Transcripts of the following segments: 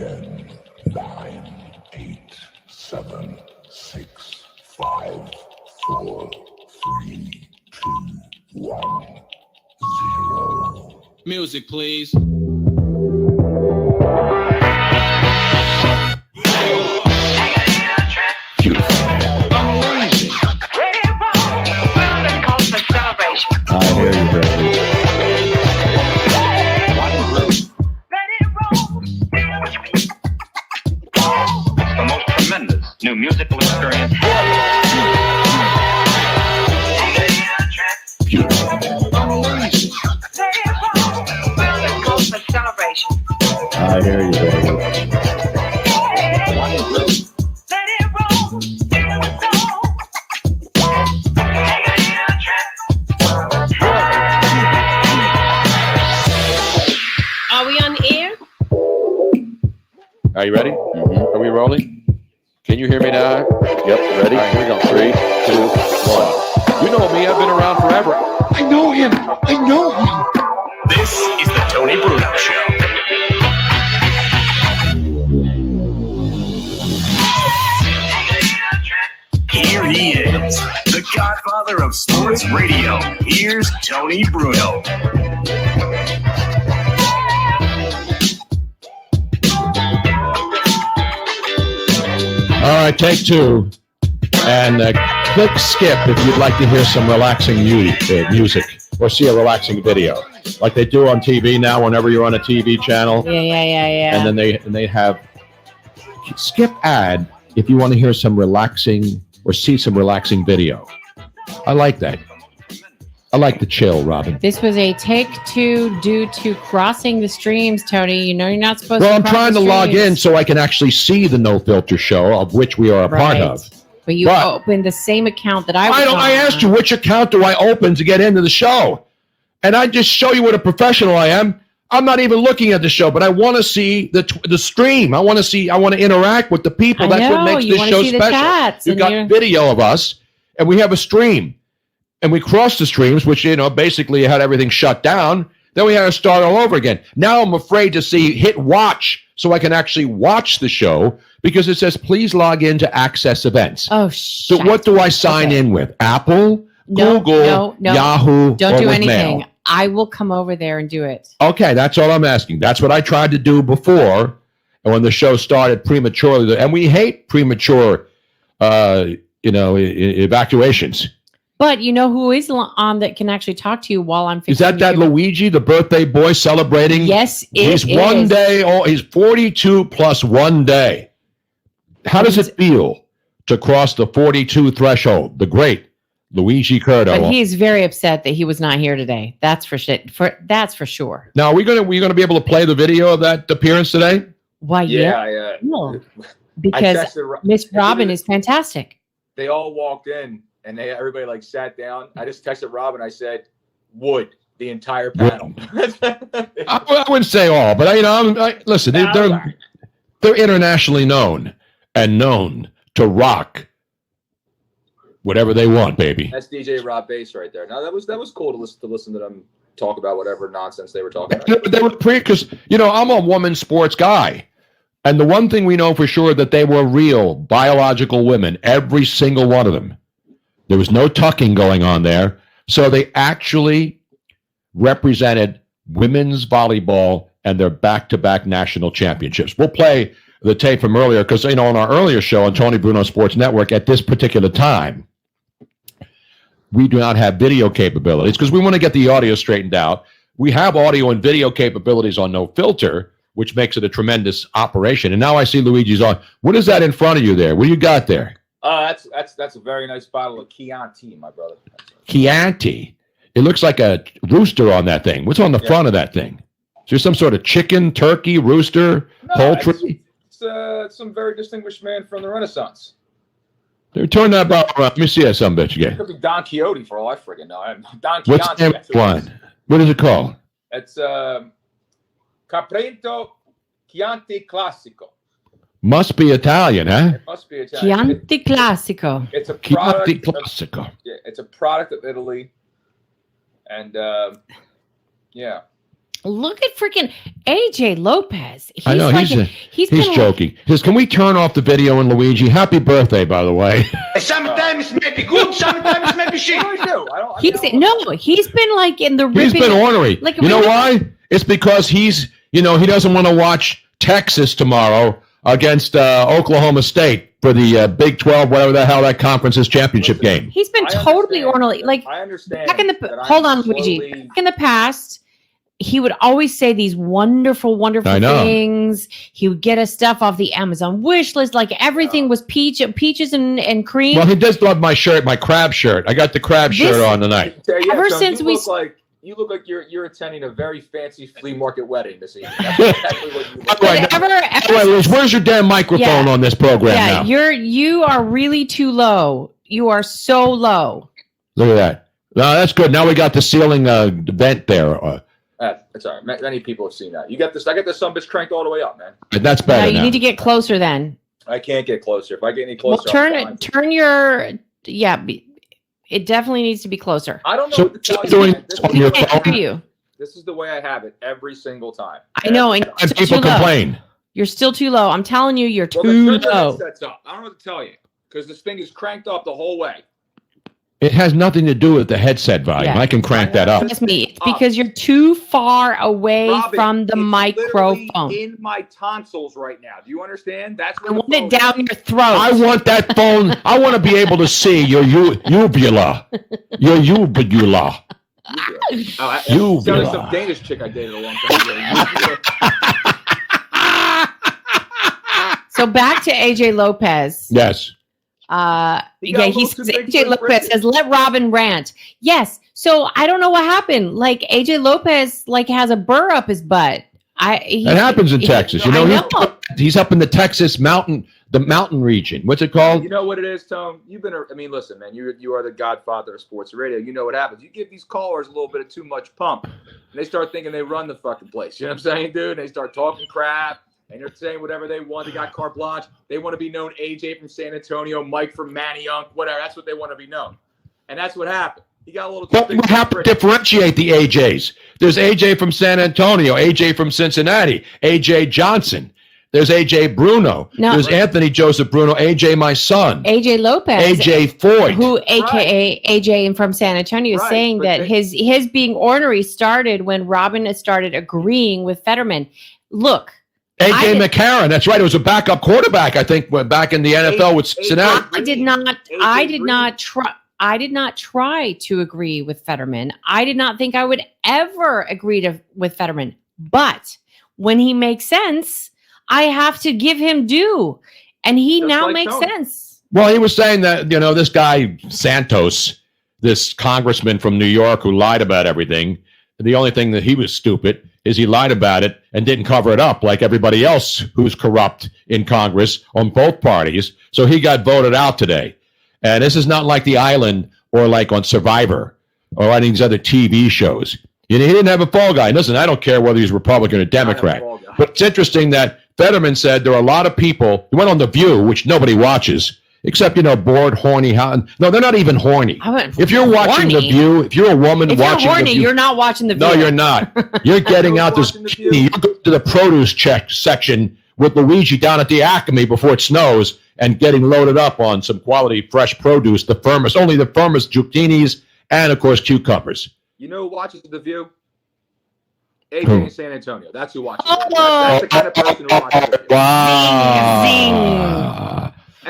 10, 9, 8, 7, 6, 5, 4, 3, 2, 1, 0. Music, please. I hear you, baby. The most tremendous new musical experience. I hear you, baby. Are we on the air? Are you ready? Are we rolling? Can you hear me now? Yep, ready? All right, here we go. 3, 2, 1. You know me. I've been around forever. I know him! I know him! This is the Tony Bruno Show. Here he is, the godfather of sports radio. Here's Tony Bruno. All right, take two. And click skip if you'd like to hear some relaxing music or see a relaxing video, like they do on TV now. Whenever you're on a TV channel, Yeah. and then they have skip ad if you want to hear some relaxing or see some relaxing video. I like that. I like the chill, Robin. This was a take two due to crossing the streams, Tony. You know you're not supposed Well, to I'm cross trying the to log in streams. so I can actually see the No Filter show, of which we are a part Right. of. But you But- opened the same account that I was on. I asked you which account do I open to get into the show, and I just show you what a professional I am. I'm not even looking at the show, but I want to see the stream. I want to interact with the people. That's what makes you this wanna show see the special. chats You've and got you're- video of us, and we have a stream, and we crossed the streams, which basically had everything shut down. Then we had to start all over again. Now I'm afraid to hit watch so I can actually watch the show because it says please log in to access events. Oh, So what do I sign in with? Apple, Google, no. Yahoo, Don't or do with anything. Mail? I will come over there and do it. Okay, that's all I'm asking. That's what I tried to do before, and when the show started prematurely, and we hate premature, evacuations. But you know who is on that can actually talk to you while I'm fixing Is that Luigi, the birthday boy celebrating? Yes, he's 1 day. Oh, he's 42 plus 1 day. How does it feel to cross the 42 threshold? The great Luigi Curto. But he's very upset that he was not here today. That's for shit. That's for sure. Now, are we gonna be able to play the video of that appearance today? Why? Yeah. No. Because Miss Robin is fantastic. They all walked in and everybody sat down. I just texted Robin. I said, "Would the entire panel?" I wouldn't say all, but listen. They're internationally known and known to rock whatever they want, baby. That's DJ Rob Bass right there. Now that was cool to listen to them talk about whatever nonsense they were talking about. They were because I'm a woman sports guy, and the one thing we know for sure that they were real biological women, every single one of them. There was no tucking going on there, so they actually represented women's volleyball and their back-to-back national championships. We'll play the tape from earlier because on our earlier show on Tony Bruno Sports Network at this particular time, we do not have video capabilities because we want to get the audio straightened out. We have audio and video capabilities on No Filter, which makes it a tremendous operation. And now I see Luigi's on. What is that in front of you there? What do you got there? That's a very nice bottle of Chianti, my brother. Chianti. It looks like a rooster on that thing. What's on the front of that thing? Is there some sort of chicken, turkey, rooster, poultry? It's some very distinguished man from the Renaissance. Turn that bottle around. Let me see that some bitch again. It could be Don Quixote for all I friggin' know. Don What's Chianti. the name of the wine? What is it called? It's Caprento Chianti Classico. Must be Italian, huh? It must be Italian. Chianti Classico. It's a Chianti product. Classico. It's a product of Italy, and yeah. Look at freaking AJ Lopez. I know he's been joking. He says, "Can we turn off the video and Luigi? Happy birthday, by the way." Sometimes maybe good, sometimes maybe shit. What do I do? He's been like in the He's ripping. been ornery. Like, you know why? It's because he doesn't want to watch Texas tomorrow against Oklahoma State for the Big 12, whatever the hell that conference's championship game. He's been totally ornery. Like, I understand. Hold on, Luigi. Back in the past, he would always say these wonderful, wonderful things. He would get us stuff off the Amazon wish list. Like everything was peaches and cream. Well, he does love my shirt, my crab shirt. I got the crab shirt on tonight. Ever since you look like you're attending a very fancy flea market wedding this evening. That's exactly what you look like. Liz, where's your damn microphone on this program now? You are really too low. You are so low. Look at that. No, that's good. Now we got the ceiling vent there. That's all right. Many people have seen that. You got this. I got the sumbitch cranked all the way up, man. That's better. No, you need to get closer then. I can't get closer. If I get any closer, turn your It definitely needs to be closer. I don't know what to tell you. I can't hear you. This is the way I have it every single time. I know, and people complain. You're still too low. I'm telling you, you're too low. Sets up. I don't know what to tell you because this thing is cranked up the whole way. It has nothing to do with the headset volume. I can crank that up. Trust me, it's because you're too far away from the microphone. In my tonsils right now. Do you understand? That's I want it down your throat. I want that phone. I want to be able to see your uvula. Your uvula. Uvula. Some Danish chick I dated a long time ago. So back to AJ Lopez. Yes. He says AJ Lopez says let Robin rant. Yes. So I don't know what happened. Like AJ Lopez has a burr up his butt. That happens in Texas. He's up in the Texas mountain region. What's it called? You know what it is, Tone? Listen, man, you are the godfather of sports radio. You know what happens. You give these callers a little bit of too much pump, and they start thinking they run the fucking place. You know what I'm saying, dude? And they start talking crap. And they're saying whatever they want. They got carte blanche. They want to be known AJ from San Antonio, Mike from Manayunk, whatever. That's what they want to be known. And that's what happened. He got a little too But we have to differentiate the AJs. There's AJ from San Antonio, AJ from Cincinnati, AJ Johnson. There's AJ Bruno. No. There's Anthony Joseph Bruno, AJ my son. AJ Lopez. AJ Foyt. Who, AKA AJ from San Antonio, is saying that his being ornery started when Robin started agreeing with Fetterman. Look. AJ McCarron, that's right. It was a backup quarterback, I think, back in the NFL with Cincinnati. I did not try to agree with Fetterman. I did not think I would ever agree with Fetterman. But when he makes sense, I have to give him due. And he now makes sense. Well, he was saying that, this guy, Santos, this congressman from New York who lied about everything, the only thing that he was stupid is he lied about it and didn't cover it up like everybody else who's corrupt in Congress on both parties. So he got voted out today. And this is not like The Island or like on Survivor or any of these other TV shows. He didn't have a fall guy. Listen, I don't care whether he's Republican or Democrat. But it's interesting that Fetterman said there are a lot of people who went on The View, which nobody watches, except, bored, horny. No, they're not even horny. If you're watching The View, if you're a woman watching horny, The View. You're not watching The View. No, you're not. You're getting out this. You go to the produce section with Luigi down at the Acme before it snows and getting loaded up on some quality fresh produce, only the firmest zucchinis and, of course, cucumbers. You know who watches The View? AJ in San Antonio. That's who watches it. That's the kind of person who watches it. Wow.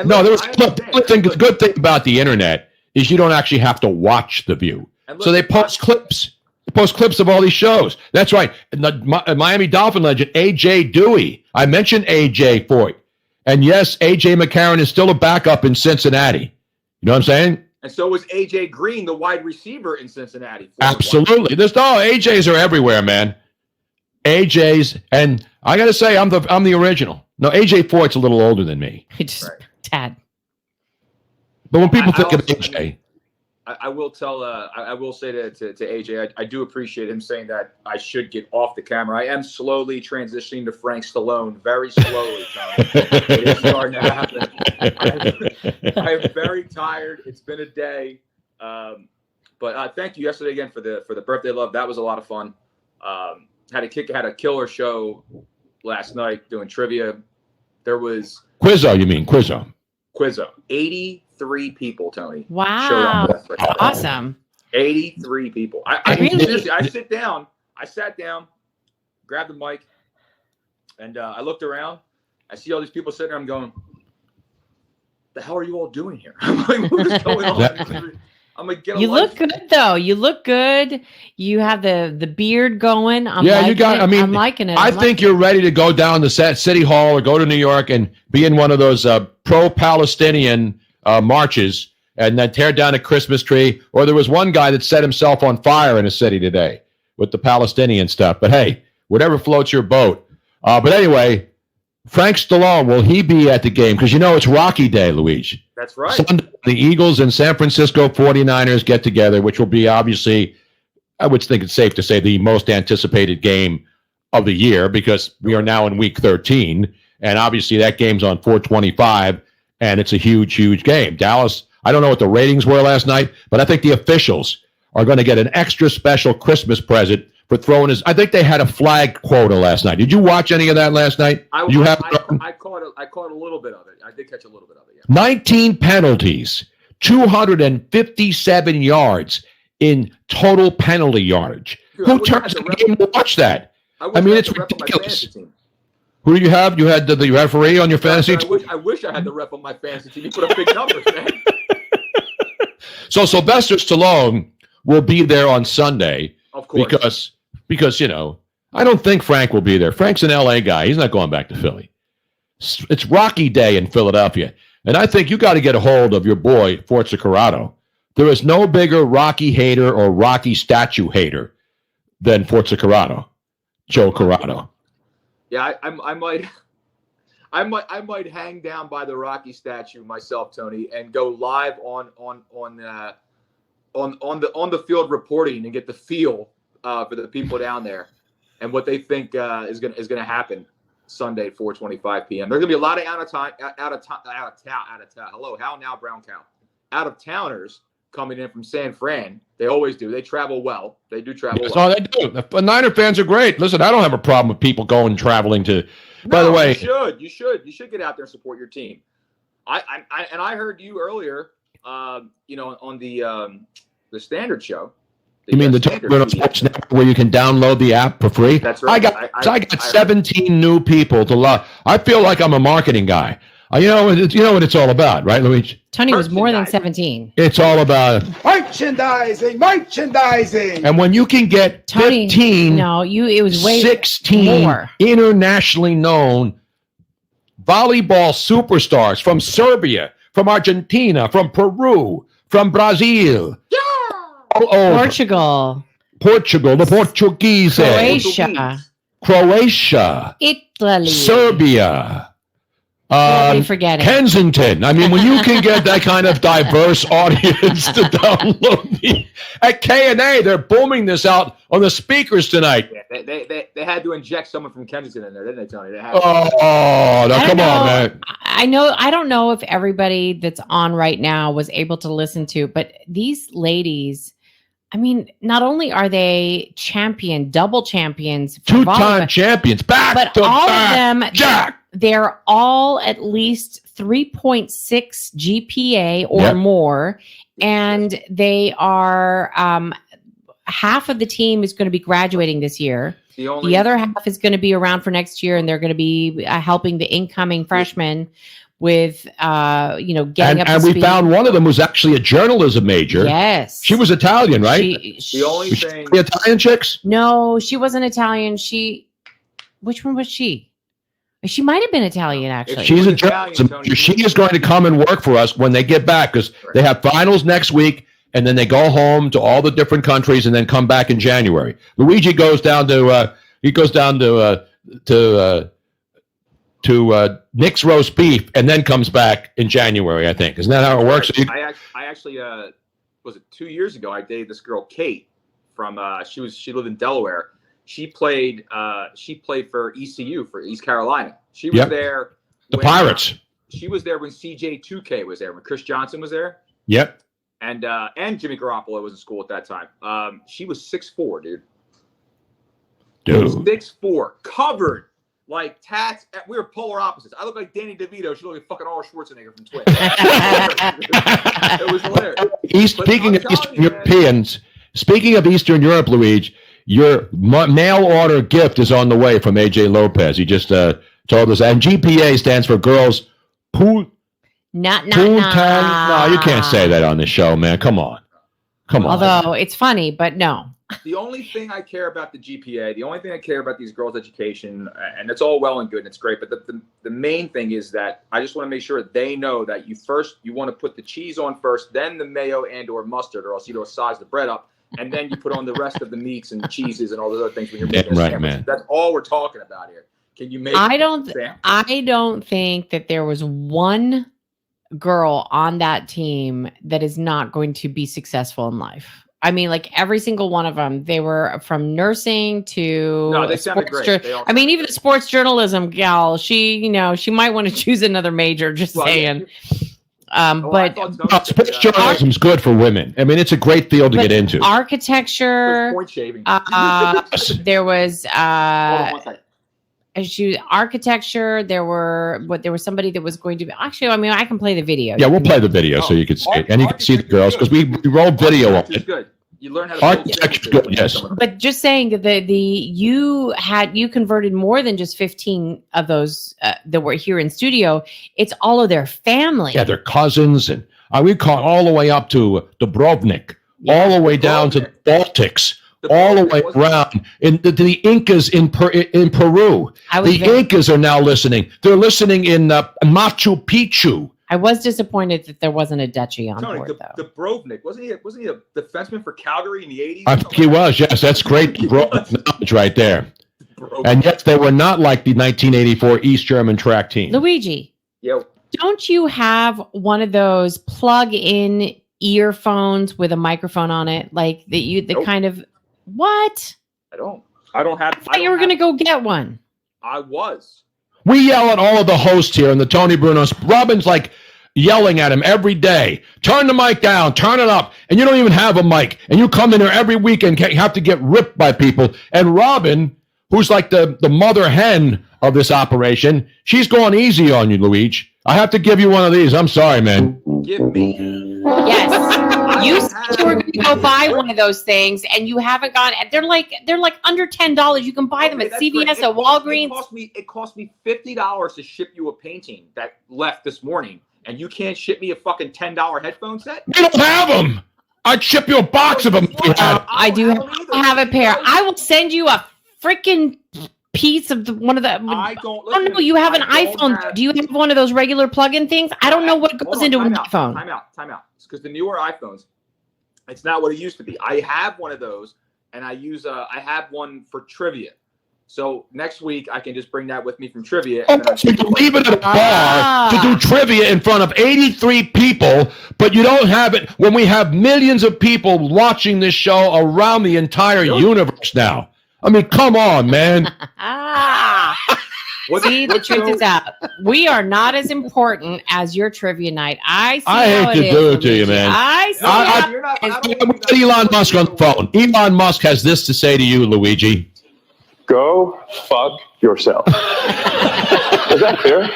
No, the good thing about the internet is you don't actually have to watch The View. So they post clips. They post clips of all these shows. That's right. Miami Dolphin legend, A.J. Dewey. I mentioned A.J. Foyt. And yes, A.J. McCarron is still a backup in Cincinnati. You know what I'm saying? And so was A.J. Green, the wide receiver in Cincinnati. Absolutely. AJs are everywhere, man. AJs. And I got to say, I'm the original. No, A.J. Foyt's a little older than me. Tad. But when people think of AJ, I will tell. I will say to AJ, I do appreciate him saying that I should get off the camera. I am slowly transitioning to Frank Stallone, very slowly. It is starting to happen. I am very tired. It's been a day, but thank you yesterday again for the birthday love. That was a lot of fun. had a killer show last night doing trivia. There was Quizzo, you mean Quizzo? Quizzo. 83 people, Tony. Wow. Showed up. Awesome. 83 people. Really? I sat down, grabbed the mic, and I looked around. I see all these people sitting there. I'm going, the hell are you all doing here? I'm like, what is going on? I'm like, You look good though. You look good. You have the beard going. I'm you got. it. I mean, I'm liking it. I think you're ready to go down to City Hall or go to New York and be in one of those pro-Palestinian marches and then tear down a Christmas tree. Or there was one guy that set himself on fire in a city today with the Palestinian stuff. But hey, whatever floats your boat. But anyway, Frank Stallone, will he be at the game? Because it's Rocky Day, Luigi. That's right. Sunday, the Eagles and San Francisco 49ers get together, which will be obviously, I would think it's safe to say, the most anticipated game of the year because we are now in week 13. And obviously that game's on 425, and it's a huge, huge game. Dallas, I don't know what the ratings were last night, but I think the officials are going to get an extra special Christmas present for throwing his. I think they had a flag quota last night. Did you watch any of that last night? I caught a little bit of it. I did catch a little bit of it. Yeah. 19 penalties, 257 yards in total penalty yardage. Dude, Who turns the game to watch that? I mean, it's ridiculous. Who do you have? You had the referee on your fantasy team? I wish I had the ref on my fantasy team. You put up big numbers, man. So Sylvester Stallone will be there on Sunday. Of course. Because I don't think Frank will be there. Frank's an LA guy. He's not going back to Philly. It's Rocky Day in Philadelphia. And I think you got to get a hold of your boy, Forza Corrado. There is no bigger Rocky hater or Rocky statue hater than Forza Corrado, Joe Corrado. Yeah, I might hang down by the Rocky statue myself, Tony, and go live on the field reporting and get the feel for the people down there and what they think is gonna happen Sunday at 4:25 p.m. There's gonna be a lot of out of town. Hello, how now, brown cow? Out of towners coming in from San Fran. They always do. They travel well. They do travel well. Oh, they do. The Niner fans are great. Listen, I don't have a problem with people going traveling to. By the way, you should get out there and support your team. I heard you earlier. On the Standard Show. You mean the Tony Bruno Sports Network where you can download the app for free? That's right. I got 17 new people to love. I feel like I'm a marketing guy. You know what it's all about, right, Luigi? Tony was more than 17. It's all about Merchandising. And when you can get Tony, 15, it was way 16 more. Internationally known volleyball superstars from Serbia, from Argentina, from Peru, from Brazil. Yeah. All over. Portugal, the Portuguese. Croatia. Italy. Serbia. Forgetting. Kensington. I mean, when you can get that kind of diverse audience to download at K&A, they're booming this out on the speakers tonight. Yeah, they had to inject someone from Kensington in there, didn't they, Tony? Now come on, man. I don't know if everybody that's on right now was able to listen to, but these ladies, I mean, not only are they double champions, two-time champions, but all of them, Jack. They're all at least 3.6 GPA or more, and they are half of the team is going to be graduating this year. The other half is going to be around for next year, and they're going to be helping the incoming freshmen with getting up to speed. We found one of them was actually a journalism major. Yes, she was Italian, right? The only thing, the Italian chicks? No, she wasn't Italian. Which one was she? She might have been Italian, actually. She's a journalism major. She is going to come and work for us when they get back because they have finals next week, and then they go home to all the different countries and then come back in January. Luigi goes down to Nick's roast beef and then comes back in January, I think. Isn't that how it works? I actually was it 2 years ago? I dated this girl Kate from she lived in Delaware. She played for ECU for East Carolina. She was there. The Pirates. She was there when CJ2K was there, when Chris Johnson was there. Yep. And Jimmy Garoppolo was in school at that time. She was 6'4", dude. Dude. 6'4", covered like tats. We were polar opposites. I look like Danny DeVito. She looked like fucking Arnold Schwarzenegger from Twitch. It was hilarious. Speaking of Eastern Europeans, speaking of Eastern Europe, Luigi, your mail order gift is on the way from AJ Lopez. He just told us, and GPA stands for girls. No, you can't say that on the show, man. Come on. Although it's funny, but no. The only thing I care about the GPA, the only thing I care about these girls' education, and it's all well and good and it's great, but the main thing is that I just want to make sure they know that you want to put the cheese on first, then the mayo and or mustard, or else you don't size the bread up, and then you put on the rest of the meats and cheeses and all those other things when you're making a sandwich. Man. That's all we're talking about here. Can you make? I don't think that there was one girl on that team that is not going to be successul in life. I mean, like every single one of them, they were from nursing to no, they sounded great. I mean, even the sports journalism gal, she might want to choose another major, just saying. But sports journalism is good for women. I mean, it's a great field to get into. Architecture, point shaving. there was Hold on 1 second. Architecture. There was somebody that was going to be actually. I mean, I can play the video. Yeah, we'll play the video so you can see it, and you can see the girls because we rolled video on it. Good. You learn how to architecture. Good, yes. But just saying that you converted more than just 15 of those that were here in studio. It's all of their family. Yeah, their cousins, and we call all the way up to Dubrovnik, all the way down to the Baltics. All the way around to the Incas in Peru. The Incas are now listening. They're listening in Machu Picchu. I was disappointed that there wasn't a Dutchie on Tony, board, though. Dubrovnik, wasn't he a defenseman for Calgary in the 80s? I think he was. Yes, that's great knowledge right there. And yet they were not like the 1984 East German track team. Luigi, Yo. Don't you have one of those plug-in earphones with a microphone on it, like Nope. kind of? What? I don't have. I thought you were going to go get one. I was. We yell at all of the hosts here in the Tony Bruno. Robin's like yelling at him every day. Turn the mic down, turn it up. And you don't even have a mic. And you come in here every week and have to get ripped by people. And Robin, who's like the mother hen of this operation, she's going easy on you, Luigi. I have to give you one of these. I'm sorry, man. Give me. Yes. You said you were going to go buy one of those things, and you haven't gone. They're like under $10. You can buy them at CVS, at Walgreens. It cost me $50 to ship you a painting that left this morning, and you can't ship me a fucking $10 headphone set. You don't have them. I'd ship you a box of them. If you had. I do have a pair. I will send you a freaking piece of one of the. I don't. Oh no, you have an iPhone. Do you have one of those regular plug-in things? I don't know what goes into an iPhone. Time out. It's because the newer iPhones, it's not what it used to be. I have one of those, and I have one for trivia. So next week I can just bring that with me from trivia. So you leave it at a bar to do trivia in front of 83 people, but you don't have it when we have millions of people watching this show around the entire universe now. I mean, come on, man. See, the truth is out. We are not as important as your trivia night. I hate to do it to you, man. I see. We got Elon Musk on the phone. Elon Musk has this to say to you, Luigi. Go fuck yourself. Is that clear?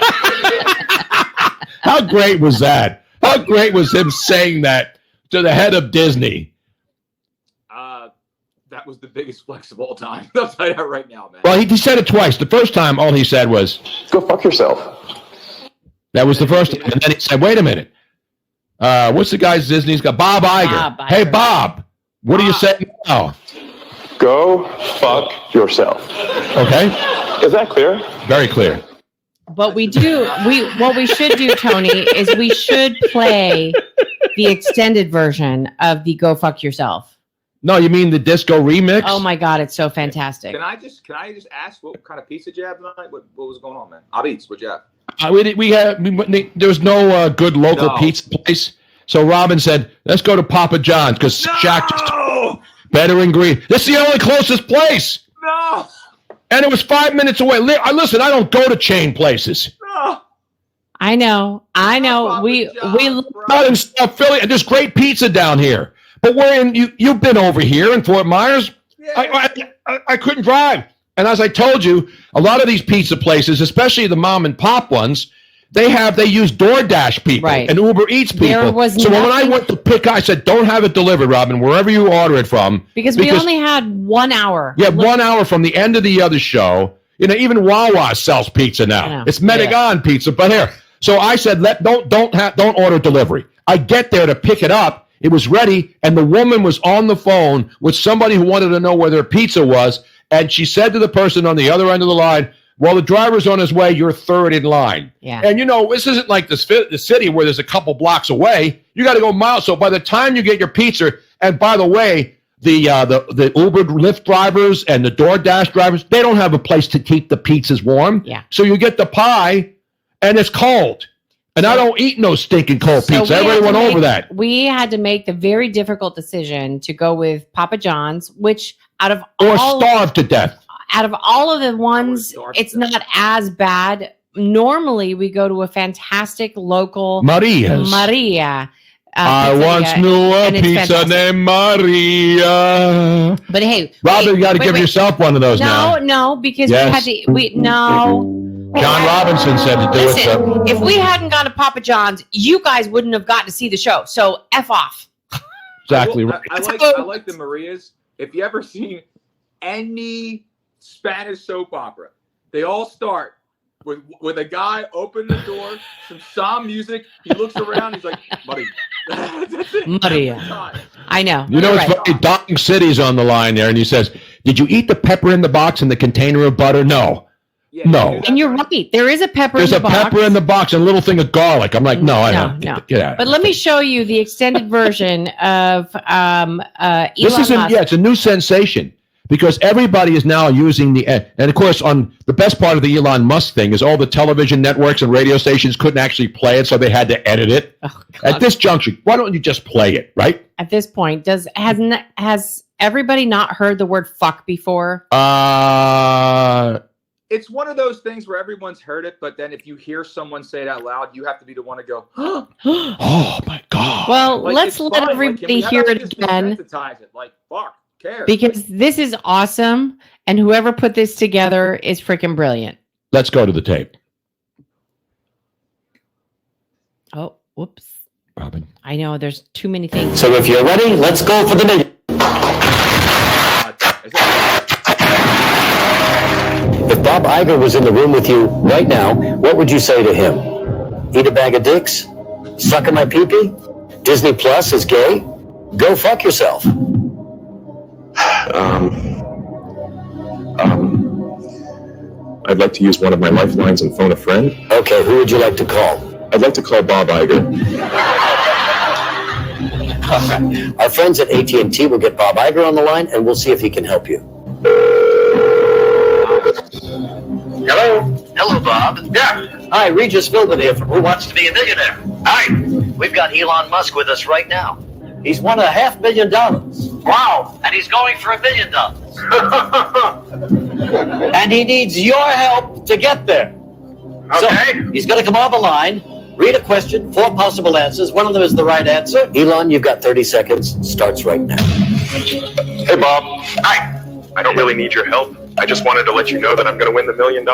How great was that? How great was him saying that to the head of Disney? That was the biggest flex of all time. I'll tell you that right now, man. Well, he said it twice. The first time, all he said was, go fuck yourself. That was the first time. And then he said, wait a minute. What's the guy's Disney's got? Bob Iger. Hey, Bob, what are you saying now? Go fuck yourself. Okay. Is that clear? Very clear. But what we should do, Tony, is we should play the extended version of the Go Fuck Yourself. No, you mean the disco remix? Oh my God, it's so fantastic. Can I just ask what kind of pizza did you have tonight? What was going on, man? Abits, what'd you have? There was no good local pizza place. So Robin said, let's go to Papa John's because Shaq just better ingredients. This is the only closest place. No. And it was 5 minutes away. Listen, I don't go to chain places. No. I know. We out in South Philly, and there's great pizza down here. But you've been over here in Fort Myers. Yeah. I couldn't drive. And as I told you, a lot of these pizza places, especially the mom and pop ones, they use DoorDash people and Uber Eats people. So when I went to pick, I said, don't have it delivered, Robin, wherever you order it from. Because we only had 1 hour. Yeah, 1 hour from the end of the other show. You know, even Wawa sells pizza now. It's Medegon pizza, but here. So I said, don't order delivery. I get there to pick it up. It was ready, and the woman was on the phone with somebody who wanted to know where their pizza was, and she said to the person on the other end of the line, well, the driver's on his way, you're third in line. Yeah. And, you know, this isn't like the city where there's a couple blocks away. You got to go miles. So by the time you get your pizza, and by the way, the Uber Lyft drivers and the DoorDash drivers, they don't have a place to keep the pizzas warm. Yeah. So you get the pie, and it's cold. And I don't eat no stinking cold pizza. Everybody went over that. We had to make the very difficult decision to go with Papa John's, which starve to death. Out of all of the ones, it's not as bad. Normally, we go to a fantastic local Maria. I once knew a pizza named Maria. But hey, Robin, you got to give yourself one of those now. No, because we had to. John Robinson said to do it. So. If we hadn't gone to Papa John's, you guys wouldn't have gotten to see the show. So F off. Exactly right. I like the Marias. If you ever seen any Spanish soap opera, they all start with a guy opening the door, some psalm music. He looks around. He's like, Maria. Maria. I know. You know, it's funny. Docking City's on the line there, and he says, did you eat the pepper in the box and the container of butter? No. Yeah, no. And you're right. There is a pepper in the box. There's a pepper in the box and a little thing of garlic. I'm like, no. Get out. But let me show you the extended version of Elon Musk. It's a new sensation because everybody is now using and of course, on the best part of the Elon Musk thing is all the television networks and radio stations couldn't actually play it, so they had to edit it. Oh, at this juncture, why don't you just play it, right? At this point, has everybody not heard the word fuck before? It's one of those things where everyone's heard it, but then if you hear someone say it out loud, you have to be the one to go, oh my God. Well, let's let everybody hear it again. Desensitize it. Like, fuck, care. Because this is awesome, and whoever put this together is freaking brilliant. Let's go to the tape. Oh, whoops. Robin. I know, there's too many things. So if you're ready, let's go for the million. If Bob Iger was in the room with you right now, what would you say to him? Eat a bag of dicks? Suck in my pee-pee? Disney Plus is gay? Go fuck yourself. I'd like to use one of my lifelines and phone a friend. Okay, who would you like to call? I'd like to call Bob Iger. Our friends at AT&T will get Bob Iger on the line, and we'll see if he can help you. Hello? Hello, Bob. Yeah. Hi, Regis Philbin here from Who Wants to Be a Millionaire. Hi. We've got Elon Musk with us right now. He's won $500 million. Wow. And he's going for $1 million. And he needs your help to get there. Okay. So he's going to come on the line, read a question, 4 possible answers. One of them is the right answer. Elon, you've got 30 seconds. Starts right now. Hey, Bob. Hi. I don't really need your help. I just wanted to let you know that I'm going to win the $1 million.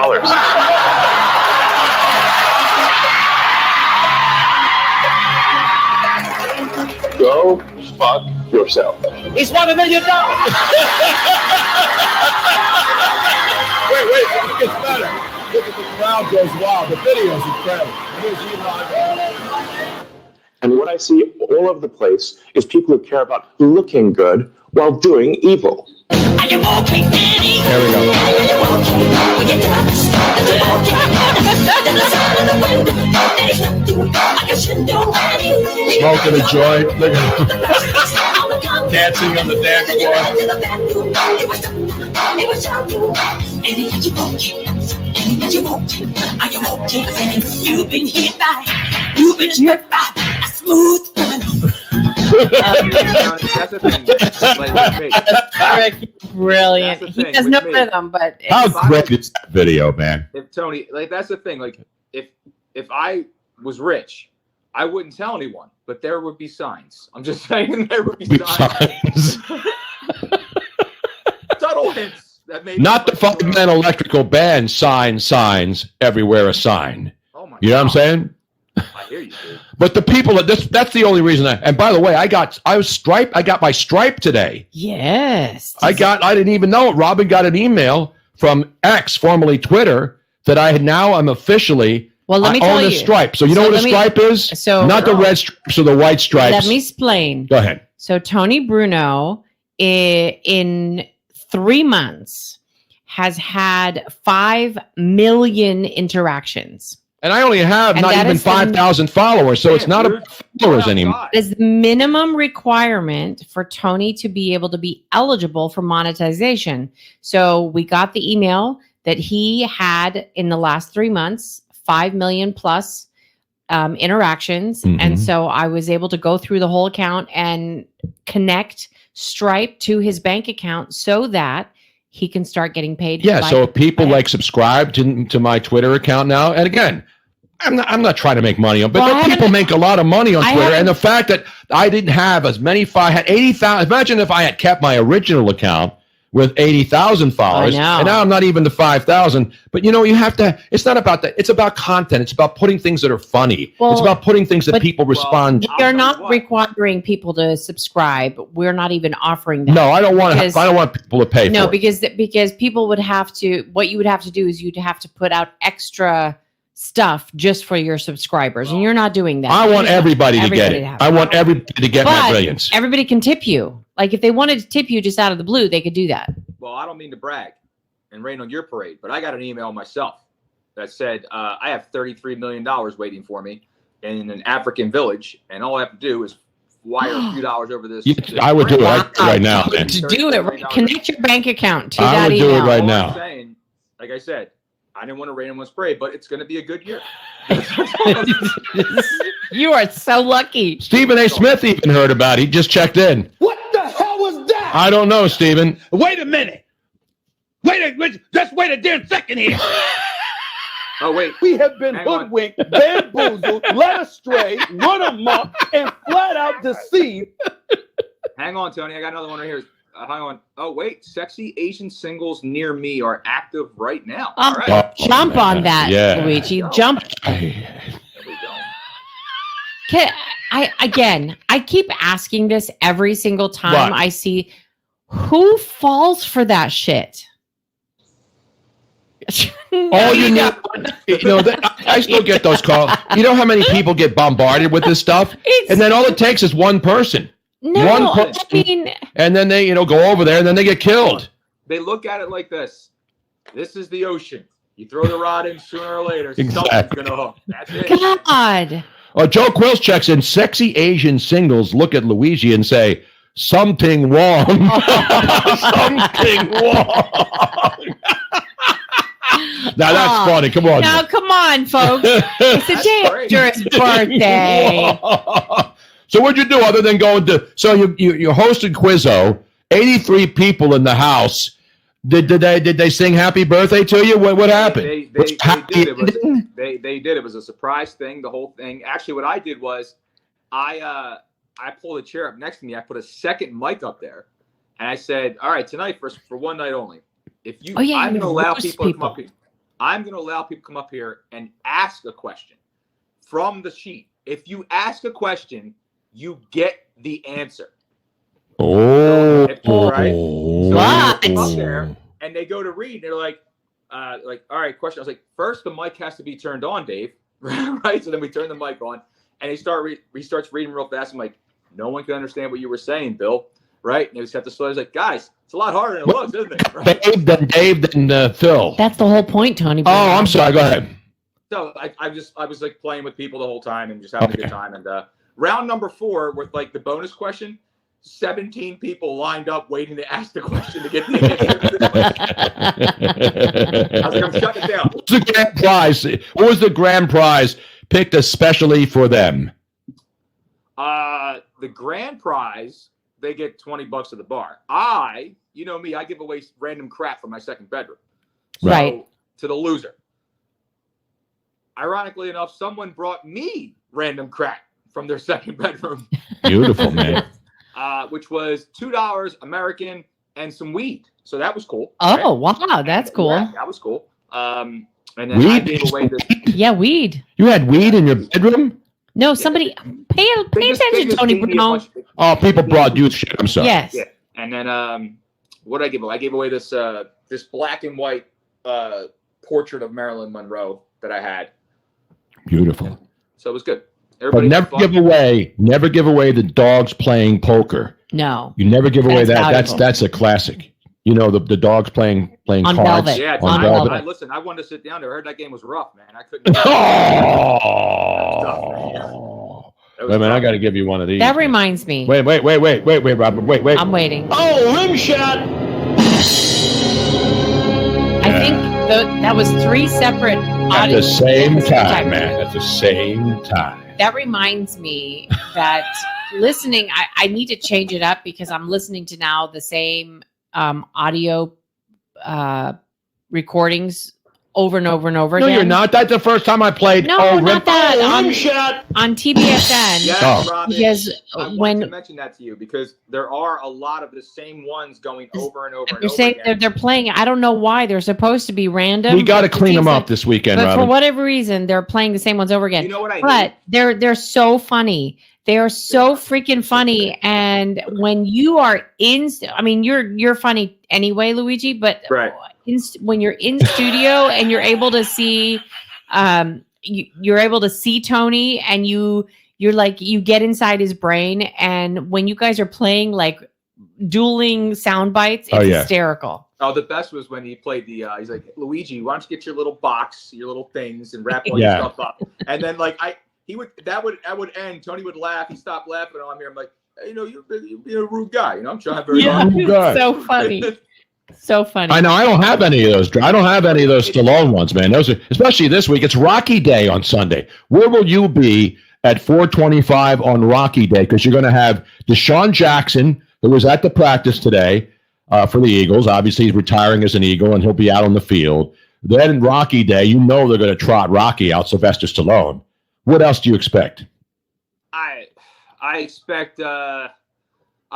Go fuck yourself. He's won $1 million. Wait, it gets better. Look at the crowd goes wild. The video's incredible. And what I see all over the place is people who care about looking good while doing evil. There we go. Smoking a joint. Look at dancing on the dance That's the thing. Like, Rick, brilliant. He has no rhythm, but how great is that video, man? If Tony, like, that's the thing. Like, if I was rich, I wouldn't tell anyone, but there would be signs. I'm just saying there would be signs. Signs. Subtle hints. That made Not the 5-man electrical band signs everywhere a sign. Oh my You know what I'm God. saying? I hear you, dude. But the people that's the only reason and by the way, I got my Stripe today. Yes. I didn't even know it. Robin got an email from X, formerly Twitter, that I'm officially let me tell own a you. Stripe. So you know what a Stripe is? So not the red stripes or the white stripes. Let me explain. Go ahead. So Tony Bruno in 3 months has had 5 million interactions. And I only have And not that even is the- 5,000 followers, so it's not about followers anymore. That is the minimum requirement for Tony to be able to be eligible for monetization. So we got the email that he had in the last 3 months, 5 million plus interactions. Mhm. And so I was able to go through the whole account and connect Stripe to his bank account so that he can start getting paid. Yeah, by- so if people like subscribe to my Twitter account now, and again, I'm not trying to make money on, but Well, people make a lot of money on I Twitter, haven't- and the fact that I didn't have as many, if I had 80,000, imagine if I had kept my original account with 80,000 followers, I know. and now I'm not even to 5,000. But you know, you have to. It's not about that. It's about content. It's about putting things that are funny. Well, it's about putting things that but- people respond. We are not requiring people to subscribe. We're not even offering that. No, I don't want to. Because- I don't want people to pay No, for it. because people would have to. What you would have to do is you'd have to put out extra stuff just for your subscribers, and you're not doing that. I want everybody to get it. have I want everybody to get my But brilliance. everybody can tip you. Like if they wanted to tip you just out of the blue, they could do that. Well, I don't mean to brag and rain on your parade, but I got an email myself that said I have $33 million waiting for me in an African village, and all I have to do is wire a few dollars over this. I would do it right now, man. To do it, right, connect your bank account to I that would do it email. right All now. I'm saying, like I said, I didn't want to rain on one's parade, but it's going to be a good year. You are so lucky. Stephen A. Smith even heard about it. He just checked in. What the hell was that? I don't know, Stephen. Wait a minute. Just wait a damn second here. Oh, wait. We have been Hang on. hoodwinked, bamboozled, led astray, run amok, and flat out deceived. Hang on, Tony. I got another one right here. Hang on. Oh, wait. Sexy Asian singles near me are active right now. Oh, All right. jump on that, Yeah. Luigi. Jump. There we go. I keep asking this every single time What? I see who falls for that shit. All you need, I still get those calls. You know how many people get bombarded with this stuff? And then all it takes is one person. No, One person. I mean, And then they, go over there and then they get killed. They look at it like this. This is the ocean. You throw the rod in sooner or later. Something's Exactly. going to hook. That's it. God. Oh, Joe Quills checks in. Sexy Asian singles look at Luigi and say, something wrong. Something wrong. Now that's funny. Come on. Now, come on, folks. It's a day great. after his birthday. So what'd you do other than going to? So you hosted Quizzo. 83 people in the house. Did they sing Happy Birthday to you? What happened? They Was did. happy It was, ending? they did. It was a surprise thing. The whole thing. Actually, what I did was, I pulled a chair up next to me. I put a second mic up there, and I said, "All right, tonight for one night only. If you, Oh, yeah, I'm you going to allow roast people to come up here. I'm going to allow people to come up here and ask a question from the sheet. If you ask a question, you get the answer. Oh, Right. So What? they come up there and they go to read. They're like, all right, question. I was like, first the mic has to be turned on, Dave. Right. So then we turn the mic on, and he starts reading real fast. I'm like, no one can understand what you were saying, Bill. Right. And they just have to slow. He's like, guys, it's a lot harder than it looks, isn't it? Right? Dave, then Phil. That's the whole point, Tony. Oh, I'm sorry. Go ahead. So I was like playing with people the whole time and just having a good time. And round number 4 with like the bonus question, 17 people lined up waiting to ask the question to get the answer. I was like, I'm shutting it down. What's the grand prize? What was the grand prize picked especially for them? The grand prize, they get $20 at the bar. You know me, I give away random crap from my second bedroom. So, Right. to the loser. Ironically enough, someone brought me random crap from their second bedroom. Beautiful, man. Which was $2 American, and some weed. So that was cool. Oh, wow. That's cool. Yeah, that was cool. And then I Weed? gave away this. Yeah, weed. You had weed in your bedroom? No, somebody pay They attention, just Tony gave me a Bruno. bunch of- Oh, people brought you shit. I'm sorry. Yes. Yeah, and then what did I give away? I gave away this this black and white portrait of Marilyn Monroe that I had. Beautiful. So it was good. But Everybody had fun. never give away the dogs playing poker. No. You never give away That's that. valuable. That's a classic. You know, the dogs playing On cards. Velvet. Yeah, on I, Velvet. I listen. I wanted to sit down there. I heard that game was rough, man. I couldn't. Oh. That was Wait a minute, I rough. got to give you one of these. That reminds me. Wait, Robert. Wait. I'm waiting. Oh, rim shot! I think that was 3 separate At audio. the same time, man. At the same time. That reminds me that listening, I need to change it up because I'm listening to now the same audio recordings over and over and over No, again. you're not. That's the first time I played. No, not that. Rim shot! On TBSN. Yes, Oh. Robin. Because I wanted when to mention that to you because there are a lot of the same ones going over and over and they're over saying again. they're playing, I don't know why they're supposed to be random. We got to but it clean them seems up like- this weekend, But for Robin. whatever reason, they're playing the same ones over again. You know what I But hate? they're so funny. They are so freaking funny. And when you are you're funny anyway, Luigi. But Right. when you're in studio and you're able to see, you're able to see Tony, and you're like you get inside his brain. And when you guys are playing like dueling sound bites, it's Oh, yeah. hysterical. Oh, the best was when he played the. He's like, Luigi, why don't you get your little box, your little things, and wrap all Yeah. your stuff up? And then that would end. Tony would laugh. He stopped laughing. And I'm here. I'm like, hey, you're a rude guy. I'm trying very Yeah, hard. Oh, God. so funny, so funny. I know. I don't have any of those. I don't have any of those Stallone ones, man. Those are, especially this week. It's Rocky Day on Sunday. Where will you be at 4:25 on Rocky Day? Because you're going to have Deshaun Jackson, who was at the practice today for the Eagles. Obviously, he's retiring as an Eagle, and he'll be out on the field. Then Rocky Day, you know they're going to trot Rocky out, Sylvester Stallone. What else do you expect? I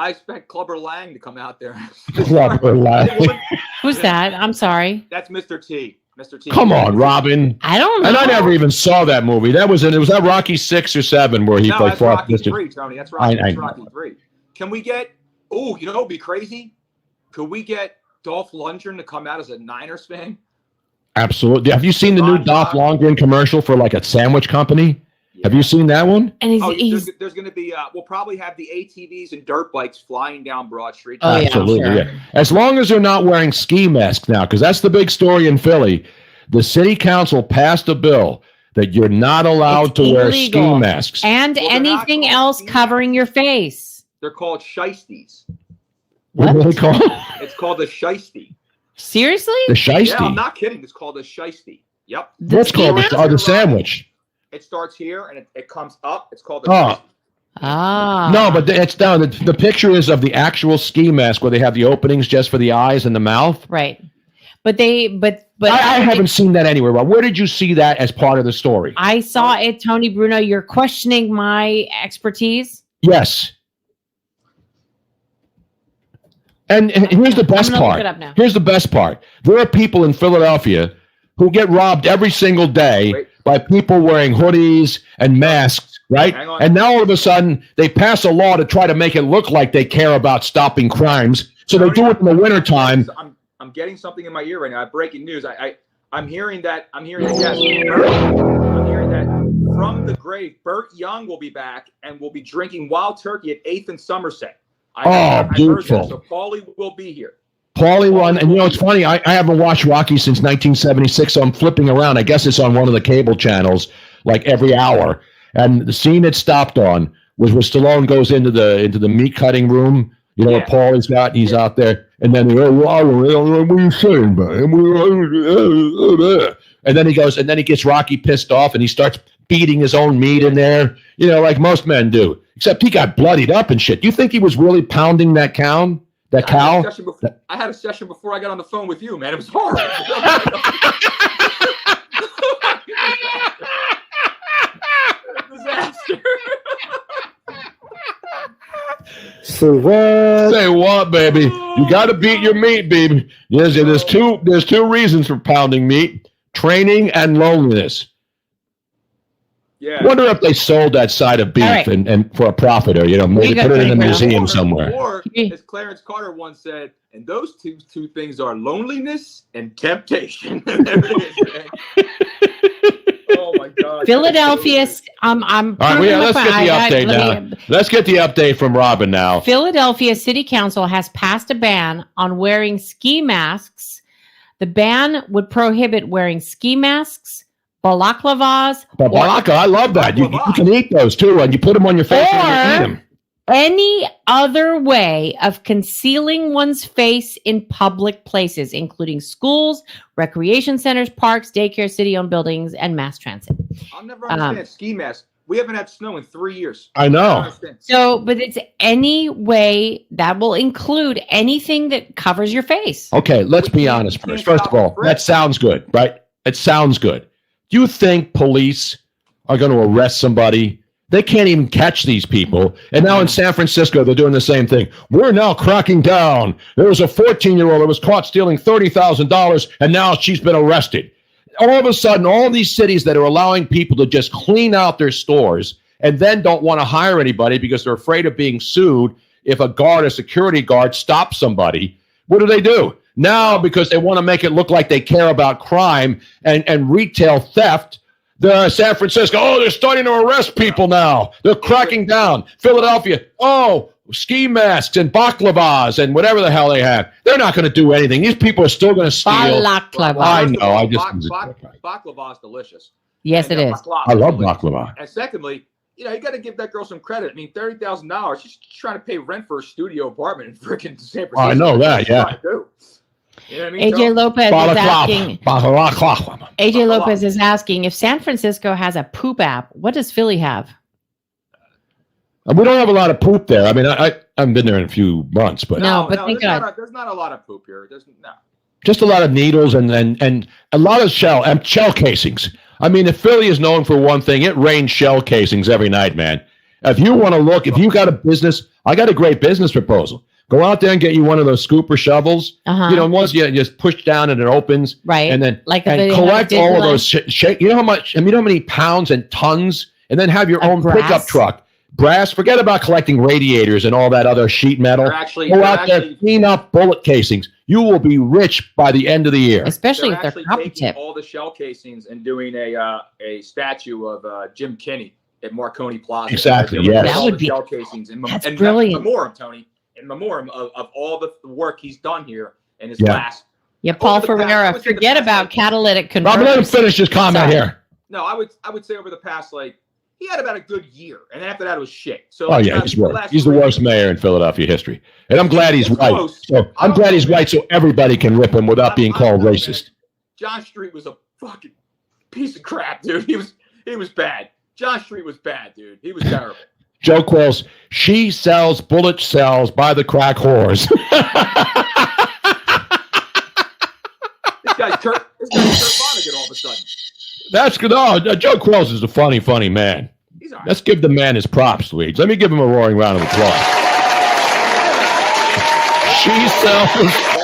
expect Clubber Lang to come out there. Clubber Lang. Who's that? I'm sorry. That's Mr. T. Mr. T. Come on, Robin. I don't know. And I never even saw that movie. Was that Rocky 6 or 7 where he No, played that's fought Rocky Mr. 3, Tony. That's Rocky. I That's know. Rocky 3. Can we get? Oh, you know, it'd be crazy. Could we get Dolph Lundgren to come out as a Niners fan? Absolutely. Have you seen the new Dolph Lundgren commercial for like a sandwich company? Have you seen that one? And There's going to be. We'll probably have the ATVs and dirt bikes flying down Broad Street. Oh, yeah, Absolutely. sure. Yeah. As long as they're not wearing ski masks now, because that's the big story in Philly. The city council passed a bill that you're not allowed It's to wear illegal. ski masks. And Well, they're not anything called else ski covering your face. They're called shiesties. What do they call it? It's called a shiesty. Seriously? The shiesty. Yeah, I'm not kidding. It's called a shiesty. Yep. What's called the sandwich? It starts here and it comes up. It's called a Oh. shiesty. Ah. No, but it's down. The picture is of the actual ski mask where they have the openings just for the eyes and the mouth. Right. But I haven't seen that anywhere. Rob. Where did you see that as part of the story? I saw it, Tony Bruno. You're questioning my expertise. Yes. And here's the best I'm gonna look part. it up now. Here's the best part. There are people in Philadelphia who get robbed every single day by people wearing hoodies and masks, right? Hang on. And now all of a sudden they pass a law to try to make it look like they care about stopping crimes. So they do it in the wintertime. I'm getting something in my ear right now. Breaking news. I'm hearing that. I'm hearing that. Yes. I'm hearing that from the grave. Burt Young will be back and will be drinking wild turkey at 8th and Somerset. I've heard beautiful. that. So Paulie will be here. Paulie won. And you know, it's funny. I haven't watched Rocky since 1976, so I'm flipping around. I guess it's on one of the cable channels like every hour. And the scene it stopped on was where Stallone goes into the meat cutting room. You know what Paulie's got? He's out there. And then, what are you saying, man? And then he goes, and then he gets Rocky pissed off and he starts beating his own meat in there, you know, like most men do. Except he got bloodied up and shit. Do you think he was really pounding that cow? That cow? I had a session before I got on the phone with you, man. It was horrible. Disaster. Say what? Say what, baby? You got to beat your meat, baby. There's two reasons for pounding meat: training and loneliness. Yeah. I wonder if they sold that side of beef Right. and for a profit, or maybe put it in a museum somewhere. Or, as Clarence Carter once said, and those two things are loneliness and temptation. There it is, oh my God. Philadelphia. I'm. All right, let's get the update now. Let's get the update from Robin now. Philadelphia City Council has passed a ban on wearing ski masks. The ban would prohibit wearing ski masks, balaclavas, Balaka, I love that. You can eat those too, and you put them on your face and you eat them. any other way of concealing one's face in public places, including schools, recreation centers, parks, daycare, city-owned buildings, and mass transit. I'll never understand ski masks. We haven't had snow in 3 years. I know. So, but it's any way that will include anything that covers your face. Okay, let's be honest first. First of all, that sounds good, right? It sounds good. Do you think police are going to arrest somebody? They can't even catch these people. And now in San Francisco, they're doing the same thing. We're now cracking down. There was a 14-year-old that was caught stealing $30,000, and now she's been arrested. All of a sudden, all these cities that are allowing people to just clean out their stores and then don't want to hire anybody because they're afraid of being sued if a security guard stops somebody, what do? Now, because they want to make it look like they care about crime and retail theft, the San Francisco, they're starting to arrest people now. They're cracking down. Philadelphia, ski masks and baklavas and whatever the hell they have. They're not going to do anything. These people are still going to steal. Baklava. I know. I just baklava is delicious. Yes, it is. I love baklava. And secondly, you got to give that girl some credit. I mean, $30,000. She's trying to pay rent for a studio apartment in freaking San Francisco. I know that. Yeah. You know what I mean? AJ Lopez is asking. AJ Lopez is asking if San Francisco has a poop app. What does Philly have? We don't have a lot of poop there. I mean, I haven't been there in a few months, but there's not a lot of poop here. Just a lot of needles and a lot of shell casings. I mean, if Philly is known for one thing, it rains shell casings every night, man. If you want to look, if you got a business, I got a great business proposal. Go out there and get you one of those scooper shovels. Once you just push down and it opens, right? And then collect all of those. You know how much? I mean, how many pounds and tons? And then have your own pickup truck. Brass. Forget about collecting radiators and all that other sheet metal. Go out there, clean up bullet casings. You will be rich by the end of the year. Especially if they're taking tip. all the shell casings and doing a statue of Jim Kinney at Marconi Plaza. Exactly. Yes. That would be shell casings and brilliant. In memoriam, Tony. In memoriam of all the work he's done here in his last. Yeah, Paul Ferreira. Forget about catalytic converters. Robin, let him finish his comment here. No, I would say over the past he had about a good year, and then after that it was shit. So he's the worst mayor in Philadelphia history, and I'm glad he's white. So I'm glad he's white, so everybody can rip him without being called racist. John Street was a fucking piece of crap, dude. He was bad. John Street was bad, dude. He was terrible. Joe Quills, she sells bullet cells by the crack whores. This guy's Kurt Vonnegut all of a sudden. That's good. Joe Quills is a funny man. He's all right. Let's give the man his props, Luigi. Let me give him a roaring round of applause. She sells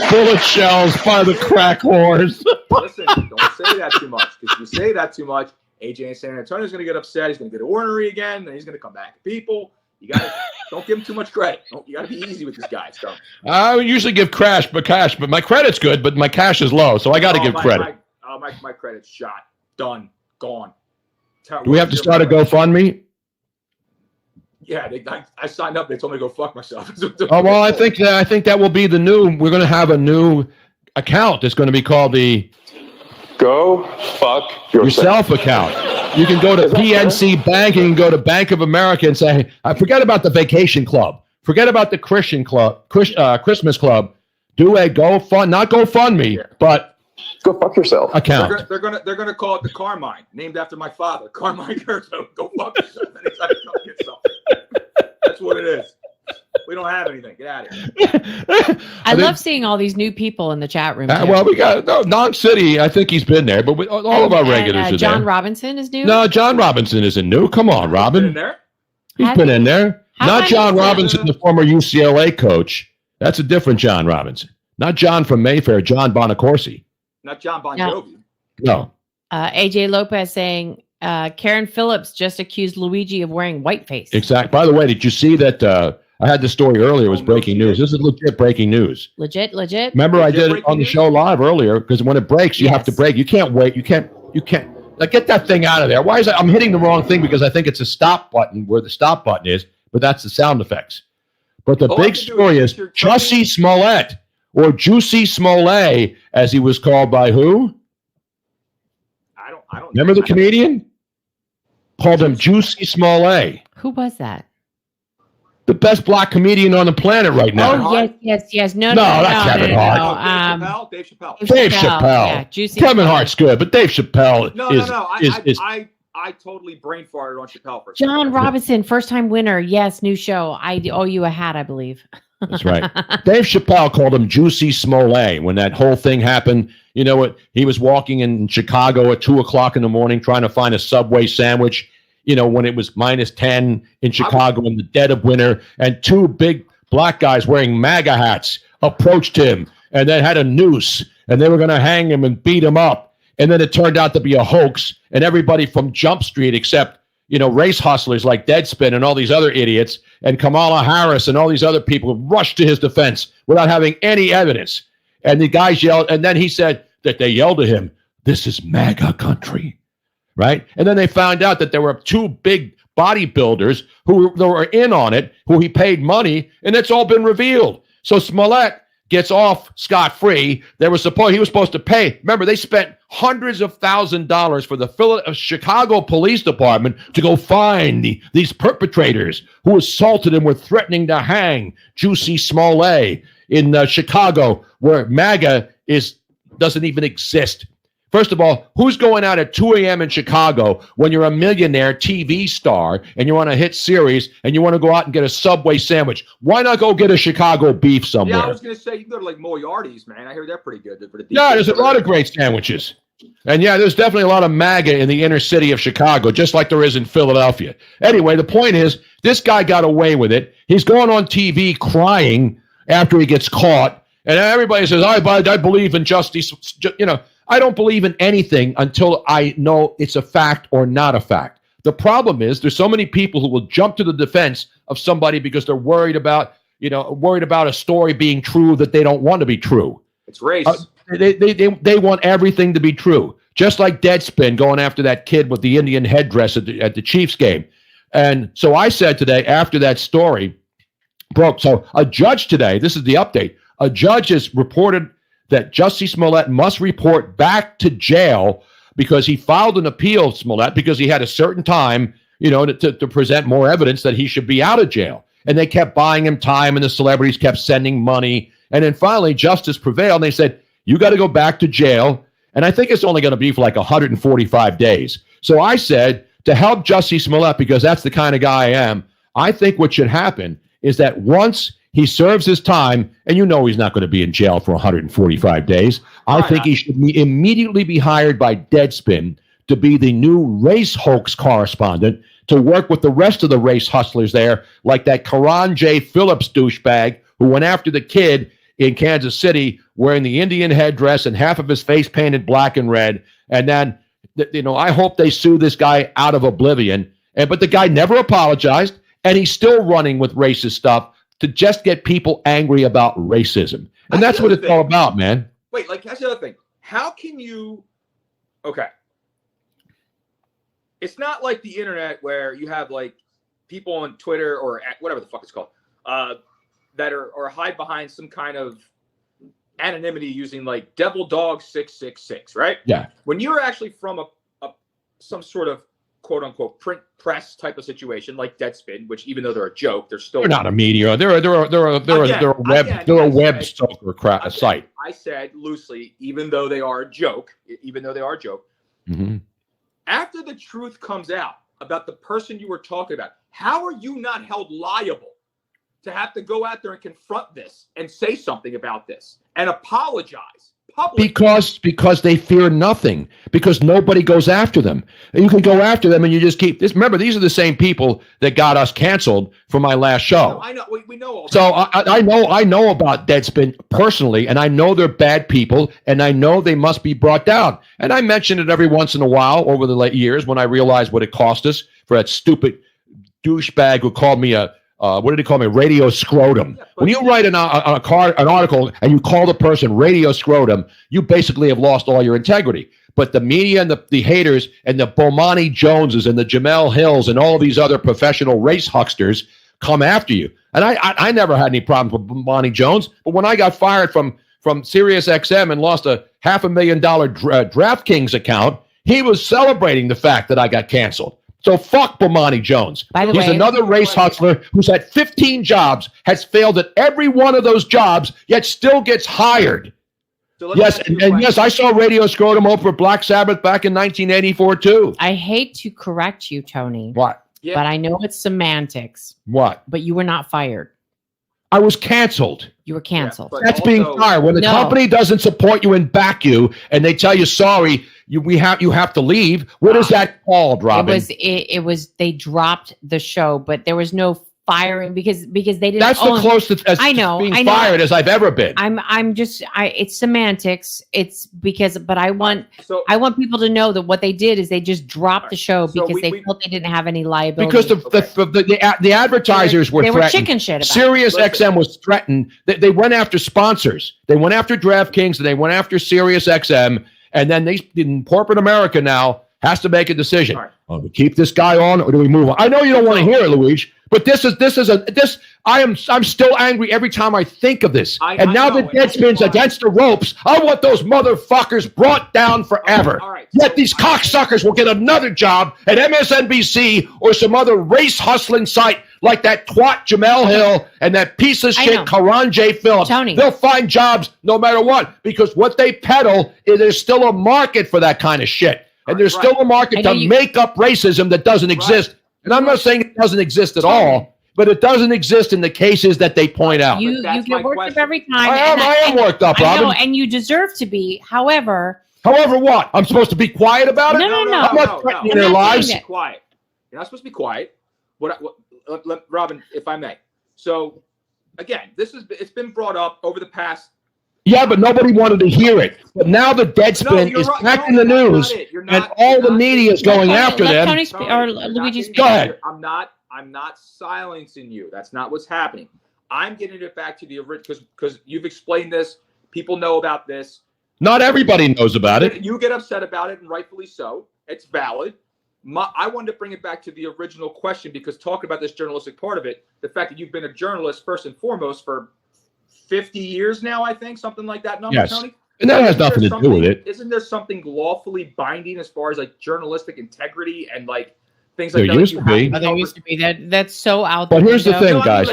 bullet shells by the crack whores. Listen, don't say that too much, because if you say that too much, AJ in San Antonio's going to get upset. He's going to get ornery again. Then he's going to come back to people. Don't give him too much credit. You got to be easy with this guy. So. I usually give cash, but my credit's good, but my cash is low, so I got to give credit. My credit's shot. Done. Gone. Do we have to start a GoFundMe? Yeah, I signed up. They told me to go fuck myself. Well, I think that will be the new. We're going to have a new account. It's going to be called the Go Fuck Yourself account. You can go to PNC Bank. You can go to Bank of America and say, "I forget about the vacation club. Forget about the Christian club, Christmas club. Do a not GoFundMe, but." Go fuck yourself. Account. They're gonna call it the Carmine, named after my father, Carmine Curto. Go fuck yourself. Anytime you come get something. That's what it is. We don't have anything. Get out of here. I love seeing all these new people in the chat room. Well, we got Non-City. I think he's been there, but all of our regulars are there. John Robinson is new. No, John Robinson isn't new. Come on, Robin. Been in there? He's been in there. Not John Robinson, the former UCLA coach. That's a different John Robinson. Not John from Mayfair, John Bonacorsi. Not John Bon Jovi. No. AJ Lopez saying Karen Phillips just accused Luigi of wearing whiteface. Exactly. By the way, did you see that? I had the story earlier. It was breaking news. This is legit breaking news. Legit. Remember, I did it on the show live earlier because when it breaks, you have to break. You can't wait. You can't. Like, get that thing out of there. Why is that? I'm hitting the wrong thing because I think it's a stop button where the stop button is, but that's the sound effects. But the big story is Jussie Smollett, or Juicy Smollett, as he was called by who? I don't remember the comedian? Called him Juicy Smollett. Who was that? The best black comedian on the planet right now. Oh, yes. No, that's Kevin Hart. Dave Chappelle. Dave Chappelle. Yeah, Juicy Kevin Hart's good, but Dave Chappelle is I totally brain farted on Chappelle for John Robinson, first-time winner. Yes, new show. I owe you a hat, I believe. That's right. Dave Chappelle called him Juicy Smollett when that whole thing happened. You know what? He was walking in Chicago at 2:00 in the morning trying to find a Subway sandwich, you know, when it was -10 in Chicago in the dead of winter, and two big black guys wearing MAGA hats approached him and then had a noose, and they were going to hang him and beat him up. And then it turned out to be a hoax, and everybody from Jump Street, except, you know, race hustlers like Deadspin and all these other idiots, and Kamala Harris and all these other people rushed to his defense without having any evidence. And the guys yelled, and then he said that they yelled to him, "This is MAGA country." Right? And then they found out that there were two big bodybuilders who were in on it, who he paid money, and it's all been revealed. So Smollett gets off scot-free. He was supposed to pay. Remember, they spent hundreds of $1,000s for the Chicago Police Department to go find these perpetrators who assaulted and were threatening to hang Juicy Smollett in Chicago, where MAGA doesn't even exist. First of all, who's going out at 2 a.m. in Chicago when you're a millionaire TV star and you're on a hit series and you want to go out and get a Subway sandwich? Why not go get a Chicago beef somewhere? Yeah, I was going to say, you can go to like Moriarty's, man. I hear they're pretty good. Yeah, there's a lot of great sandwiches. And yeah, there's definitely a lot of MAGA in the inner city of Chicago, just like there is in Philadelphia. Anyway, the point is, this guy got away with it. He's going on TV crying after he gets caught. And everybody says, I believe in justice. You know, I don't believe in anything until I know it's a fact or not a fact. The problem is there's so many people who will jump to the defense of somebody because they're worried about a story being true that they don't want to be true. It's race. They want everything to be true. Just like Deadspin going after that kid with the Indian headdress at the Chiefs game. And so I said today, after that story broke, so a judge today, this is the update, a judge has reported that Jussie Smollett must report back to jail because he filed an appeal, Smollett, because he had a certain time, to present more evidence that he should be out of jail. And they kept buying him time, and the celebrities kept sending money. And then finally, justice prevailed, and they said, you got to go back to jail. And I think it's only going to be for like 145 days. So I said, to help Jussie Smollett, because that's the kind of guy I am, I think what should happen is that once he serves his time, and he's not going to be in jail for 145 days. I think he should immediately be hired by Deadspin to be the new race hoax correspondent to work with the rest of the race hustlers there, like that Karan J. Phillips douchebag who went after the kid in Kansas City wearing the Indian headdress and half of his face painted black and red. And then, I hope they sue this guy out of oblivion. But the guy never apologized, and he's still running with racist stuff to just get people angry about racism. And that's what it's all about, man. Wait, that's the other thing. How can you... Okay. It's not like the internet where you have, people on Twitter or whatever the fuck it's called that are hide behind some kind of anonymity using, Devil Dog 666, right? Yeah. When you're actually from some sort of quote-unquote print press type of situation like Deadspin, which even though they're a joke, they're not a media. They're a web stalker site. I said loosely, even though they are a joke. Mm-hmm. After the truth comes out about the person you were talking about, how are you not held liable to have to go out there and confront this and say something about this and apologize public. Because they fear nothing. Because nobody goes after them. And you can go after them, and you just keep this. Remember, these are the same people that got us canceled for my last show. I know. We know all. So I know about Deadspin personally, and I know they're bad people, and I know they must be brought down. And I mention it every once in a while over the late years when I realized what it cost us for that stupid douchebag who called me a what did he call me? Radio scrotum. Yeah, when you write an article and you call the person radio scrotum, you basically have lost all your integrity. But the media and the haters and the Bomani Joneses and the Jamel Hills and all these other professional race hucksters come after you. And I never had any problems with Bomani Jones. But when I got fired from Sirius XM and lost a $500,000 DraftKings account, he was celebrating the fact that I got canceled. So fuck Bomani Jones. He's another race hustler who's had 15 jobs, has failed at every one of those jobs, yet still gets hired. So yes, and yes, I saw Radio Scrotum over at Black Sabbath back in 1984 too. I hate to correct you, Tony. What? Yeah. But I know it's semantics. What? But you were not fired. I was canceled. You were canceled. That's also being fired. When the company doesn't support you and back you, and they tell you, sorry, you have to leave. What is that called, Robin? It was they dropped the show, but there was no firing because they didn't. That's the closest as being fired as I've ever been. It's semantics. It's because, but I want people to know that what they did is they just dropped the show because they felt they didn't have any liability. Because the advertisers were threatened. Chicken shit about Sirius XM was threatened. They went after sponsors. They went after DraftKings and they went after Sirius XM. And then in corporate America now has to make a decision. Right. Do we keep this guy on or do we move on? I know you don't want to hear it, Luigi, but I'm still angry every time I think of this. Now that Deadspin's against the ropes, I want those motherfuckers brought down forever. All right. Yet these cocksuckers will get another job at MSNBC or some other race hustling site like that twat Jamel Hill and that piece of shit Karan J. Phillips. Tony. They'll find jobs no matter what because what they peddle is there's still a market for that kind of shit. And there's still a market to make up racism that doesn't exist. And I'm not saying it doesn't exist at all, but it doesn't exist in the cases that they point out. You get worked up every time. I am worked up, Robin. I know, and you deserve to be. However what? I'm supposed to be quiet about it? No. I'm not threatening their lives. Quiet. You're not supposed to be quiet. Robin, if I may. So, again, it's been brought up over the past. Yeah, but nobody wanted to hear it. But now the Deadspin is back in the news, and all the media is going after them. Luigi, go ahead. I'm not silencing you. That's not what's happening. I'm getting it back to the original because you've explained this. People know about this. Not everybody knows about it. You get upset about it, and rightfully so. It's valid. I wanted to bring it back to the original question because talking about this journalistic part of it, the fact that you've been a journalist first and foremost for 50 years now, I think, something like that number, yes. Tony? And that has nothing to do with it. Isn't there something lawfully binding as far as like journalistic integrity and like things like there that? Used to be. There used to be. That's so out there. But here's the thing, guys.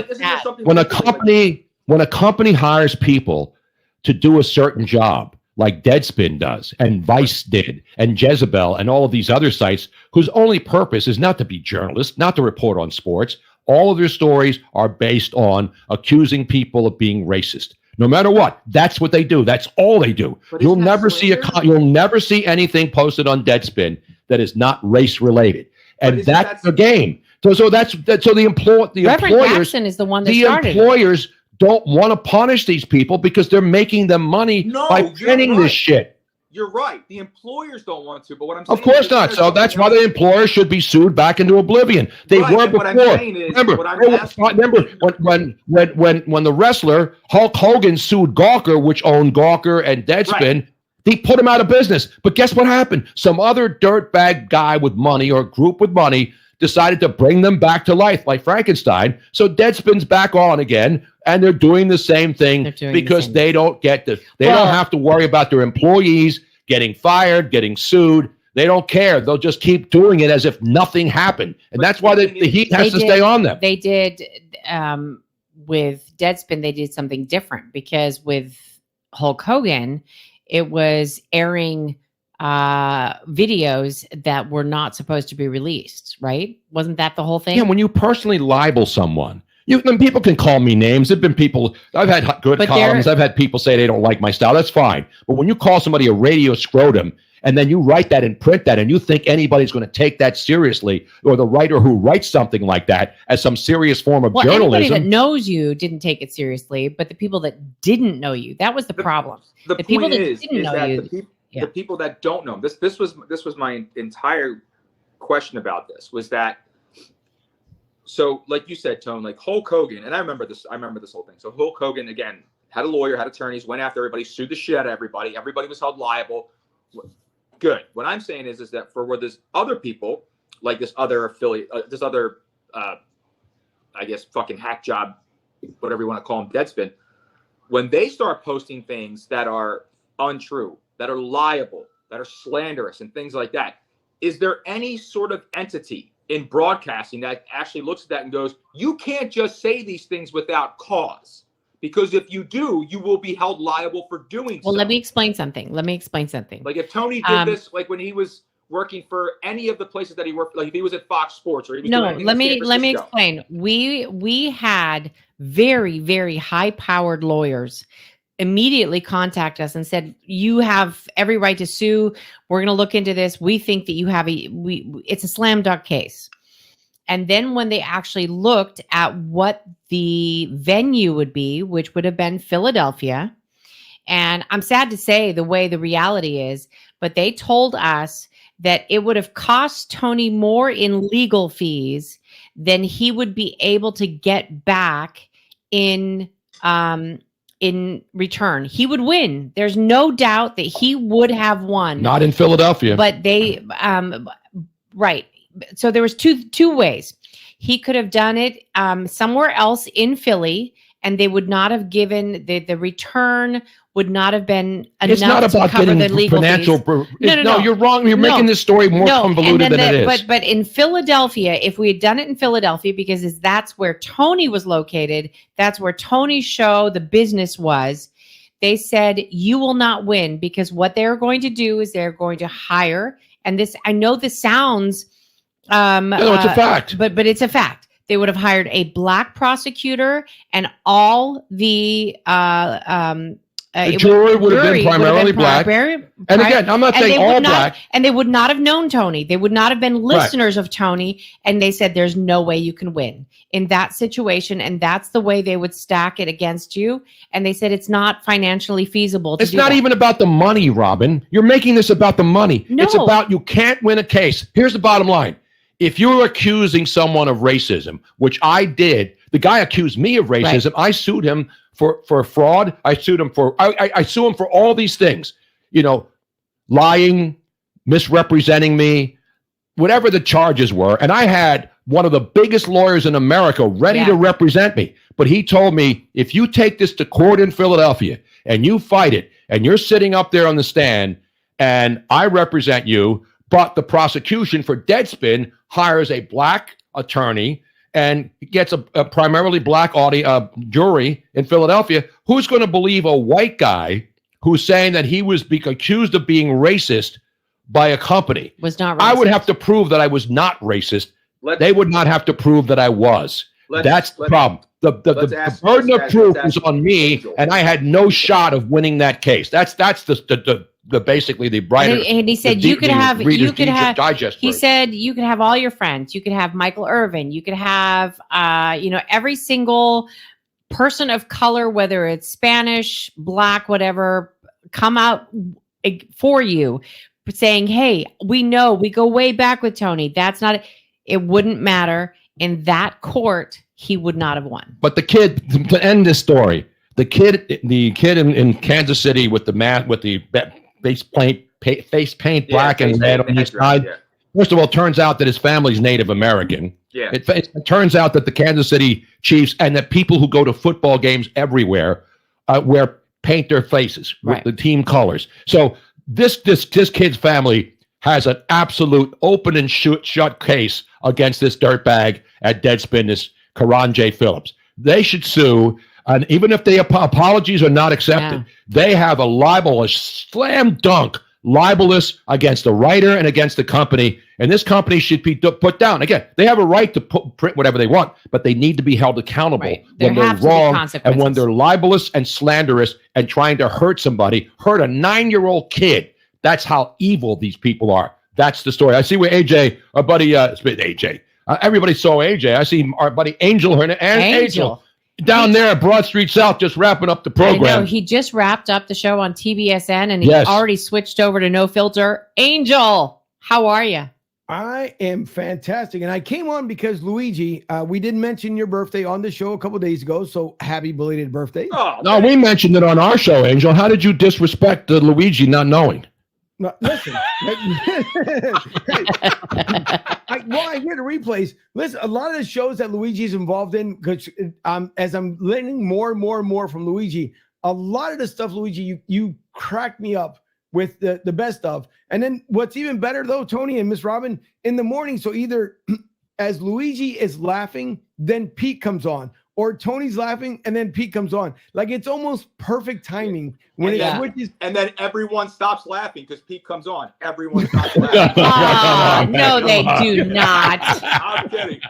When a company hires people to do a certain job, like Deadspin does, and Vice did, and Jezebel, and all of these other sites, whose only purpose is not to be journalists, not to report on sports. All of their stories are based on accusing people of being racist. No matter what, that's what they do. That's all they do. You'll never see anything posted on Deadspin that is not race related, and that's the game. So the employers. Jackson is the one that started. The employers don't want to punish these people because they're making them money by printing this shit. You're right. The employers don't want to, but what I'm saying of course not. So that's why the employers should be sued back into oblivion. They were before. Remember when the wrestler Hulk Hogan sued Gawker, which owned Gawker and Deadspin, he put him out of business. But guess what happened? Some other dirtbag guy with money or group with money decided to bring them back to life like Frankenstein. So Deadspin's back on again, and they're doing the same thing because they don't get this. They don't have to worry about their employees getting fired, getting sued. They don't care. They'll just keep doing it as if nothing happened. And that's why the heat has to stay on them. They did, with Deadspin, they did something different because with Hulk Hogan, it was airing videos that were not supposed to be released, right? Wasn't that the whole thing? Yeah, when you personally libel someone, People can call me names. There've been people. I've had good columns. I've had people say they don't like my style. That's fine. But when you call somebody a radio scrotum, and then you write that and print that, and you think anybody's going to take that seriously, or the writer who writes something like that as some serious form of journalism. Anybody that knows you didn't take it seriously, but the people that didn't know you, that was the problem. The people point that is didn't know that you, the people that don't know him, this was my entire question about this, was that, so like you said, Tone, like Hulk Hogan, and I remember this whole thing. So Hulk Hogan, again, had a lawyer, had attorneys, went after everybody, sued the shit out of everybody. Everybody was held liable. Good. What I'm saying is that for where there's other people, like this other affiliate, I guess, fucking hack job, whatever you want to call them, Deadspin, when they start posting things that are untrue, that are liable, that are slanderous and things like that, is there any sort of entity in broadcasting that actually looks at that and goes, you can't just say these things without cause? Because if you do, you will be held liable for doing so. Well, let me explain something. Like if Tony did this, like when he was working for any of the places that he worked, like if he was at Fox Sports or he was doing anything let in me San Francisco. explain. We had very, very high-powered lawyers immediately contact us and said, you have every right to sue. We're going to look into this. We think that you have it's a slam dunk case. And then when they actually looked at what the venue would be, which would have been Philadelphia, and I'm sad to say the way the reality is, but they told us that it would have cost Tony more in legal fees than he would be able to get back in return. He would win. There's no doubt that he would have won. Not in Philadelphia. But they, right. So there was two ways. He could have done it somewhere else in Philly, and they would not have given the return would not have been enough it's not about to cover getting the legal financial. fees. No, you're wrong. You're making this story more convoluted than it is. But in Philadelphia, if we had done it in Philadelphia, because that's where Tony was located, that's where Tony's show, the business was. They said you will not win, because what they're going to do is they're going to hire, and this, I know this sounds. No, it's a fact. But it's a fact. They would have hired a black prosecutor, and all the jury would have been primarily black. And again, I'm not saying all black. And they would not have known Tony. They would not have been listeners of Tony. And they said, there's no way you can win in that situation. And that's the way they would stack it against you. And they said it's not financially feasible to do that. It's not even about the money, Robin. You're making this about the money. No. It's about you can't win a case. Here's the bottom line. If you're accusing someone of racism, which I did, the guy accused me of racism. Right. I sued him for fraud. I sued him for, I sue him for all these things, lying, misrepresenting me, whatever the charges were. And I had one of the biggest lawyers in America ready to represent me. But he told me, if you take this to court in Philadelphia and you fight it, and you're sitting up there on the stand and I represent you, but the prosecution for Deadspin hires a black attorney and gets a primarily black jury in Philadelphia, who's going to believe a white guy who's saying that he was accused of being racist by a company? Was not racist. I would have to prove that I was not racist. They would not have to prove that I was. That's the problem. The burden of proof was on me, and I had no shot of winning that case. That's basically the brighter. And he said you could have Digest. He said you could have all your friends. You could have Michael Irvin. You could have every single person of color, whether it's Spanish, black, whatever, come out for you, saying, "Hey, we know we go way back with Tony. That's not it. Wouldn't matter in that court. He would not have won." But the kid, to end this story, the kid in Kansas City with the face paint black and red on his side. Yeah. First of all, it turns out that his family's Native American. Yeah. It turns out that the Kansas City Chiefs and that people who go to football games everywhere paint their faces with the team colors. So this kid's family has an absolute open and shut case against this dirtbag at Deadspin, this Karan J. Phillips. They should sue. And even if the apologies are not accepted, they have a libel, a slam dunk libelous against the writer and against the company. And this company should be put down. Again, they have a right to print whatever they want, but they need to be held accountable when they're wrong and when they're libelous and slanderous and trying to hurt somebody, hurt a 9-year-old kid. That's how evil these people are. That's the story. I see where AJ, our buddy, AJ. Everybody saw AJ. I see our buddy Angel Angel down there at Broad Street South, just wrapping up the program. I know, he just wrapped up the show on TBSN, and he already switched over to No Filter. Angel, how are you? I am fantastic, and I came on because Luigi, we did mention your birthday on the show a couple days ago, so happy belated birthday. Oh, no, we mentioned it on our show, Angel. How did you disrespect Luigi not knowing? No, listen, I hear the replays. Listen, a lot of the shows that Luigi's involved in, because as I'm learning more and more from Luigi, a lot of the stuff, Luigi, you crack me up with the best of. And then what's even better, though, Tony and Miss Robin, in the morning, so either as Luigi is laughing, then Pete comes on, or Tony's laughing and then Pete comes on. Like, it's almost perfect timing when it switches. And then everyone stops laughing because Pete comes on. Everyone stops laughing. No, they do not. I'm kidding.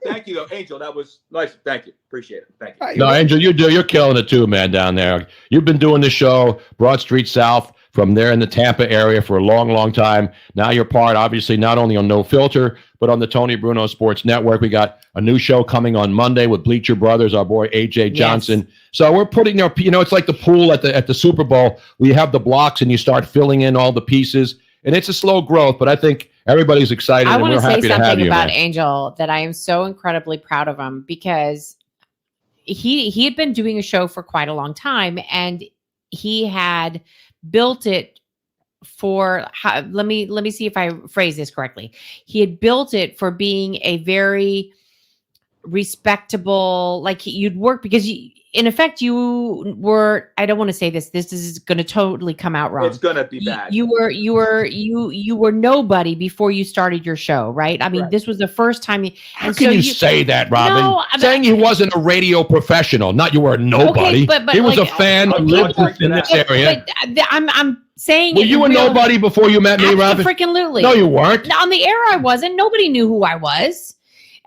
Thank you, though, Angel. That was nice. Thank you. Appreciate it. Thank you. No, Angel, you're killing it too, man, down there. You've been doing the show, Broad Street South, from there in the Tampa area for a long, long time. Now you're part, obviously, not only on No Filter, but on the Tony Bruno Sports Network. We got a new show coming on Monday with Bleacher Brothers, our boy AJ Johnson. Yes. So we're putting there, it's like the pool at the Super Bowl. We have the blocks and you start filling in all the pieces. And it's a slow growth, but I think everybody's excited and we're happy to have you. I want to say something about man. Angel that I am so incredibly proud of him, because he had been doing a show for quite a long time, and he had built it for let me see if I phrase this correctly. He had built it for being a very respectable, like you'd work, because in effect you were, I don't want to say this is going to totally come out wrong. It's going to be bad. You were nobody before you started your show, right? I mean, This was the first time. How can you say that, Robin? No, saying he wasn't a radio professional, not you were a nobody. Okay, but he was a fan who lived in this area. But I'm saying, were you a nobody before you met me, Robin? Freaking Lutely. No, you weren't. On the air, I wasn't. Nobody knew who I was.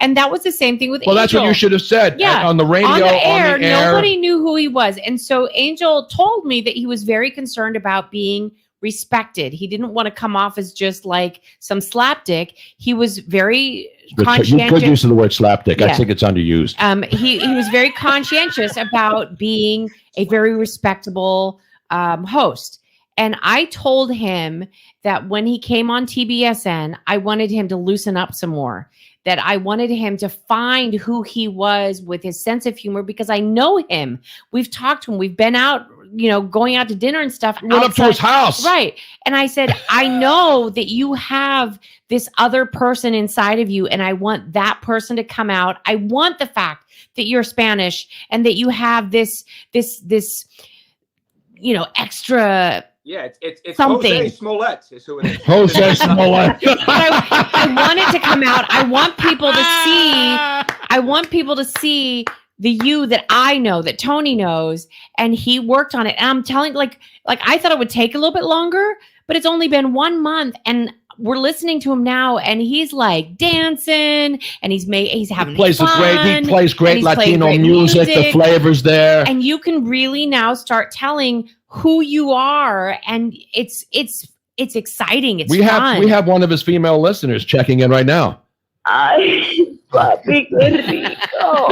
And that was the same thing with Angel. Well, that's what you should have said. Yeah. On the radio, on the air. Nobody knew who he was. And so Angel told me that he was very concerned about being respected. He didn't want to come off as just like some slapdick. He was very conscientious. Good use of the word slapdick. Yeah. I think it's underused. He was very conscientious about being a very respectable host. And I told him that when he came on TBSN, I wanted him to loosen up some more. That I wanted him to find who he was with his sense of humor, because I know him. We've talked to him. We've been out, going out to dinner and stuff. Went up to his house. Right. And I said, I know that you have this other person inside of you, and I want that person to come out. I want the fact that you're Spanish and that you have this extra. Yeah, it's something. Jose Smollett is who it is. Jose Smollett. I want it to come out. I want people to see the you that I know, that Tony knows, and he worked on it. And I'm telling, like I thought it would take a little bit longer, but it's only been 1 month, and we're listening to him now, and he's like dancing, and he's having fun. He plays great Latino music. The flavors there, and you can really now start telling who you are, and it's exciting. It's fun. We have one of his female listeners checking in right now. Ay, papi, qué rico.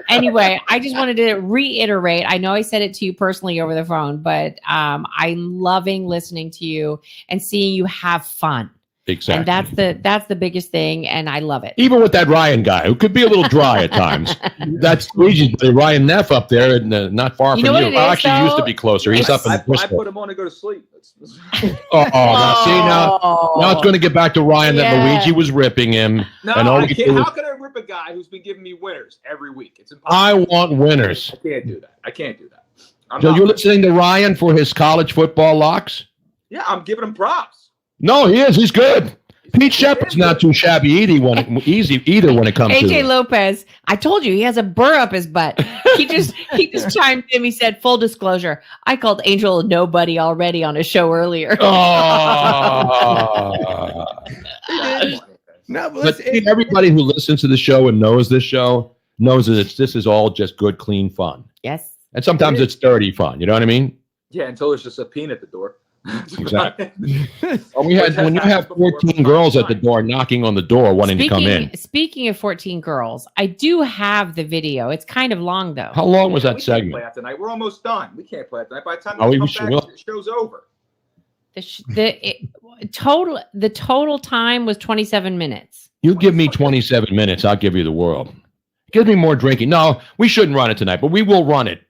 Anyway, I just wanted to reiterate. I know I said it to you personally over the phone, but I'm loving listening to you and seeing you have fun. Exactly. And that's the biggest thing, and I love it. Even with that Ryan guy, who could be a little dry at times. That's Ryan Neff up there, and not far from you. Well, actually, he used to be closer. He's up in the I put him on to go to sleep. Now it's going to get back to Ryan that Luigi was ripping him. No, how can I rip a guy who's been giving me winners every week? It's impossible. I want winners. I can't do that. So you're listening to Ryan for his college football locks? Yeah, I'm giving him props. No, he is. He's good. Pete Shepard's not too shabby either when it comes to AJ it. Lopez. I told you he has a burr up his butt. He just chimed in. He said, "Full disclosure, I called Angel a nobody already on a show earlier." Oh. No, But everybody who listens to the show and knows this show knows that this is all just good, clean fun. Yes. And sometimes it's dirty fun. You know what I mean? Yeah, until there's just a peen at the door. Exactly. When you have 14 girls at the door knocking on the door wanting to come in. Speaking of 14 girls, I do have the video. It's kind of long though. How long was that we segment? Can't play that tonight. We're almost done. We can't play it tonight. By the time Oh, we we come will. back, the show's over. The total time was 27 minutes. You give me 27 minutes, I'll give you the world. Give me more drinking. No, we shouldn't run it tonight, but we will run it.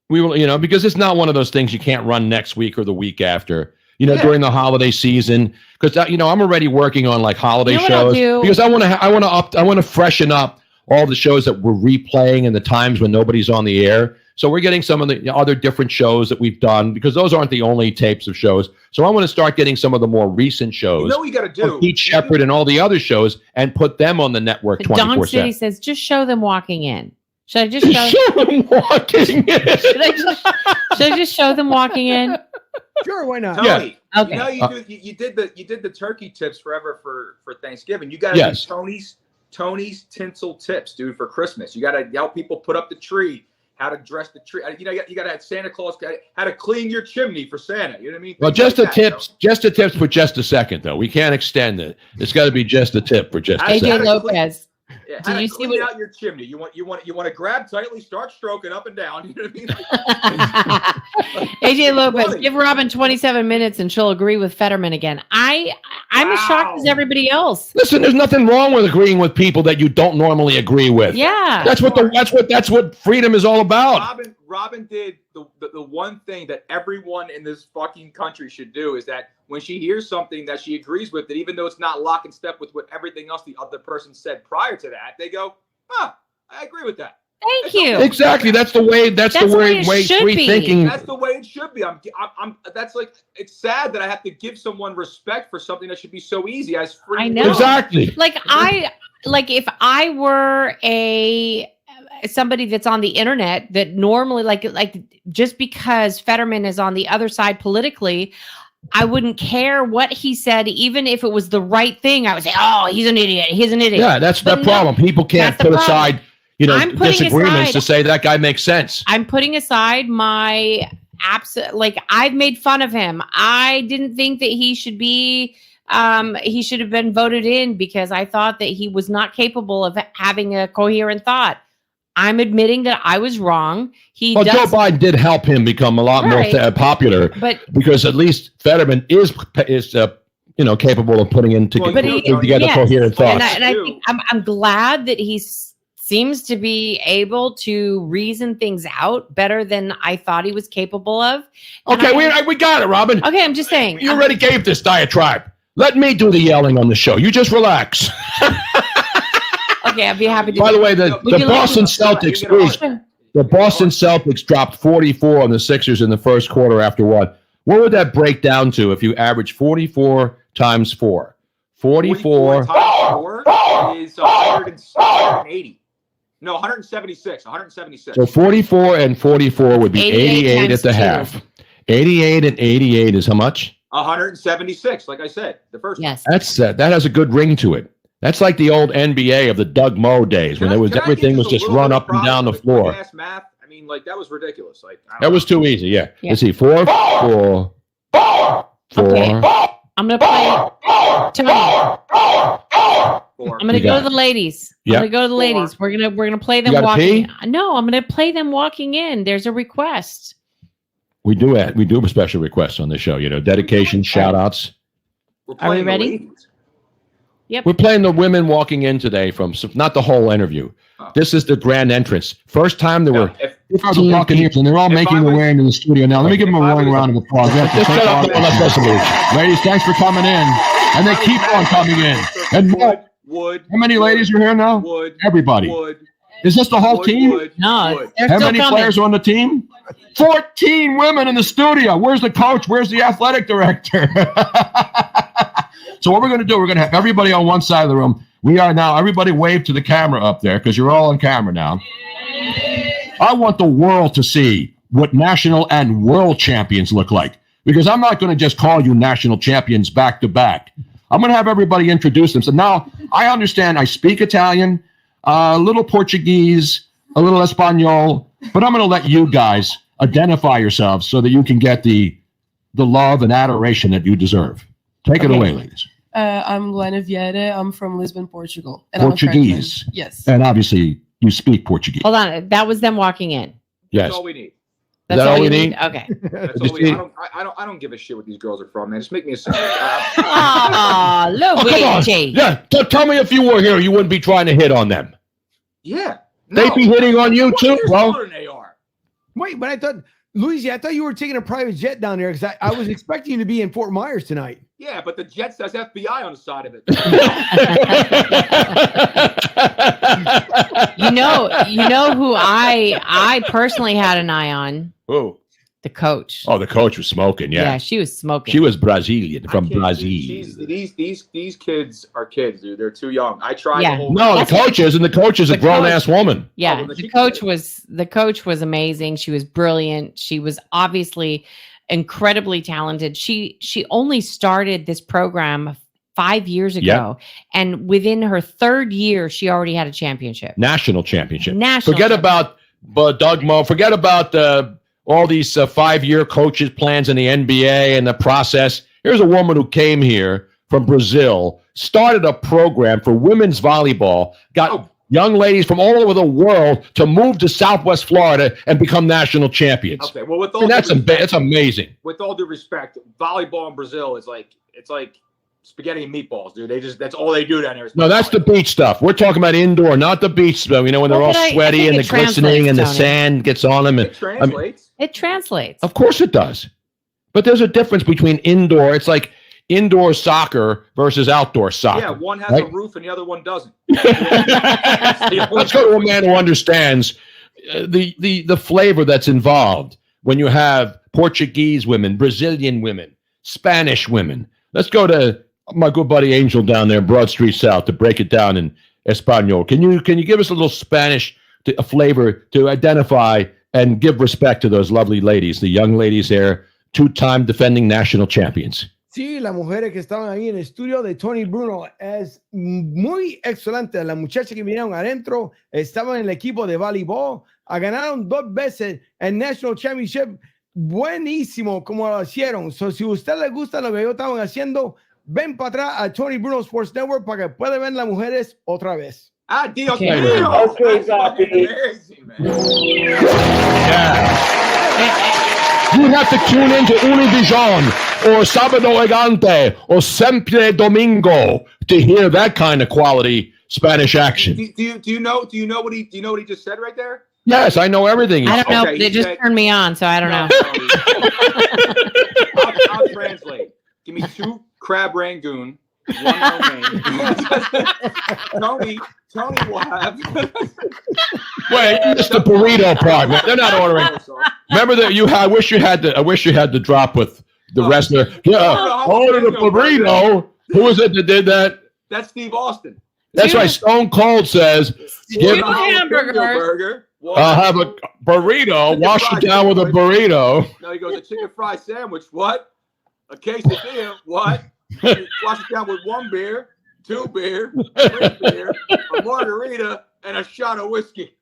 We will, because it's not one of those things you can't run next week or the week after, during the holiday season. Because, I'm already working on like holiday shows because I want to freshen up all the shows that we're replaying and the times when nobody's on the air. So we're getting some of the other different shows that we've done because those aren't the only tapes of shows. So I want to start getting some of the more recent shows. You know what you got to do? Pete Shepard and all the other shows and put them on the network 24/7. Don City says, just show them walking in. Should I just show them walking in? Should I just show them walking in? Sure, why not? Tony, Okay. you did the turkey tips forever for Thanksgiving. You got to do Tony's tinsel tips, dude, for Christmas. You got to help people put up the tree. How to dress the tree. You got to have Santa Claus. How to clean your chimney for Santa. You know what I mean? Well, just the tips for just a second, though. We can't extend it. It's got to be just a tip for just a second. AJ Lopez. Yeah, Did you clean out your chimney? You want to grab tightly, start stroking up and down. You know what I mean? AJ Lopez, give Robin 27 minutes and she'll agree with Fetterman again. I'm as shocked as everybody else. Listen, there's nothing wrong with agreeing with people that you don't normally agree with. Yeah, that's what freedom is all about. Robin did the one thing that everyone in this fucking country should do is that when she hears something that she agrees with, that even though it's not lock and step with what everything else the other person said prior to that, they go, I agree with that. Thank you. Exactly. That's the way free thinking. That's the way it should be. That's like, it's sad that I have to give someone respect for something that should be so easy as free. I know. Exactly. If I were somebody that's on the internet that normally like just because Fetterman is on the other side politically, I wouldn't care what he said, even if it was the right thing. I would say, "Oh, he's an idiot. He's an idiot." Yeah, that's the problem. People can't put aside, disagreements to say that guy makes sense. I'm putting aside my I've made fun of him. I didn't think that he should be. He should have been voted in because I thought that he was not capable of having a coherent thought. I'm admitting that I was wrong. Joe Biden did help him become a lot more popular, because at least Fetterman is capable of putting together coherent thoughts. And I think I'm glad that he seems to be able to reason things out better than I thought he was capable of. Okay, we got it, Robin. Okay, I'm just saying. You already gave this diatribe. Let me do the yelling on the show. You just relax. Okay, I'd be happy to. By the way, the Boston Celtics, the Boston Celtics dropped 44 on the Sixers in the first quarter after what? What would that break down to if you average 44 times 4? 44 times 4 is 180. No, 176. 176. So 44 and 44 would be 88 at the half. 88 and 88 is how much? 176, like I said, the first. Yes. That has a good ring to it. That's like the old NBA of the Doug Moe days when everything was just run up and down the floor. Math, I mean, that was ridiculous. That was too easy. Yeah. Let's see. 4, 4, 4. Okay. I'm gonna play Tony. I'm gonna go to the ladies. I'm gonna go to the ladies. We're gonna play them walking. No, I'm gonna play them walking in. There's a request. We do a special request on the show. Dedication, shout outs. Are we ready? Yep. We're playing the women walking in today from not the whole interview. This is the grand entrance. First time there were 15 Buccaneers, and they're all making their way into the studio now. Let me give them a roaring round of applause. Just shut up and let's listen. Ladies, thanks for coming in. And they keep on coming in. And how many ladies are here now? Everybody. Is this the whole team? No. How many players are on the team? 14 women in the studio. Where's the coach? Where's the athletic director? So what we're going to do, we're going to have everybody on one side of the room. We are now, everybody wave to the camera up there because you're all on camera now. I want the world to see what national and world champions look like, because I'm not going to just call you national champions back to back. I'm going to have everybody introduce them. So now I understand I speak Italian, a little Portuguese, a little Espanol, but I'm going to let you guys identify yourselves so that you can get the love and adoration that you deserve. Take it away, ladies. I'm Glenna Vieira. I'm from Lisbon, Portugal. And Portuguese. I'm a Frenchman. Yes. And obviously you speak Portuguese. Hold on. That was them walking in. Yes. That's all we need. That's all we need? Okay. That's all we need. I don't give a shit what these girls are from, man. Just make me a sandwich. Ah, Luigi. Yeah, tell me if you were here, you wouldn't be trying to hit on them. Yeah. They'd be hitting on you too, bro. Wait, but I thought, Luigi, I thought you were taking a private jet down there because I was expecting you to be in Fort Myers tonight. Yeah, but the jet says FBI on the side of it. You know who I personally had an eye on? Who? The coach. Oh, the coach was smoking. Yeah, she was smoking. She was Brazilian from Brazil. These kids are kids, dude. They're too young. I tried. Yeah. No, the coach is, and the coach is a grown ass woman. Yeah, the coach was amazing. She was brilliant. She was obviously incredibly talented. She only started this program 5 years ago, and within her third year, she already had a championship, national championship. Forget about Doug Moe. Forget about all these 5-year coaches plans in the NBA and the process. Here's a woman who came here from Brazil, started a program for women's volleyball, got young ladies from all over the world to move to Southwest Florida and become national champions. Okay, well, with all that's amazing. With all due respect, volleyball in Brazil is like spaghetti and meatballs, dude. That's all they do down there. No, that's the beach stuff. We're talking about indoor, not the beach stuff. You know, when they're all sweaty and the glistening and the sand gets on them. It translates. It translates. Of course it does. But there's a difference between indoor. It's like indoor soccer versus outdoor soccer. Yeah, one has a roof and the other one doesn't. Let's go to a man who understands the flavor that's involved when you have Portuguese women, Brazilian women, Spanish women. Let's go to my good buddy Angel down there in Broad Street South to break it down in Espanol. Can you give us a little Spanish a flavor to identify and give respect to those lovely ladies, the young ladies there, 2-time defending national champions? Sí, las mujeres que estaban ahí en el estudio de Tony Bruno es muy excelente. Las muchachas que vinieron adentro estaban en el equipo de voleibol, ganaron 2 veces el National Championship. Buenísimo como lo hicieron. So, si a usted le gusta lo que ellos estaban haciendo, ven para atrás a Tony Bruno Sports Network para que pueda ver las mujeres otra vez. Ah, Dios Okay. mío. Okay, papi. You have to tune into Univision or Sábado Elegante or Siempre Domingo to hear that kind of quality Spanish action. Do you know what he just said right there? Yes, I know everything. I don't know. They just turned me on, so I don't know. I'll translate. Give me 2 crab rangoon, 1 romaine. Tony will have. Wait, it's the burrito part, man. They're not ordering. Remember that I wish you had the drop with the wrestler. Yeah, order the burrito. Who was it that did that? That's Steve Austin. That's right. Stone Cold says, Give a hamburger. I'll have a burrito. Wash it down with a burrito. No, he goes, a chicken fried sandwich. What? A quesadilla. What? Wash it down with 1 beer, 2 beer, 3 beer, a margarita, and a shot of whiskey.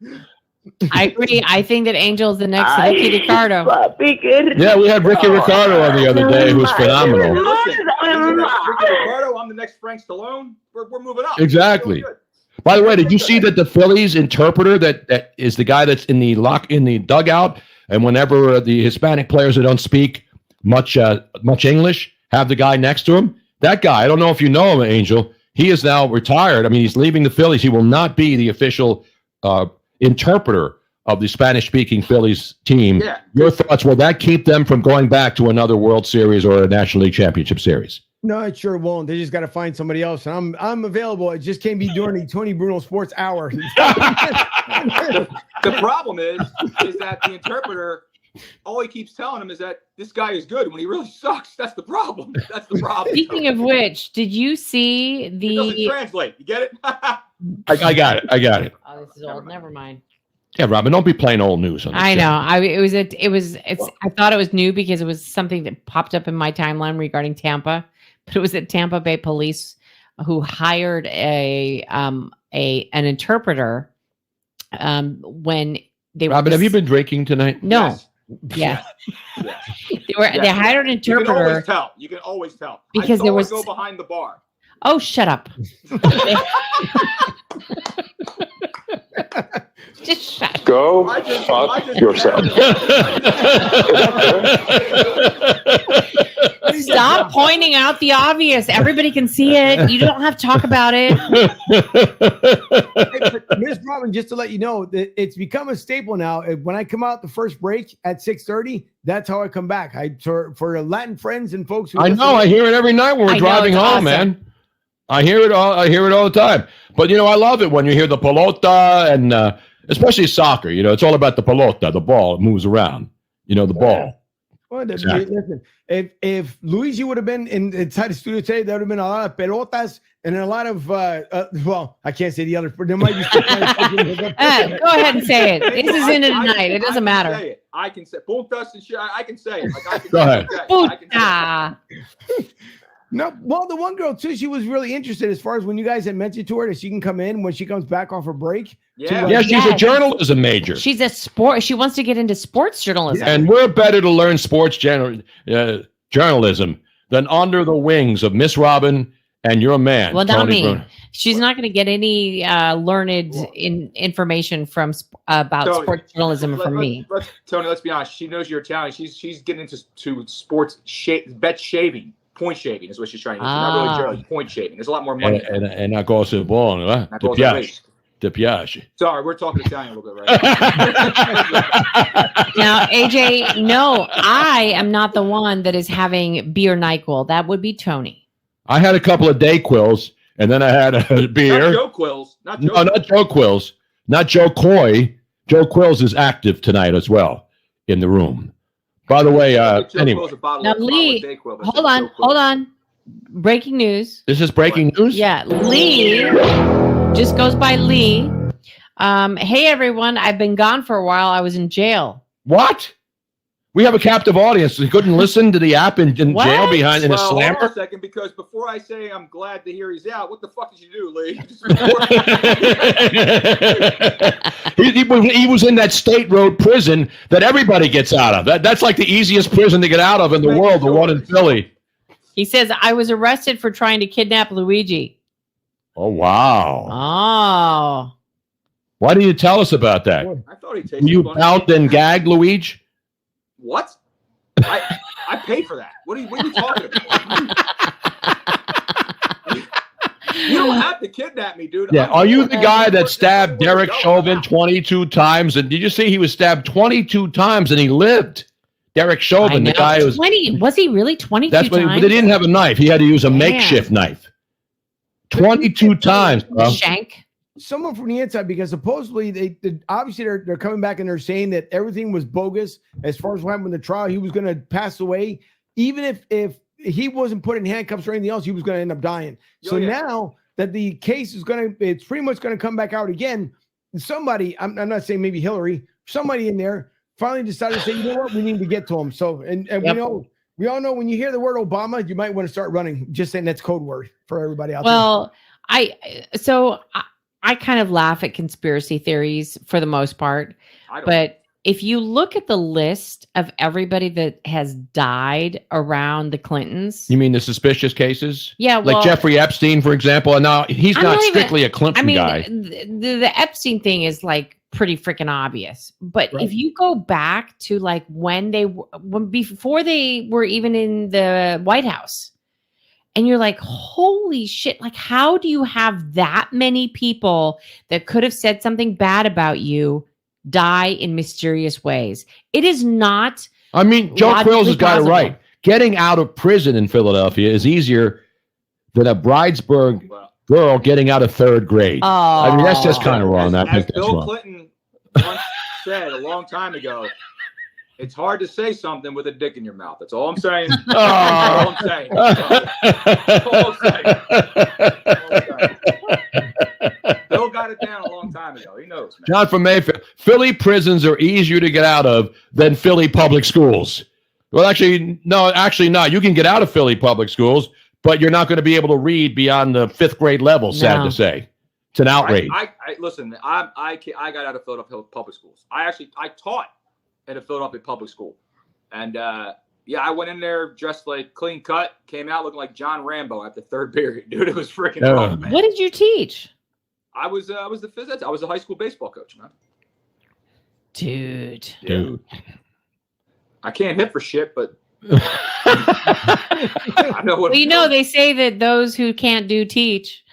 I agree. I think that Angel's the next Ricky Ricardo. Yeah, we had Ricky Ricardo on the other day, who's phenomenal. Ricky Ricardo, I'm the next Frank Stallone. We're moving up. Exactly. By the way, did you see that the Phillies interpreter that is the guy that's in the dugout, and whenever the Hispanic players that don't speak much English have the guy next to him? That guy, I don't know if you know him, Angel. He is now retired. I mean, he's leaving the Phillies. He will not be the official interpreter of the Spanish-speaking Phillies team. Yeah. Your thoughts? Will that keep them from going back to another World Series or a National League Championship Series? No, it sure won't. They just got to find somebody else. And I'm available. It just can't be during the Tony Bruno Sports Hour. The problem is that the interpreter all he keeps telling him is that this guy is good when he really sucks. That's the problem. That's the problem. Speaking of which, did you see It doesn't the? translate. You get it? I got it. I got it. Oh, this is old. Never mind. Yeah, Robin, don't be playing old news on this I show. know. I thought it was new because it was something that popped up in my timeline regarding Tampa, but it was at Tampa Bay Police who hired an interpreter when they Robin, were. have you been drinking tonight? No. Yes. Yeah. Yes. They hired an interpreter You can always tell. Because there was go behind the bar. Oh, shut up. Just shut. Go fuck yourself. Stop pointing out the obvious. Everybody can see it. You don't have to talk about it. Miss Robin, just to let you know, that it's become a staple now. When I come out the first break at 6:30, that's how I come back. For Latin friends and folks who I know. I hear it every night when we're driving home, awesome. man. I hear it all. I hear it all the time. But I love it when you hear the pelota and especially soccer. It's all about the pelota. The ball moves around. The ball. Well, Exactly. listen, if Luigi would have been inside the studio today, there would have been a lot of pelotas and a lot of well, I can't say the other. There might be. Go ahead and say it. This is in it tonight. It doesn't matter. I can say puntas and shit. I can say it. Go ahead. Puta. No, well, the one girl too, she was really interested as far as when you guys had mentioned to her that she can come in when she comes back off her break. Yeah, she's a journalism major. She's a sport. She wants to get into sports journalism. And we're better to learn sports journalism than under the wings of Miss Robin and your man. Well, not Tony me. Bruno. She's not going to get any learned information from about sports journalism from me. Tony, let's be honest. She knows you're Italian. She's getting into sports bet shaving. Point shaving is what she's trying to do. Not really journalism, point shaving. There's a lot more money. And not go to buono, eh? Ti piace. Sorry, we're talking Italian a little bit right Now, AJ, no, I am not the one that is having beer NyQuil. That would be Tony. I had a couple of Dayquils, and then I had a beer. Not Joe Quills. Not Joe Quills. Not Joe Coy. Joe Quills is active tonight as well in the room. By the way, anyway. Now, Lee, hold on. Breaking news. This is breaking news? Yeah, Lee just goes by Lee. Hey, everyone. I've been gone for a while. I was in jail. What? We have a captive audience. They couldn't listen to the app in jail behind in a slammer? Hold on a second, because before I say I'm glad to hear he's out, what the fuck did you do, Lee? he was in that state road prison that everybody gets out of. That's like the easiest prison to get out of in the world, the one in Philly. He says, I was arrested for trying to kidnap Luigi. Oh, wow. Oh. Why didn't you tell us about that? I thought he tasted Were you funny. bound and gagged, Luigi? What? I paid for that. What are you talking about? You don't have to kidnap me, dude. Yeah. Are you the guy that stabbed Derek Chauvin 22 times? And did you see he was stabbed 22 times and he lived? Derek Chauvin, the guy who was 20. Was he really 22 That's what times? they didn't have a knife. He had to use a makeshift knife. 22 times, bro. Shank. Someone from the inside, because supposedly they obviously they're coming back and they're saying that everything was bogus as far as what happened in the trial. He was going to pass away, even if he wasn't put in handcuffs or anything else, he was going to end up dying. So now that the case is it's pretty much going to come back out again. Somebody, I'm not saying maybe Hillary, somebody in there finally decided to say, you know what, we need to get to him. So and we all know when you hear the word Obama, you might want to start running. Just saying that's code word for everybody out there. Well, I kind of laugh at conspiracy theories for the most part, but if you look at the list of everybody that has died around the Clintons. You mean the suspicious cases? Yeah. Like Jeffrey Epstein, for example. And now he's not strictly a Clinton guy. The Epstein thing is like pretty freaking obvious. But if you go back to like before they were even in the White House, and you're like, holy shit, like, how do you have that many people that could have said something bad about you die in mysterious ways? It is not. I mean, Joe Quills has got it right. Getting out of prison in Philadelphia is easier than a Bridesburg girl getting out of third grade. Oh. I mean, that's just kind of wrong. I think that's Bill wrong. Clinton once said a long time ago, It's hard to say something with a dick in your mouth. That's all I'm saying. That's all I'm saying. That's all I'm saying. Bill got it down a long time ago. He knows, man. John from Mayfield. Philly prisons are easier to get out of than Philly public schools. Well, actually not. You can get out of Philly public schools, but you're not going to be able to read beyond the 5th grade level, sad to say. It's an outrage. Listen, I got out of Philadelphia public schools. I taught at a Philadelphia public school. And I went in there dressed like clean cut, came out looking like John Rambo after 3rd period. Dude, it was freaking rough, man. What did you teach? I was the phys ed. I was a high school baseball coach, man. Dude. I can't hit for shit, but I know what. Well, they say that those who can't do teach.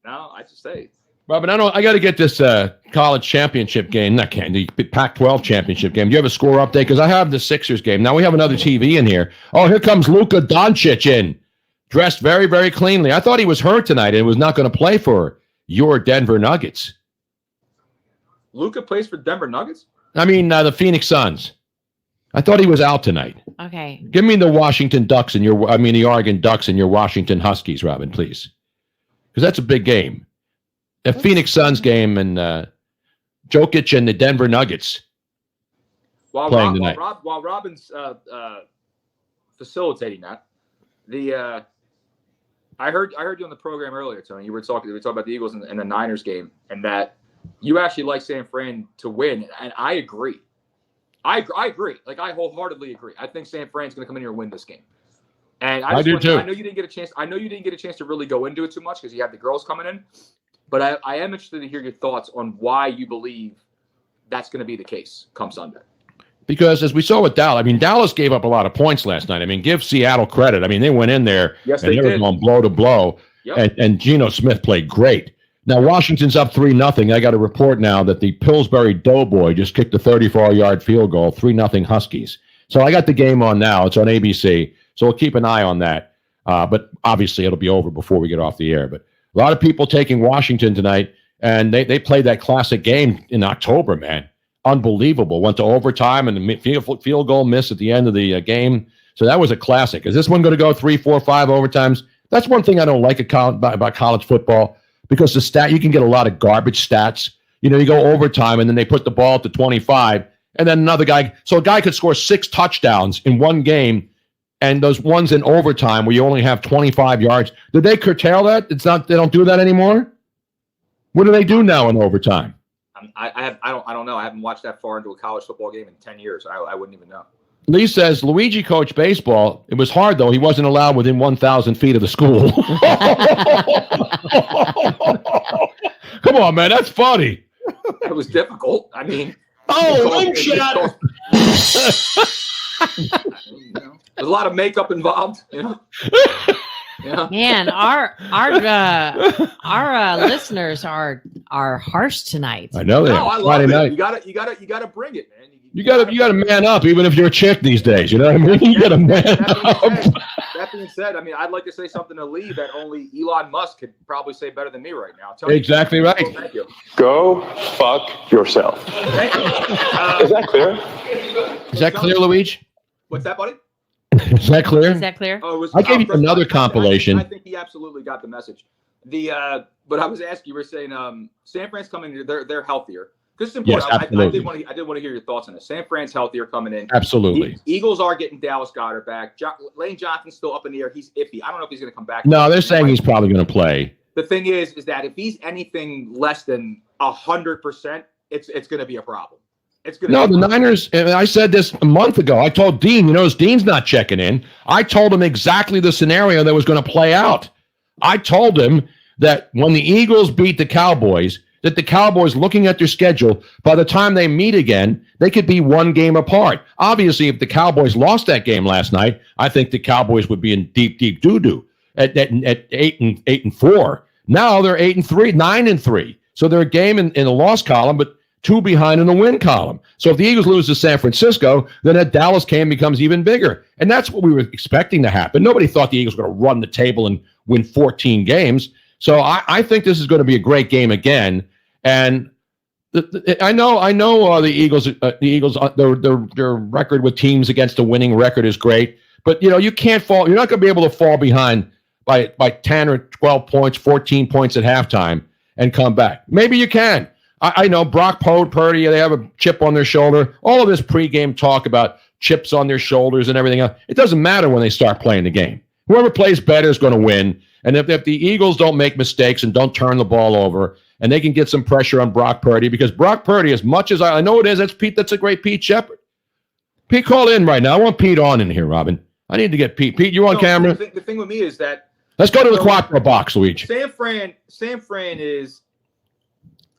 No, I just say. Robin, I got to get this college championship game. The Pac-12 championship game. Do you have a score update? Because I have the Sixers game. Now we have another TV in here. Oh, here comes Luka Doncic in, dressed very, very cleanly. I thought he was hurt tonight and was not going to play for your Denver Nuggets. Luka plays for Denver Nuggets? I mean, the Phoenix Suns. I thought he was out tonight. Okay. Give me the Oregon Ducks and your Washington Huskies, Robin, please. Because that's a big game. The Phoenix Suns game and Jokic and the Denver Nuggets playing tonight. While Robin's facilitating that, I heard you on the program earlier, Tony. We were talking about the Eagles and the Niners game, and that you actually like San Fran to win, and I agree. I agree. Like, I wholeheartedly agree. I think San Fran's going to come in here and win this game. And I do too. I know you didn't get a chance. To really go into it too much because you have the girls coming in. But I am interested to hear your thoughts on why you believe that's going to be the case come Sunday. Because as we saw with Dallas, Dallas gave up a lot of points last night. give Seattle credit. They went in there and they were going blow to blow. Yep. And Geno Smith played great. Now, Washington's up 3-0. I got a report now that the Pillsbury Doughboy just kicked a 34-yard field goal, 3-0 Huskies. So I got the game on now. It's on ABC. So we'll keep an eye on that. But obviously, it'll be over before we get off the air. But a lot of people taking Washington tonight, and they played that classic game in October, man. Unbelievable. Went to overtime, and the field goal miss at the end of the game. So that was a classic. Is this one going to go 3, 4, 5 overtimes? That's one thing I don't like about college football. Because you can get a lot of garbage stats. You go overtime and then they put the ball at the 25 and then another guy. So a guy could score 6 touchdowns in one game and those ones in overtime where you only have 25 yards. Did they curtail that? They don't do that anymore? What do they do now in overtime? I don't know. I haven't watched that far into a college football game in 10 years. I wouldn't even know. Lee says, Luigi coached baseball. It was hard, though. He wasn't allowed within 1,000 feet of the school. Come on, man. That's funny. It was difficult. long shot. There's a lot of makeup involved. Yeah. Man, our listeners are harsh tonight. I know they are. I love it. You gotta bring it, man. You gotta man up, even if you're a chick these days. You know what I mean? You gotta man up. That being said, I'd like to say something to Lee that only Elon Musk could probably say better than me right now. Exactly right. Thank you. Go fuck yourself. Thank you. Is that clear? Is that clear, Luigi? What's that, buddy? Is that clear? Is that clear? Oh, I gave you another compilation. I think he absolutely got the message. But I was asking, you were saying San Fran's coming here. They're healthier. This is important. Yes, absolutely. I did want to hear your thoughts on this. San Fran's healthier coming in. Absolutely. Eagles are getting Dallas Goedert back. Lane Johnson's still up in the air. He's iffy. I don't know if he's going to come back. No, they're saying he's probably going to play. The thing is that if he's anything less than 100%, it's going to be a problem. The Niners, and I said this a month ago. I told Dean, Dean's not checking in. I told him exactly the scenario that was going to play out. I told him that when the Eagles beat the Cowboys, that the Cowboys, looking at their schedule, by the time they meet again, they could be one game apart. Obviously, if the Cowboys lost that game last night, I think the Cowboys would be in deep, deep doo-doo at 8-4. Now they're 8-3, 9-3. So they're a game in the loss column, but 2 behind in the win column. So if the Eagles lose to San Francisco, then that Dallas game becomes even bigger. And that's what we were expecting to happen. Nobody thought the Eagles were going to run the table and win 14 games. So I think this is going to be a great game again. And I know the Eagles. Their record with teams against the winning record is great, but you can't fall. You're not going to be able to fall behind by 10 or 12 points, 14 points at halftime and come back. Maybe you can. I know Brock Purdy. They have a chip on their shoulder. All of this pregame talk about chips on their shoulders and everything else. It doesn't matter when they start playing the game. Whoever plays better is going to win. And if the Eagles don't make mistakes and don't turn the ball over, and they can get some pressure on Brock Purdy, because Brock Purdy, as much as I know it is, that's a great Pete Shepard. Pete, call in right now. I want Pete on in here, Robin. I need to get Pete. Pete, you on camera? The thing with me is that let's go to the Quattro box, Luigi. San Fran is.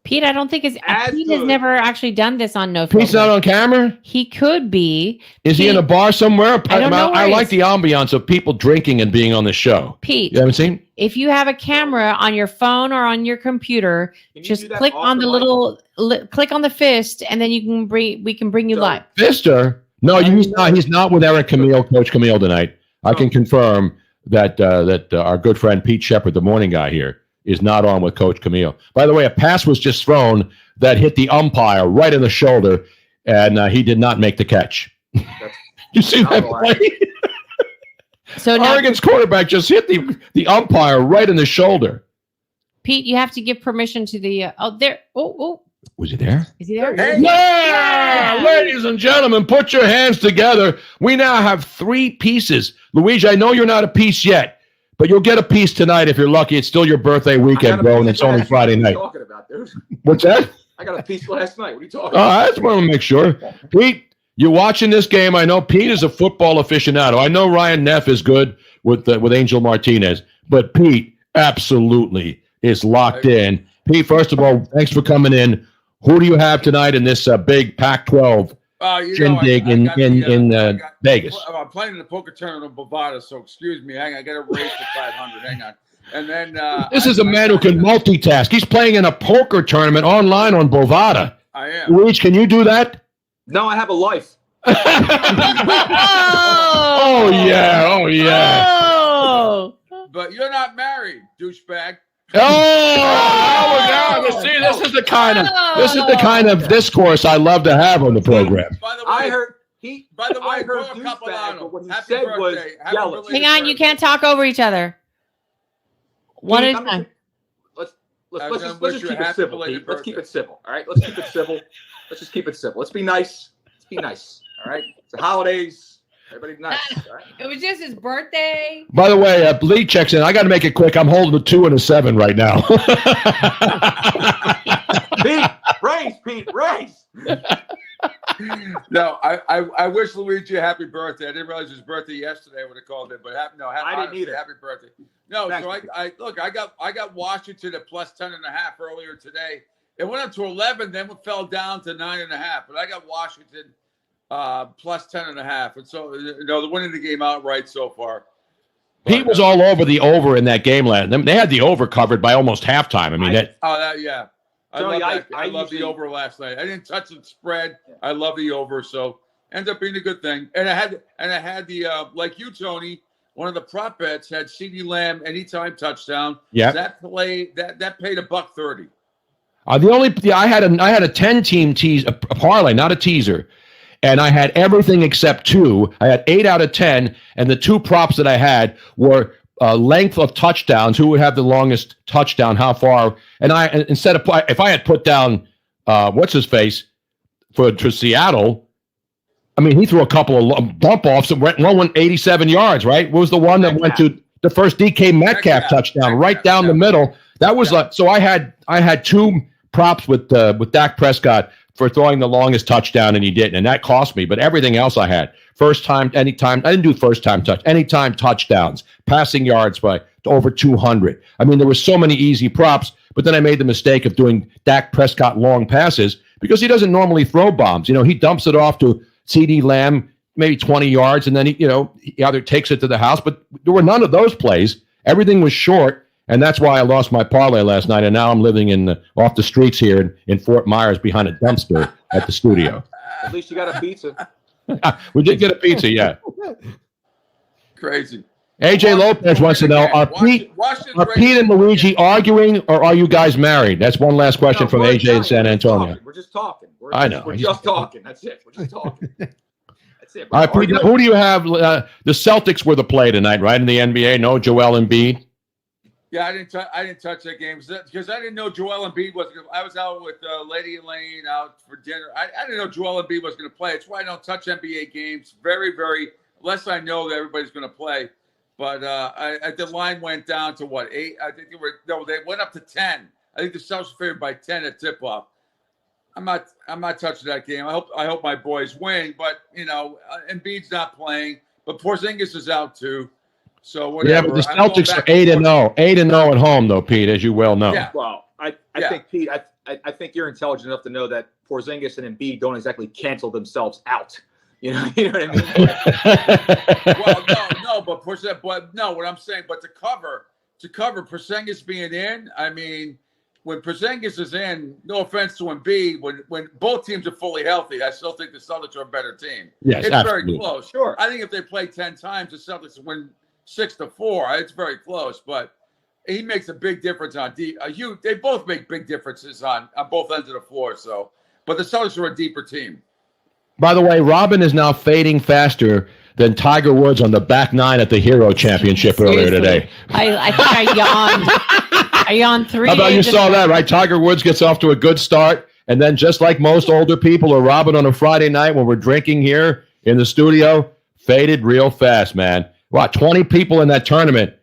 Pete, I don't think Pete has never actually done this on No Pete's not on camera? He could be. Is he in a bar somewhere? I don't know. I like the ambiance of people drinking and being on the show. Pete, you haven't seen? If you have a camera on your phone or on your computer, just click on the little click on the fist, and then we can bring you live. Fister? No, he's not with Eric Camille, Coach Camille tonight. I can confirm that our good friend Pete Shepard, the morning guy here, is not on with Coach Camille. By the way, a pass was just thrown that hit the umpire right in the shoulder, and he did not make the catch. You see that play? So Oregon's quarterback just hit the umpire right in the shoulder. Pete, you have to give permission to the there. Oh. Was he there? Is he there? Hey. Yeah! Ladies and gentlemen, put your hands together. We now have 3 pieces. Luigi, I know you're not a piece yet, but you'll get a piece tonight if you're lucky. It's still your birthday weekend, bro, and it's only Friday night. What are you talking about, dude? What's that? I got a piece last night. What are you talking about? about? I just want to make sure. Pete, you're watching this game. I know Pete is a football aficionado. I know Ryan Neff is good with Angel Martinez, but Pete absolutely is locked in. Pete, first of all, thanks for coming in. Who do you have tonight in this big Pac-12 shindig in Vegas? I'm playing in the poker tournament in Bovada, so excuse me. Hang on, I got to raise to 500. Hang on. And then this is a man who can multitask. He's playing in a poker tournament online on Bovada. I am. Luigi, can you do that? No, I have a life. Oh yeah. Oh. But you're not married, douchebag. Oh, see, this is the kind of discourse I love to have on the program. By the way, I heard douchebag, but what he said was yellow. Hang on, you can't talk over each other. One at a time. Let's just keep it civil, Pete. Let's keep it civil. All right, let's keep it civil. Let's just keep it civil. Let's be nice. Let's be nice. All right. It's the holidays. Everybody's nice. All right? It was just his birthday. By the way, Lee checks in. I got to make it quick. I'm holding a 2 and a 7 right now. Pete, raise. No, I wish Luigi a happy birthday. I didn't realize his birthday yesterday. I would have called it, but I didn't either. Happy birthday. No, thanks, so I got Washington at plus 10.5 earlier today. It went up to 11, then it fell down to 9.5. But I got Washington plus 10.5, and so they're winning the game outright so far. Pete was all over the over in that game last. They had the over covered by almost halftime. I mean, yeah. I love the over last night. I didn't touch the spread. I love the over, so ends up being a good thing. And I had the like you, Tony. One of the prop bets had CeeDee Lamb anytime touchdown. Yeah, that paid $1.30. I had a 10-team tease, a parlay, not a teaser. And I had everything except 2. I had 8 out of 10, and the 2 props that I had were length of touchdowns. Who would have the longest touchdown? How far? And if I had put down what's his face for Seattle, I mean, he threw a couple of bump offs and one went 87 yards. Right? What was the one that went to the first DK Metcalf touchdown right down the middle? That was like so. I had 2 props with Dak Prescott for throwing the longest touchdown, and he didn't, and that cost me. But everything else I had, first time, anytime. I didn't do first time anytime touchdowns, passing yards by over 200. I mean, there were so many easy props, but then I made the mistake of doing Dak Prescott long passes because he doesn't normally throw bombs. He dumps it off to CeeDee Lamb, maybe 20 yards, and then he either takes it to the house. But there were none of those plays. Everything was short. And that's why I lost my parlay last night, and now I'm living off the streets here in Fort Myers behind a dumpster at the studio. At least you got a pizza. We did get a pizza, yeah. Crazy. AJ Lopez wants to know: Are Pete and Luigi arguing, or are you guys married? That's one last question from AJ in San Antonio. We're just talking. I know. We're just talking. That's it. We're just talking. That's it. All right, Pete, who do you have? The Celtics were the play tonight, right? In the NBA, no Joel Embiid. Yeah, I didn't touch that game because I didn't know Joel Embiid was going to. I was out with Lady Elaine out for dinner. I didn't know Joel Embiid was going to play. It's why I don't touch NBA games. Very, very, unless I know that everybody's going to play. But the line went down to what, 8? I think they went up to 10. I think the Celtics were favored by 10 at tip-off. I'm not touching that game. I hope my boys win, but Embiid's not playing. But Porzingis is out too. So whatever. Yeah, but the Celtics are 8-0. 8-0 at home, though, Pete, as you well know. Yeah. Well, I think, Pete, I think you're intelligent enough to know that Porzingis and Embiid don't exactly cancel themselves out. You know what I mean? Well, but what I'm saying, but to cover Porzingis being in, I mean, when Porzingis is in, no offense to Embiid, when both teams are fully healthy, I still think the Celtics are a better team. Yes, it's absolutely. very close. Sure. I think if they play 10 times, the Celtics win 6-4. It's very close, but he makes a big difference on deep. They both make big differences on both ends of the floor. So, but the Celtics are a deeper team. By the way, Robin is now fading faster than Tiger Woods on the back nine at the Hero Championship earlier today. I think I yawned. I yawned 3 How about you days saw that, right? Tiger Woods gets off to a good start, and then just like most older people or Robin on a Friday night when we're drinking here in the studio, faded real fast, man. Wow, 20 people in that tournament,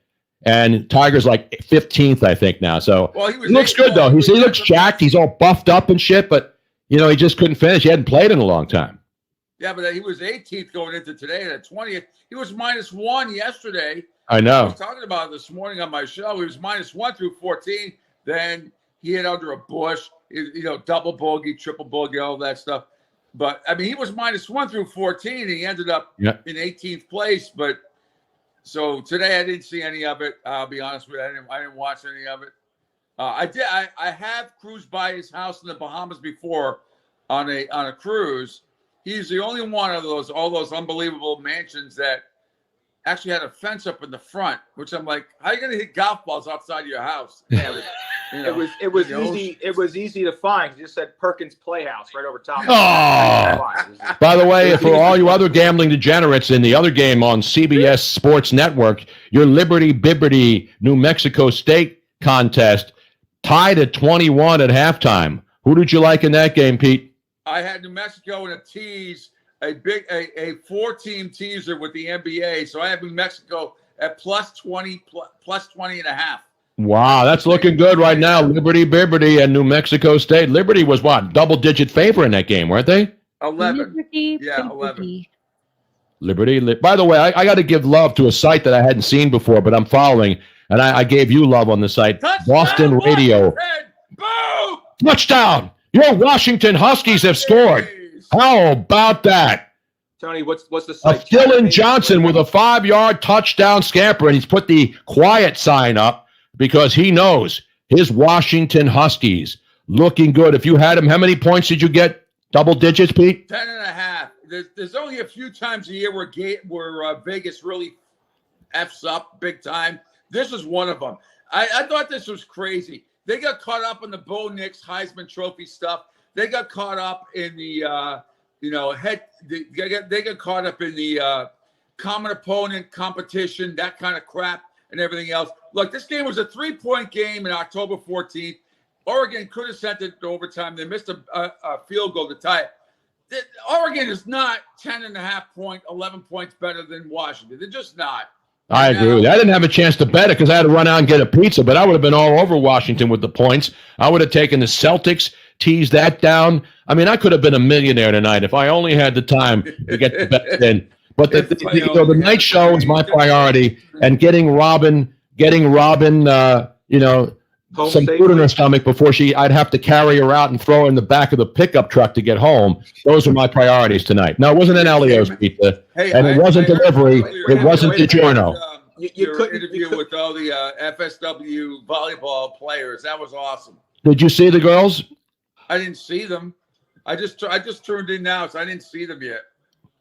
and Tiger's like 15th, I think, now. So he looks good, though. He looks jacked. He's all buffed up and shit, but, he just couldn't finish. He hadn't played in a long time. Yeah, but he was 18th going into today, and at 20th, he was -1 yesterday. I know. I was talking about it this morning on my show. He was -1 through 14. Then he hit under a bush, double bogey, triple bogey, all that stuff. But, I mean, he was -1 through 14, and he ended up in 18th place. But so today I didn't see any of it. I'll be honest with you. I didn't watch any of it. I have cruised by his house in the Bahamas before on a cruise. He's the only one of all those unbelievable mansions that actually had a fence up in the front, which I'm like, how are you going to hit golf balls outside of your house? It was easy. It was easy to find. You just said Perkins Playhouse right over top. Oh. By the way, for all you other gambling degenerates in the other game on CBS Sports Network, your Liberty Bibberty New Mexico State contest tied at 21 at halftime. Who did you like in that game, Pete? I had New Mexico in a tease, a 4-team teaser with the NBA. So I have New Mexico at plus 20 and a half. Wow, that's looking good right now. Liberty Bibberty and New Mexico State. Liberty was what? Double-digit favor in that game, weren't they? 11. Yeah, 11. Liberty. By the way, I got to give love to a site that I hadn't seen before, but I'm following, and I gave you love on the site. Touchdown, Boston Radio. Boom! Touchdown! Your Washington Huskies have scored. How about that? Tony, what's the site? Dylan Johnson with a 5-yard touchdown scamper, and he's put the quiet sign up because he knows his Washington Huskies looking good. If you had him, how many points did you get? Double digits, Pete? 10.5. There's only a few times a year where Vegas really F's up big time. This is one of them. I thought this was crazy. They got caught up in the Bo Nix Heisman Trophy stuff. They got caught up in the, they got caught up in the common opponent competition, that kind of crap and everything else. Look, this game was a 3-point game in October 14th. Oregon could have sent it to overtime. They missed a field goal to tie it. Oregon is not 11 points better than Washington. They're just not. I agree with you. I didn't have a chance to bet it because I had to run out and get a pizza, but I would have been all over Washington with the points. I would have taken the Celtics, teased that down. I mean, I could have been a millionaire tonight if I only had the time to get the bet in. But the night show is my priority, and getting Robin, some food in her stomach before I'd have to carry her out and throw her in the back of the pickup truck to get home. Those are my priorities tonight. No, it wasn't an Elio's pizza, and it wasn't delivery. It wasn't DiGiorno. You couldn't interview with all the FSW volleyball players. That was awesome. Did you see the girls? I didn't see them. I just tuned in now, so I didn't see them yet.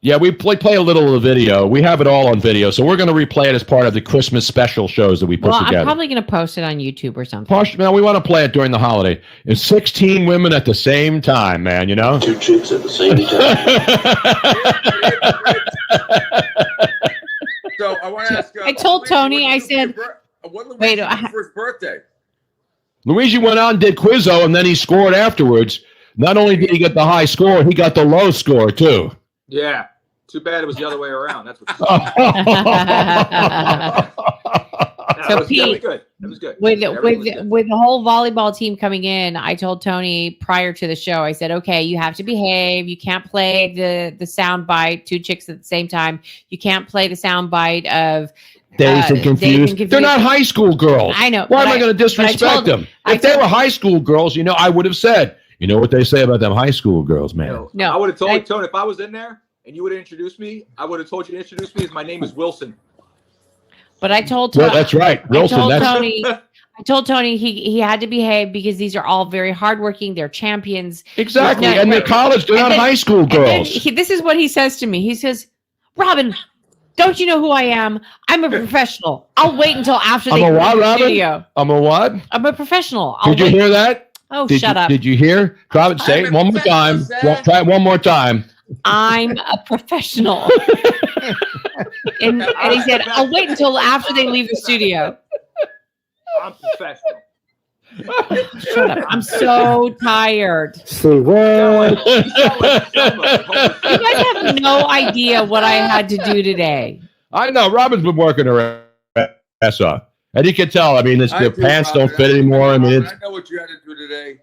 Yeah, we play a little of the video. We have it all on video, so we're going to replay it as part of the Christmas special shows that we put together. I'm probably going to post it on YouTube or something. Man, we want to play it during the holiday. It's 16 women at the same time, man, you know? 2 chicks at the same time. So I want to ask. I told Tony, I said, what Luigi wait, do for his birthday? Luigi went out and did Quizzo, and then he scored afterwards. Not only did he get the high score, he got the low score, too. Yeah. Too bad it was the other way around. That's what. So that Pete, was good. That was good. With the whole volleyball team coming in, I told Tony prior to the show, I said, okay, you have to behave. You can't play the sound bite, 2 chicks at the same time. You can't play the sound bite of Dazed and confused. They're not high school girls. I know. Why am I going to disrespect them? If they were high school girls, you know, I would have said, you know what they say about them high school girls, man. No, I would have told you, Tony, if I was in there and you would have introduced me, I would have told you to introduce me as my name is Wilson. But I told Tony. Well, that's right. Wilson. I told Tony he had to behave because these are all very hardworking. They're champions. Exactly. And they're college. They're not high school girls. This is what he says to me. He says, Robin, don't you know who I am? I'm a professional. I'll wait until after they I'm a what, the Robin? studio. I'm a what? I'm a professional. Did you hear that? Oh, shut up. Did you hear? Try it. Say it one more time. Try it one more time. I'm a professional. and he said, I'll wait until after they leave the studio. I'm professional. Shut up. I'm so tired. See what? You guys have no idea what I had to do today. I know. Robin's been working her ass off. And you can tell, I mean, their pants don't fit anymore. I mean, I know what you had to do today.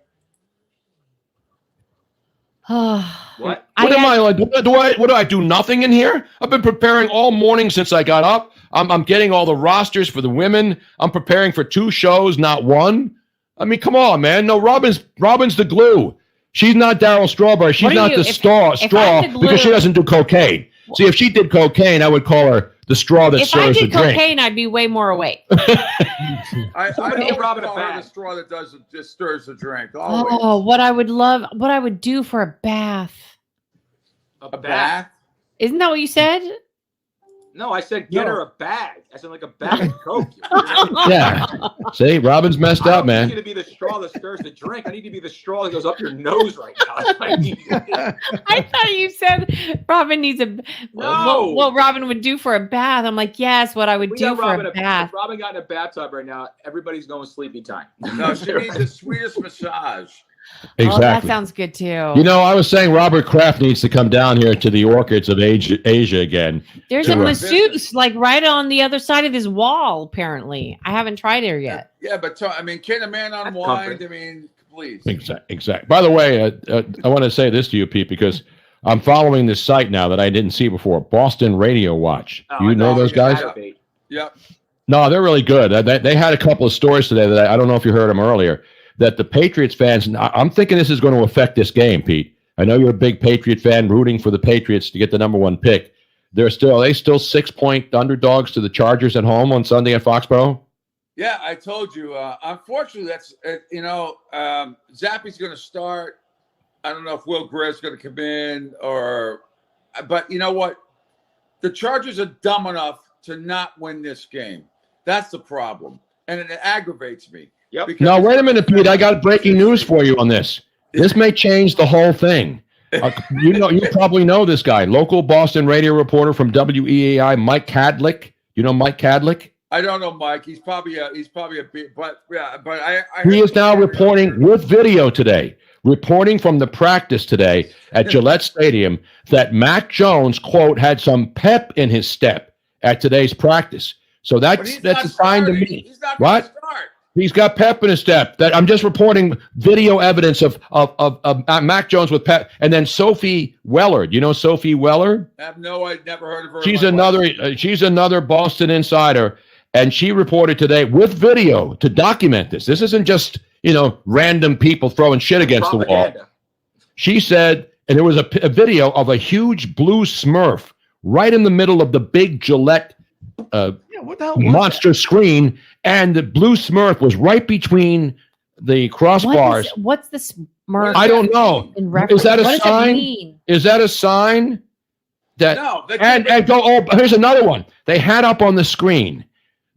What? What am I like? What do I do? Nothing in here? I've been preparing all morning since I got up. I'm getting all the rosters for the women. I'm preparing for 2 shows, not 1. I mean, come on, man. No, Robin's the glue. She's not Daryl Strawberry. She's not the straw because she doesn't do cocaine. See, if she did cocaine, I would call her the straw that serves the drink. If I did cocaine, I'd be way more awake. I give Robin a call her the straw that just stirs the drink. Always. Oh, what I would do for a bath. A bath? Isn't that what you said? No, I said get her a bag. I said like a bag of Coke. Yeah. See, Robin's messed up, man. I need to be the straw that stirs the drink. I need to be the straw that goes up your nose right now. I thought you said Robin needs what Robin would do for a bath. I'm like, yes, what I would do for a bath. If Robin got in a bathtub right now, everybody's going sleepy time. No, she needs the sweetest massage. Exactly. Oh, that sounds good too. You know, I was saying Robert Kraft needs to come down here to the orchids of Asia again. There's a masseuse like right on the other side of his wall. Apparently, I haven't tried her yet. Yeah, but I mean, can a man unwind? I mean, please. Exactly. By the way, I want to say this to you, Pete, because I'm following this site now that I didn't see before. Boston Radio Watch. You know those guys? Yep. No, they're really good. They had a couple of stories today that I don't know if you heard them earlier. That the Patriots fans, I'm thinking this is going to affect this game, Pete. I know you're a big Patriot fan, rooting for the Patriots to get the #1 pick. Are they still 6-point underdogs to the Chargers at home on Sunday at Foxborough? Yeah, I told you. Unfortunately, that's Zappy's going to start. I don't know if Will Gray's going to come in but you know what? The Chargers are dumb enough to not win this game. That's the problem, and it aggravates me. Yep. Now, wait a minute, Pete. I got breaking news for you on this. This may change the whole thing. You probably know this guy, local Boston radio reporter from WEAI, Mike Cadlick. You know Mike Cadlick? I don't know, Mike. He's probably a bit, but I he is now reporting with video today, reporting from the practice today at Gillette Stadium that Mac Jones, quote, had some pep in his step at today's practice. So that's a sign to me. He's not what? Start. He's got pep in his step. That I'm just reporting video evidence of Mac Jones with pep, and then Sophie Weller. You know Sophie Weller? I've never heard of her. She's another Boston insider, and she reported today with video to document this. This isn't just random people throwing shit against the wall. She said, and there was a video of a huge blue Smurf right in the middle of the big Gillette monster screen, and the blue Smurf was right between the crossbars. What's the Smurf? I don't know. Is that a sign? Is that a sign No, and go. Oh, here's another one. They had up on the screen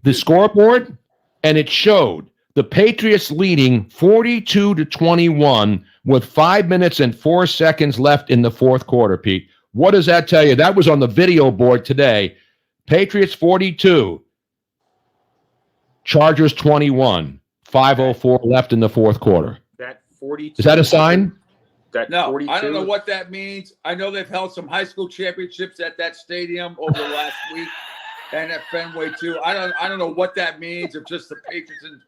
the scoreboard, and it showed the Patriots leading 42-21 with 5 minutes and 4 seconds left in the fourth quarter. Pete, what does that tell you? That was on the video board today. Patriots 42, Chargers 21, 5:04 left in the fourth quarter. That 42. Is that a sign? No, 42. I don't know what that means. I know they've held some high school championships at that stadium over the last week, and at Fenway too. I don't know what that means. If just the Patriots, and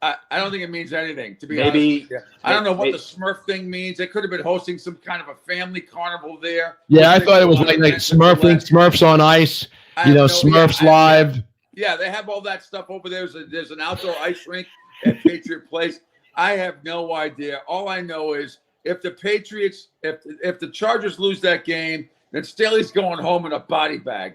I don't think it means anything. To be honest, I don't know what the Smurf thing means. They could have been hosting some kind of a family carnival there. Yeah, I thought it was like Smurfs on ice. Smurfs live. Yeah, they have all that stuff over there. There's an outdoor ice rink at Patriot Place. I have no idea. All I know is if the Patriots, if the Chargers lose that game, then Staley's going home in a body bag.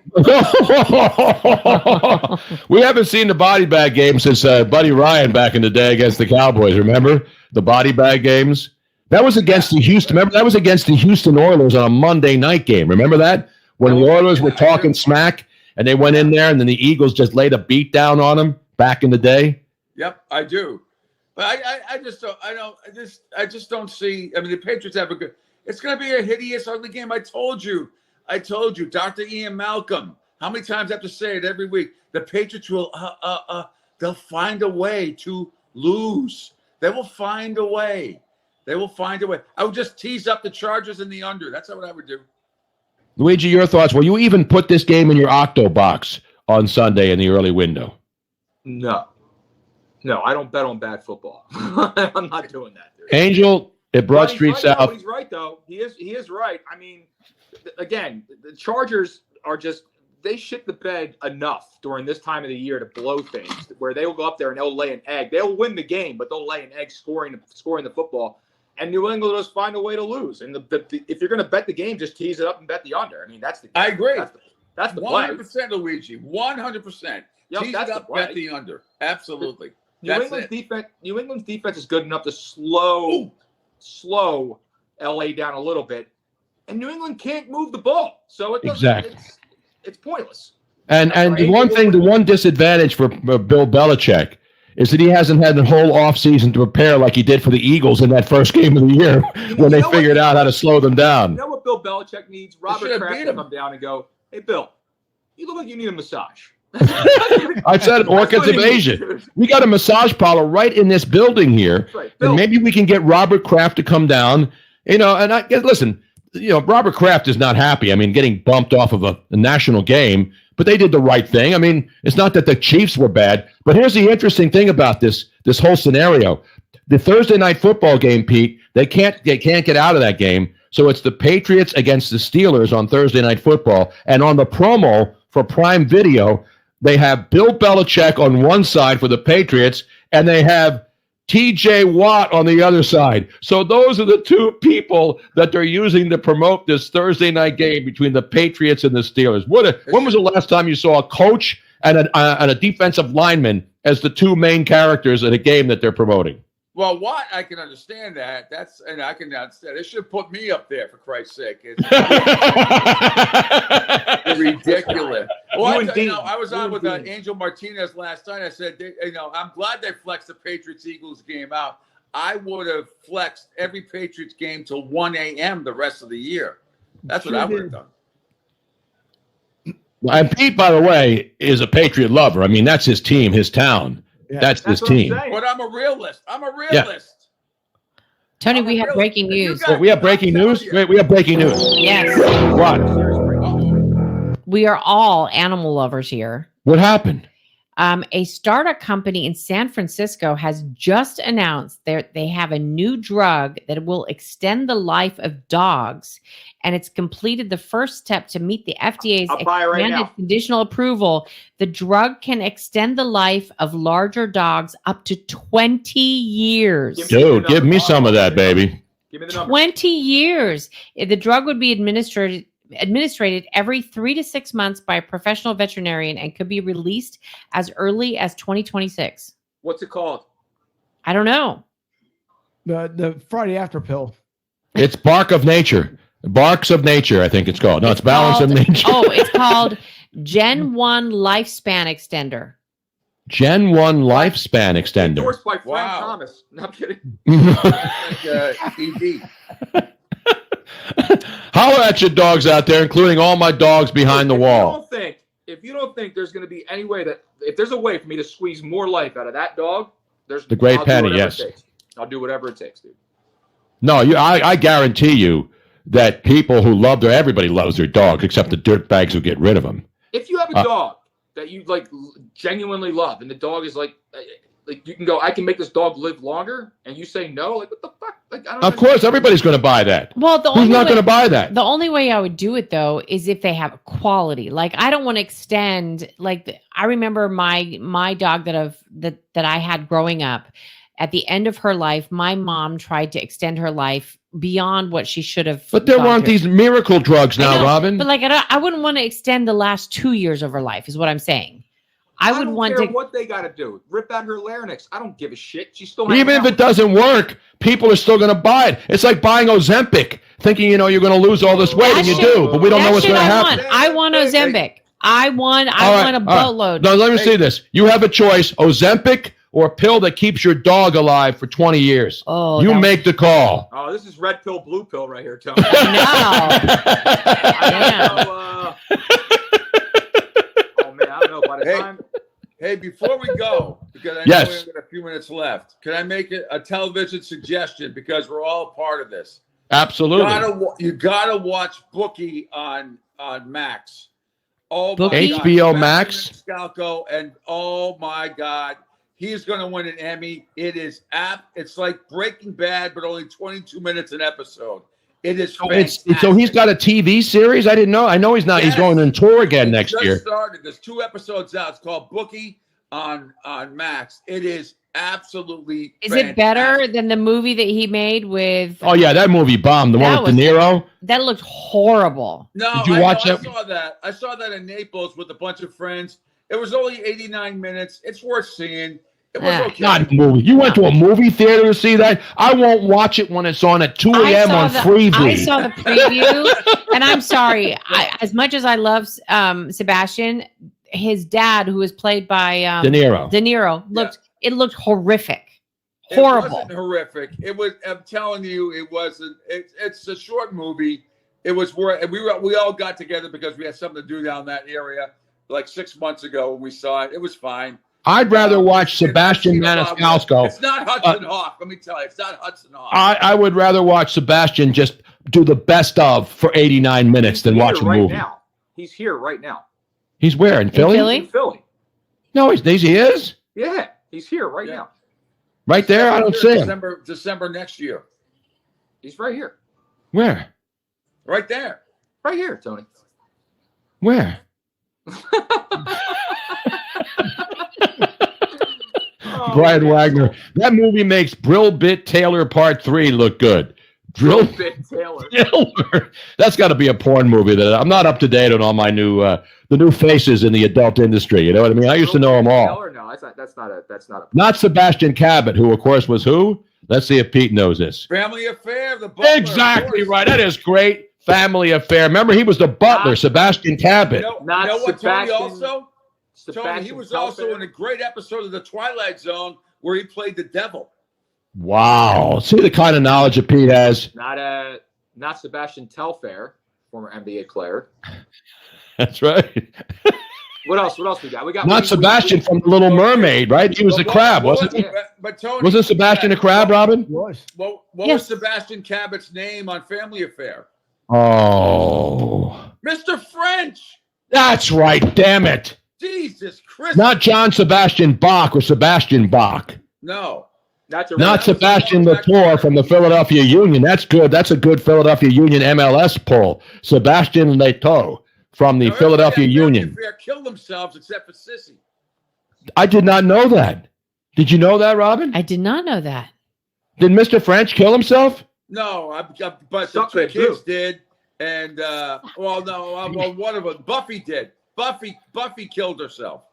We haven't seen the body bag game since Buddy Ryan back in the day against the Cowboys. Remember the body bag games? That was against the Houston. Remember that was against the Houston Oilers on a Monday night game. Remember that when the Oilers were talking smack and they went in there and then the Eagles just laid a beat down on them back in the day. Yep, I do. But I just don't see. I mean, the Patriots have a good. It's going to be a hideous, ugly game. I told you, Dr. Ian Malcolm. How many times I have to say it every week? The Patriots will, they'll find a way to lose. They will find a way. They will find a way. I would just tease up the Chargers and the under. That's what I would do. Luigi, your thoughts? Will you even put this game in your Octo box on Sunday in the early window? No, I don't bet on bad football. I'm not doing that, dude. Angel at Broad Street right, South. No, he's right, though. He is right. I mean, again, the Chargers are just – they shit the bed enough during this time of the year to blow things where they will go up there and they'll lay an egg. They'll win the game, but they'll lay an egg scoring the football. And New England will just find a way to lose. And if you're going to bet the game, just tease it up and bet the under. I mean, that's the – I agree. That's the play. 100%, Luigi. 100%. Yep, tease it up, bet the under. Absolutely. New England's defense is good enough to slow LA down a little bit, and New England can't move the ball, so it doesn't. Exactly. It's pointless. And the one disadvantage for Bill Belichick is that he hasn't had the whole offseason to prepare like he did for the Eagles in that first game of the year when they figured out how to slow them down. You know what Bill Belichick needs? Robert Kraft to come down and go, "Hey, Bill, you look like you need a massage." I said Orchids of Asia. We got a massage parlor right in this building here. Right. And maybe we can get Robert Kraft to come down. Listen, Robert Kraft is not happy. I mean, getting bumped off of a national game, but they did the right thing. I mean, it's not that the Chiefs were bad, but here's the interesting thing about this whole scenario. The Thursday night football game, Pete, they can't get out of that game. So it's the Patriots against the Steelers on Thursday night football. And on the promo for Prime Video, they have Bill Belichick on one side for the Patriots, and they have T.J. Watt on the other side. So those are the two people that they're using to promote this Thursday night game between the Patriots and the Steelers. When was the last time you saw a coach and a defensive lineman as the two main characters in a game that they're promoting? Well, Watt, I can understand that. I can understand. They should put me up there for Christ's sake. It's ridiculous. Well, I was on with Angel Martinez last night. I said, I'm glad they flexed the Patriots-Eagles game out. I would have flexed every Patriots game till 1 a.m. the rest of the year. That's what I would have done. And Pete, by the way, is a Patriot lover. I mean, that's his team, his town. Yeah, that's his team. But I'm a realist. Yeah. Tony, we have breaking news. We have breaking news? Wait, we have breaking news. Yes. What? We are all animal lovers here. What happened? A startup company in San Francisco has just announced they have a new drug that will extend the life of dogs, and it's completed the first step to meet the FDA's expanded conditional approval. The drug can extend the life of larger dogs up to 20 years. Dude, give me some of that, baby. Give me the number. 20 years. The drug would be administered every 3 to 6 months by a professional veterinarian and could be released as early as 2026. What's it called? I don't know. The Friday after pill. It's Bark of Nature. Barks of Nature, I think it's called. No, it's Balance of Nature. It's called Gen 1 Lifespan Extender. Gen 1 Lifespan Extender. Endorsed by Frank Thomas. No, I'm kidding. ED. Holler at your dogs out there, including all my dogs behind the wall. If you don't think there's going to be any way that, if there's a way for me to squeeze more life out of that dog, there's the Great I'll Penny, do whatever yes. it takes. I'll do whatever it takes, dude. No, I guarantee you that people who love everybody loves their dogs except the dirtbags who get rid of them. If you have a dog that you like genuinely love, and the dog is like you can go, I can make this dog live longer, and you say no, like what the fuck? Like I don't. Of course, everybody's going to buy that. Well, who's not going to buy that? The only way I would do it though is if they have quality. Like I don't want to extend. Like I remember my dog that I had growing up. At the end of her life, my mom tried to extend her life beyond what she should have. But there aren't these miracle drugs now, Robin. But like I wouldn't want to extend the last 2 years of her life. Is what I'm saying. I would don't want care to. What they got to do? Rip out her larynx. I don't give a shit. She's still Even if it doesn't work, people are still going to buy it. It's like buying Ozempic, thinking you're going to lose all this weight, and you do, but we don't know what's going to happen. I want Ozempic. I want a boatload. No, let me see this. You have a choice: Ozempic or a pill that keeps your dog alive for 20 years. Oh, you make the call. Oh, this is red pill, blue pill right here, Tony. Oh man, I don't know. By the time. Hey, before we go, because I know we have a few minutes left, can I make a television suggestion? Because we're all part of this. Absolutely. You gotta watch Bookie on Max. Oh my HBO God. Max. Scalco, and oh my God, he's gonna win an Emmy. It's like Breaking Bad, but only 22 minutes an episode. It is fantastic. So he's got a TV series? I didn't know. I know he's not. He's going on tour again next year. Started. There's 2 episodes out. It's called Bookie on Max. It is absolutely Is it better than the movie that he made with? Oh yeah, that movie bombed. The one with De Niro. That looked horrible. No, did you watch it? I saw that. I saw that in Naples with a bunch of friends. It was only 89 minutes. It's worth seeing. It was okay. Not a movie. You went to a movie theater to see that? I won't watch it when it's on at 2 a.m. on Freevee. I saw the preview, and I'm sorry. As much as I love Sebastian, his dad, who was played by De Niro, it looked horrific. It wasn't horrific. It was. I'm telling you, it wasn't. It's a short movie. It was worth. We all got together because we had something to do down that area like 6 months ago when we saw it. It was fine. I'd rather watch Sebastian Maniscalco. It's not Hudson Hawk. Let me tell you, it's not Hudson Hawk. I would rather watch Sebastian just do the best of for 89 minutes than watch a movie. Now. He's here right now. He's where? In Philly? In Philly. No, he is? Yeah, he's here right now. Right there? I don't see him. December next year. He's right here. Where? Right there. Right here, Tony. Where? Brian Wagner. That movie makes Brill Bit Taylor Part 3 look good. Brill Bit Taylor. That's got to be a porn movie. That I'm not up to date on all my the new faces in the adult industry. You know what I mean? I used to know them all. Taylor? No, that's not a. Not Sebastian Cabot, who of course was who? Let's see if Pete knows this. Family Affair. The butler, exactly right. That is great. Family Affair. Remember, he was the butler, Sebastian Cabot. You know what, Tony also? Tony, he was also in a great episode of The Twilight Zone where he played the devil. Wow. See the kind of knowledge that Pete has. Not Sebastian Telfair, former NBA player. That's right. What else we got? We got not Sebastian from The Little Mermaid, right? He was the crab, wasn't he? But Tony, wasn't Sebastian a crab, Robin? Was. What was Sebastian Cabot's name on Family Affair? Oh. Mr. French. That's right. Damn it. Jesus Christ. Not John Sebastian Bach or Sebastian Bach. No. Not Sebastian Latour from the Philadelphia Union. That's good. That's a good Philadelphia Union MLS poll. Sebastian Latour from the Philadelphia Union. Killed themselves except for Sissy. I did not know that. Did you know that, Robin? I did not know that. Did Mr. French kill himself? No, but the 2 kids did. And, one of them, Buffy did. Buffy killed herself,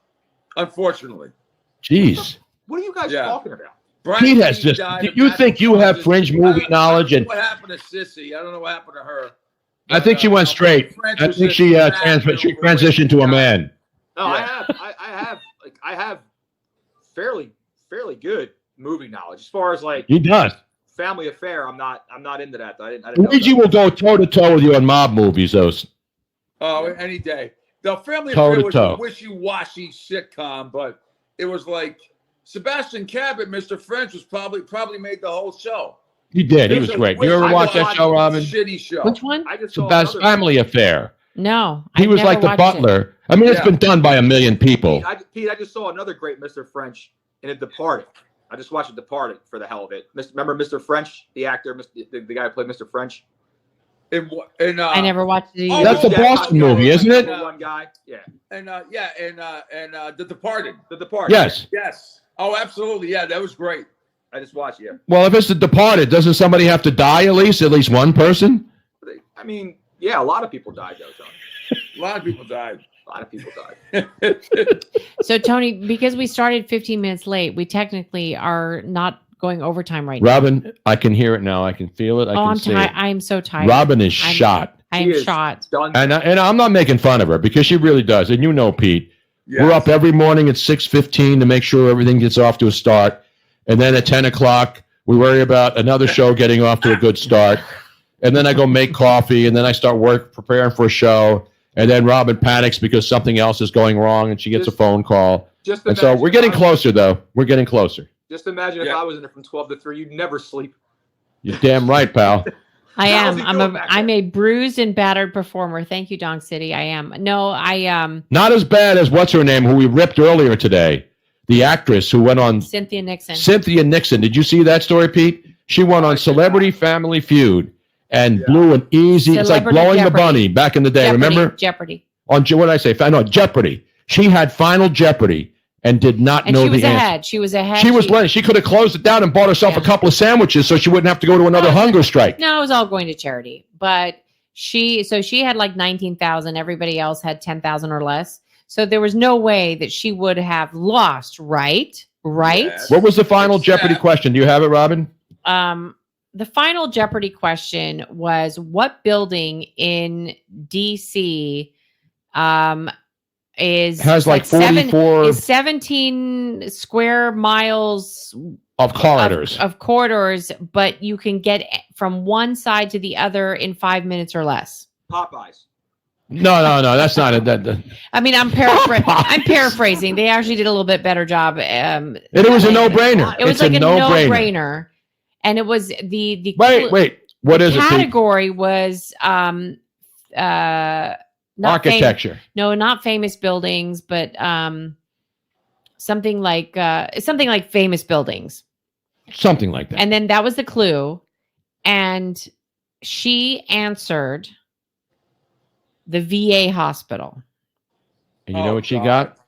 unfortunately. Jeez. What are you guys talking about? Pete has just. You think you have fringe movie knowledge? And what happened to Sissy? I don't know what happened to her. I think she went straight. I think she transitioned to a man. No, I have fairly good movie knowledge as far as like He does. Family Affair. I'm not into that. I didn't know Luigi that. will go toe to toe with you on mob movies. Those. Oh, any day. The Family Toe Affair to was toe. a wishy-washy sitcom, but it was like Sebastian Cabot, Mr. French, was probably made the whole show. He did. He was great. You ever watch that show, Robin? Shitty show. Which one? I just It's saw about another- Family Affair. No, He I've was never like the watched butler. I mean, it's Yeah. been done by a million people. Pete, I just saw another great Mr. French in The Departed. I just watched The Departed for the hell of it. Remember Mr. French, the actor, the guy who played Mr. French? I never watched it either. That's a Boston movie, isn't it? One guy, yeah. And The Departed. The Departed. Yes. Yes. Oh, absolutely. Yeah, that was great. I just watched it. Yeah. Well, if it's The Departed, doesn't somebody have to die at least one person? I mean, yeah, a lot of people died though, Tony. A lot of people died. A lot of people died. So, Tony, because we started 15 minutes late, we technically are not going overtime right now. Robin, I can hear it now. I can feel it. I can I'm see tired. it. I am so tired. Robin is shot. I am shot. And I'm not making fun of her because she really does. And you know, Pete, we're up every morning at 6:15 to make sure everything gets off to a start. And then at 10 o'clock, we worry about another show getting off to a good start. And then I go make coffee, and then I start preparing for a show. And then Robin panics because something else is going wrong, and she gets a phone call. And so we're getting closer, though. We're getting closer. Just imagine if I was in it from 12 to 3, you'd never sleep. You're damn right, pal. I How's am. he doing back I'm a bruised and battered performer. Thank you, Donk City. I am. No, I Not as bad as what's her name, who we ripped earlier today, the actress who went on Cynthia Nixon. Cynthia Nixon. Did you see that story, Pete? She went on Celebrity Family Feud and blew an easy. It's like Celebrity blowing Jeopardy. the bunny back in the day. Jeopardy, Remember? Jeopardy. On what did I say? No, Jeopardy. She had Final Jeopardy and did not And know she was the answer. ahead. She was ahead. She was late. She could have closed it down and bought herself a couple of sandwiches so she wouldn't have to go to another hunger strike. No, it was all going to charity. But she had like 19,000. Everybody else had 10,000 or less. So there was no way that she would have lost, right? Right? What was the final Jeopardy question? Do you have it, Robin? The final Jeopardy question was, what building in DC has like 44 is 17 square miles of corridors. of corridors, but you can get from one side to the other in 5 minutes or less. Popeyes. No, that's not it. I mean, I'm paraphrasing. They actually did a little bit better job. It was a no-brainer. It was It's like a no-brainer. no-brainer. And it was the Wait. What is it? Pete? category was not Architecture. not famous buildings, but something like famous buildings. Something like that. And then that was the clue. And she answered the VA hospital. And you know what she got?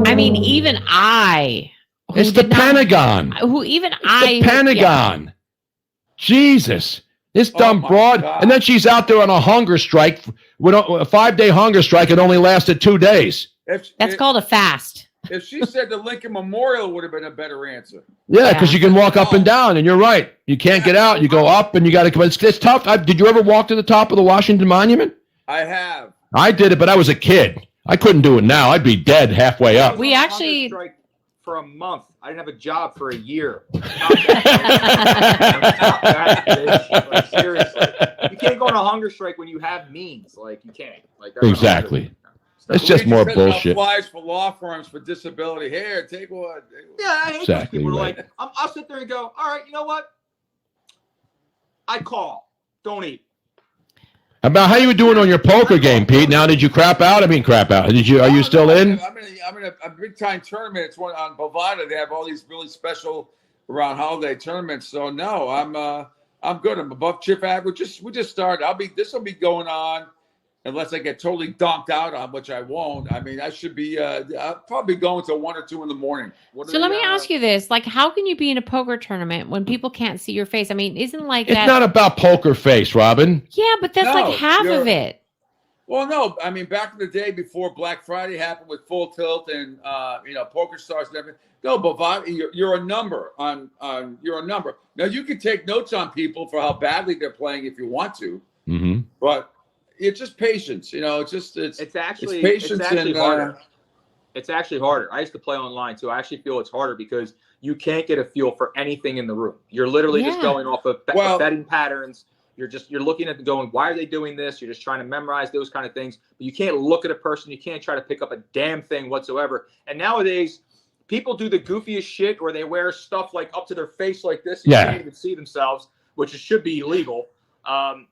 I mean, even I. It's the Pentagon. The Pentagon. Jesus. This dumb broad. And then she's out there on a hunger strike, with a 5-day hunger strike. It only lasted 2 days. That's called a fast. If she said the Lincoln Memorial would have been a better answer. Yeah, because you can walk up and down, and you're right. You can't get out. You go up, and you got to come. It's tough. Did you ever walk to the top of the Washington Monument? I have. I did it, but I was a kid. I couldn't do it now. I'd be dead halfway up. We actually strike for a month. I didn't have a job for a year. Like, seriously, you can't go on a hunger strike when you have means. Like you can't. Like that's Exactly. It's just more bullshit. Flies for law firms for disability. Here, take one. Yeah, I hate Exactly those people. right. Like, I'll sit there and go, all right, you know what? I call. Don't eat. About how you doing on your poker game, Pete? Now, did you crap out? I mean, crap out. Are you still in? I'm in a big time tournament. It's one on Bovada. They have all these really special around holiday tournaments. So no, I'm good. I'm above chip average. We just started. This will be going on unless I get totally donked out on, which I won't. I mean, I should be I'll probably go until 1 or 2 in the morning. So let me ask you this: like, how can you be in a poker tournament when people can't see your face? I mean, isn't like It's that? not about poker face, Robin. Yeah, but that's like half of it. Well, no, I mean, back in the day before Black Friday happened with Full Tilt and Poker Stars and everything. No, but you're a number you're a number. Now you can take notes on people for how badly they're playing if you want to, but it's just patience. It's patience actually harder. It's actually harder. I used to play online too. I actually feel it's harder because you can't get a feel for anything in the room. You're literally just going off of betting patterns. You're looking at them going, why are they doing this? You're just trying to memorize those kind of things. But you can't look at a person. You can't try to pick up a damn thing whatsoever. And nowadays, people do the goofiest shit, or they wear stuff like up to their face like this. You can't even see themselves, which should be illegal. Can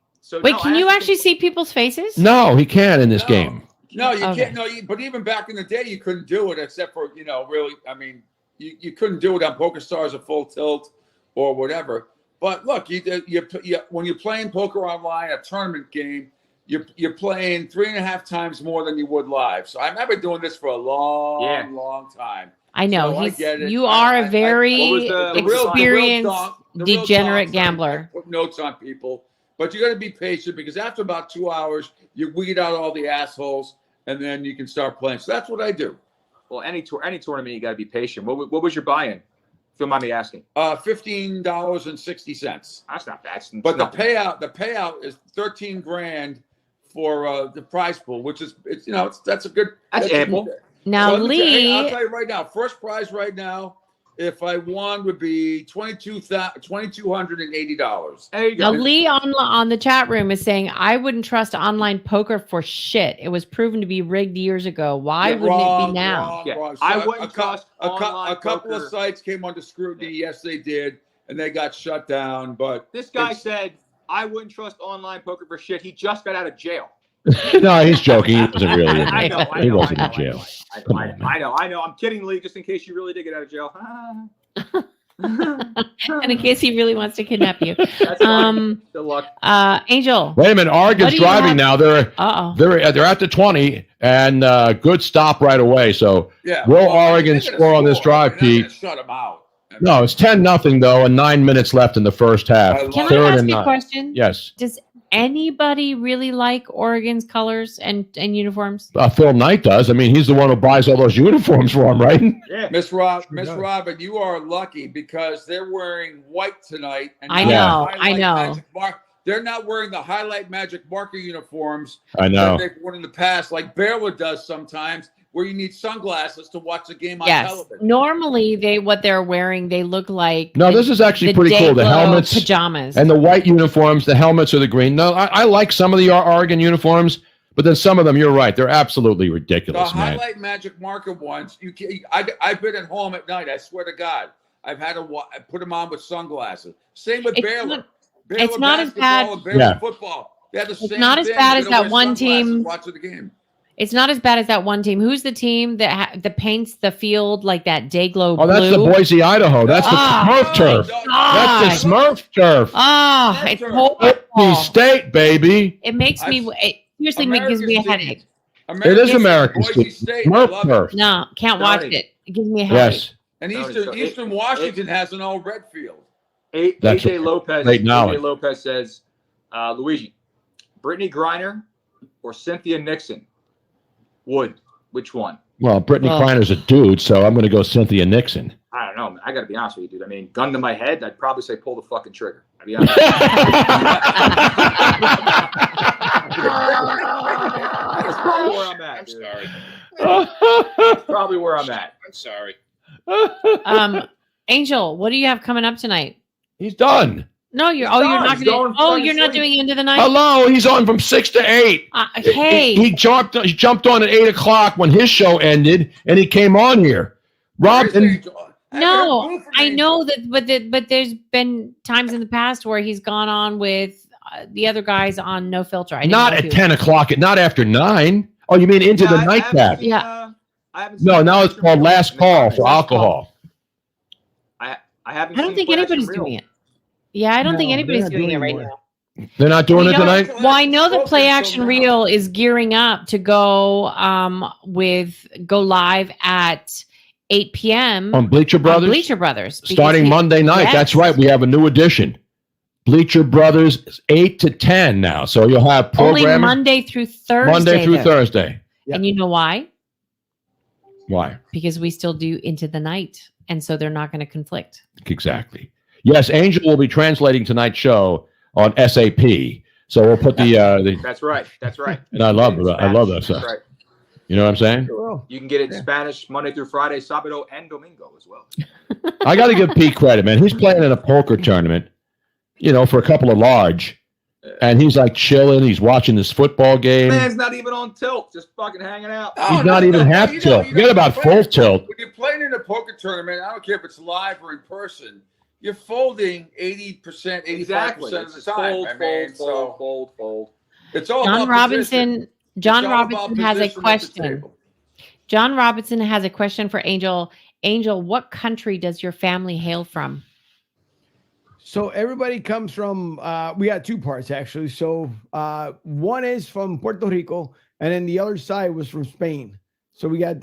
you actually see people's faces? No, he can't in this game. No, you can't. No, but even back in the day, you couldn't do it except for really. I mean, you couldn't do it on Poker Stars or Full Tilt or whatever. But look, you when you're playing poker online, a tournament game, you're playing 3.5 times more than you would live. So I've been doing this for a long time. I know. So I get it. You are a very experienced, degenerate gambler. I put notes on people, but you got to be patient because after about 2 hours, you weed out all the assholes, and then you can start playing. So that's what I do. Well, any tournament, you got to be patient. What was your buy-in? If you don't mind me asking. $15.60. That's not bad. But the payout is $13,000 for the prize pool, which is that's a good. That's ample. Now, so Lee, I'll tell you right now. First prize right now, if I won, would be $2,280. There you now go. Lee on the chat room is saying, I wouldn't trust online poker for shit. It was proven to be rigged years ago. Why wouldn't it be now? Wrong. So I wouldn't trust a online couple poker. of sites came under scrutiny. Yes, they did, and they got shut down. But This guy said, I wouldn't trust online poker for shit. He just got out of jail. No, he's joking. He wasn't really. He wasn't in I jail. know. I'm kidding, Lee, just in case you really did get out of jail. And in case he really wants to kidnap you. That's fine. Good luck. Angel. Wait a minute. Oregon's driving now. They're at the 20, and good stop right away. So will Oregon score on this drive, Pete? Shut them out. No, it's 10-0 though, and 9 minutes left in the first half. Can I ask you a question? Yes. Does anybody really like Oregon's colors and uniforms? Phil Knight does. I mean, he's the one who buys all those uniforms for him, right? Yeah. Miss Robin, you are lucky because they're wearing white tonight. And I know. They're not wearing the highlight magic marker uniforms I know. that they've worn in the past, like Bearwood does sometimes, where you need sunglasses to watch the game on Yes. television. Normally, what they're wearing, they look like. No, this is actually pretty cool. The helmets, pajamas, and the white uniforms. The helmets are the green. No, I like some of the Oregon uniforms, but then some of them, you're right, they're absolutely ridiculous, The man. highlight magic marker ones, I've been at home at night. I swear to God, I've had to put them on with sunglasses. Same with Baylor. It's not as bad. Football. They had the It's same not as thing. bad You as gotta that wear one sunglasses team. Watching the game. It's not as bad as that one team. Who's the team that paints the field like that day glow blue? Oh, that's the Boise, Idaho. That's the Smurf turf. That's the Smurf turf. Oh, it's Boise horrible. State, baby. It makes me. It seriously gives me a headache. It is American State. Smurf turf. No, can't watch it. It gives me a headache. Yes. And Eastern Washington has an all red field. That's AJ Lopez. great knowledge. AJ Lopez says, Luigi, Brittany Griner or Cynthia Nixon? Which one? Well, Brittany Griner's a dude, so I'm going to go Cynthia Nixon. I don't know. I got to be honest with you, dude. I mean, gun to my head, I'd probably say pull the fucking trigger. I'll be honest. That's probably where I'm at. Dude. That's probably where I'm at. I'm sorry. Angel, what do you have coming up tonight? He's done. No, you're not doing Into the Night. Hello, he's on from 6 to 8. Hey, he jumped on at 8 o'clock when his show ended, and he came on here. Robin. No, I know that, but there's been times in the past where he's gone on with the other guys on No Filter. Not at 10 o'clock, not after 9. Oh, you mean Into the Nightcap? Yeah. No, now it's called Last Call for alcohol. I I don't think anybody's doing it. Yeah, I don't think anybody's doing it right now. They're not doing it tonight? Well, I know that Play Action Reel is gearing up to go live at 8 p.m. on Bleacher Brothers? Bleacher Brothers. Starting Monday night. Yes. That's right. We have a new edition. Bleacher Brothers 8 to 10 now. So you'll have Only programming Monday through Thursday. Monday through though. Thursday. And you know why? Why? Because we still do Into the Night. And so they're not going to conflict. Exactly. Yes, Angel will be translating tonight's show on SAP. So we'll put the That's right. That's right. and I love that stuff. That's right. You know what I'm saying? You can get it in Spanish Monday through Friday, Sábado and Domingo as well. I got to give Pete credit, man. He's playing in a poker tournament, for a couple of large, and he's like chilling. He's watching this football game. Man's not even on tilt, just fucking hanging out. He's not even half tilt. Forget about full tilt. When you're playing in a poker tournament, I don't care if it's live or in person, you're folding 80%, 85% Exactly. of the time. Fold. It's all John about Robinson. position. John It's all about Robinson has a position at the question. table. John Robinson has a question for Angel. Angel, what country does your family hail from? So everybody comes from, we got two parts actually. So one is from Puerto Rico, and then the other side was from Spain. So we got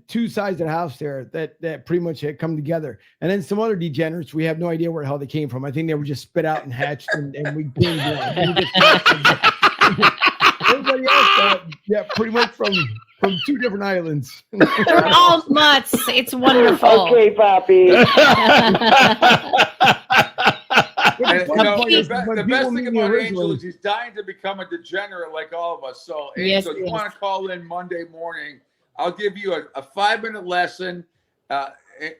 two sides of the house there that pretty much had come together. And then some other degenerates, we have no idea where the hell they came from. I think they were just spit out and hatched, and we came everybody else, pretty much from two different islands. They're all mutts. It's wonderful. Okay, Poppy. The best thing about Angel is he's dying to become a degenerate like all of us. So, Yes, Angel, you yes. want to call in Monday morning, I'll give you a 5-minute lesson.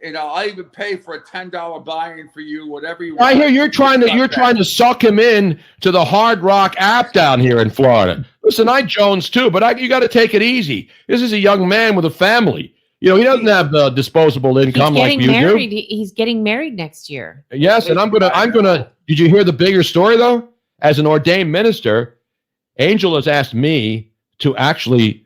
And I'll even pay for a $10 buy-in for you, whatever you want. I hear you're trying to suck him in to the Hard Rock app down here in Florida. Listen, I Jones too, but you got to take it easy. This is a young man with a family. He doesn't have disposable income like you do. He's getting married next year. Yes, and I'm gonna. Did you hear the bigger story though? As an ordained minister, Angel has asked me to actually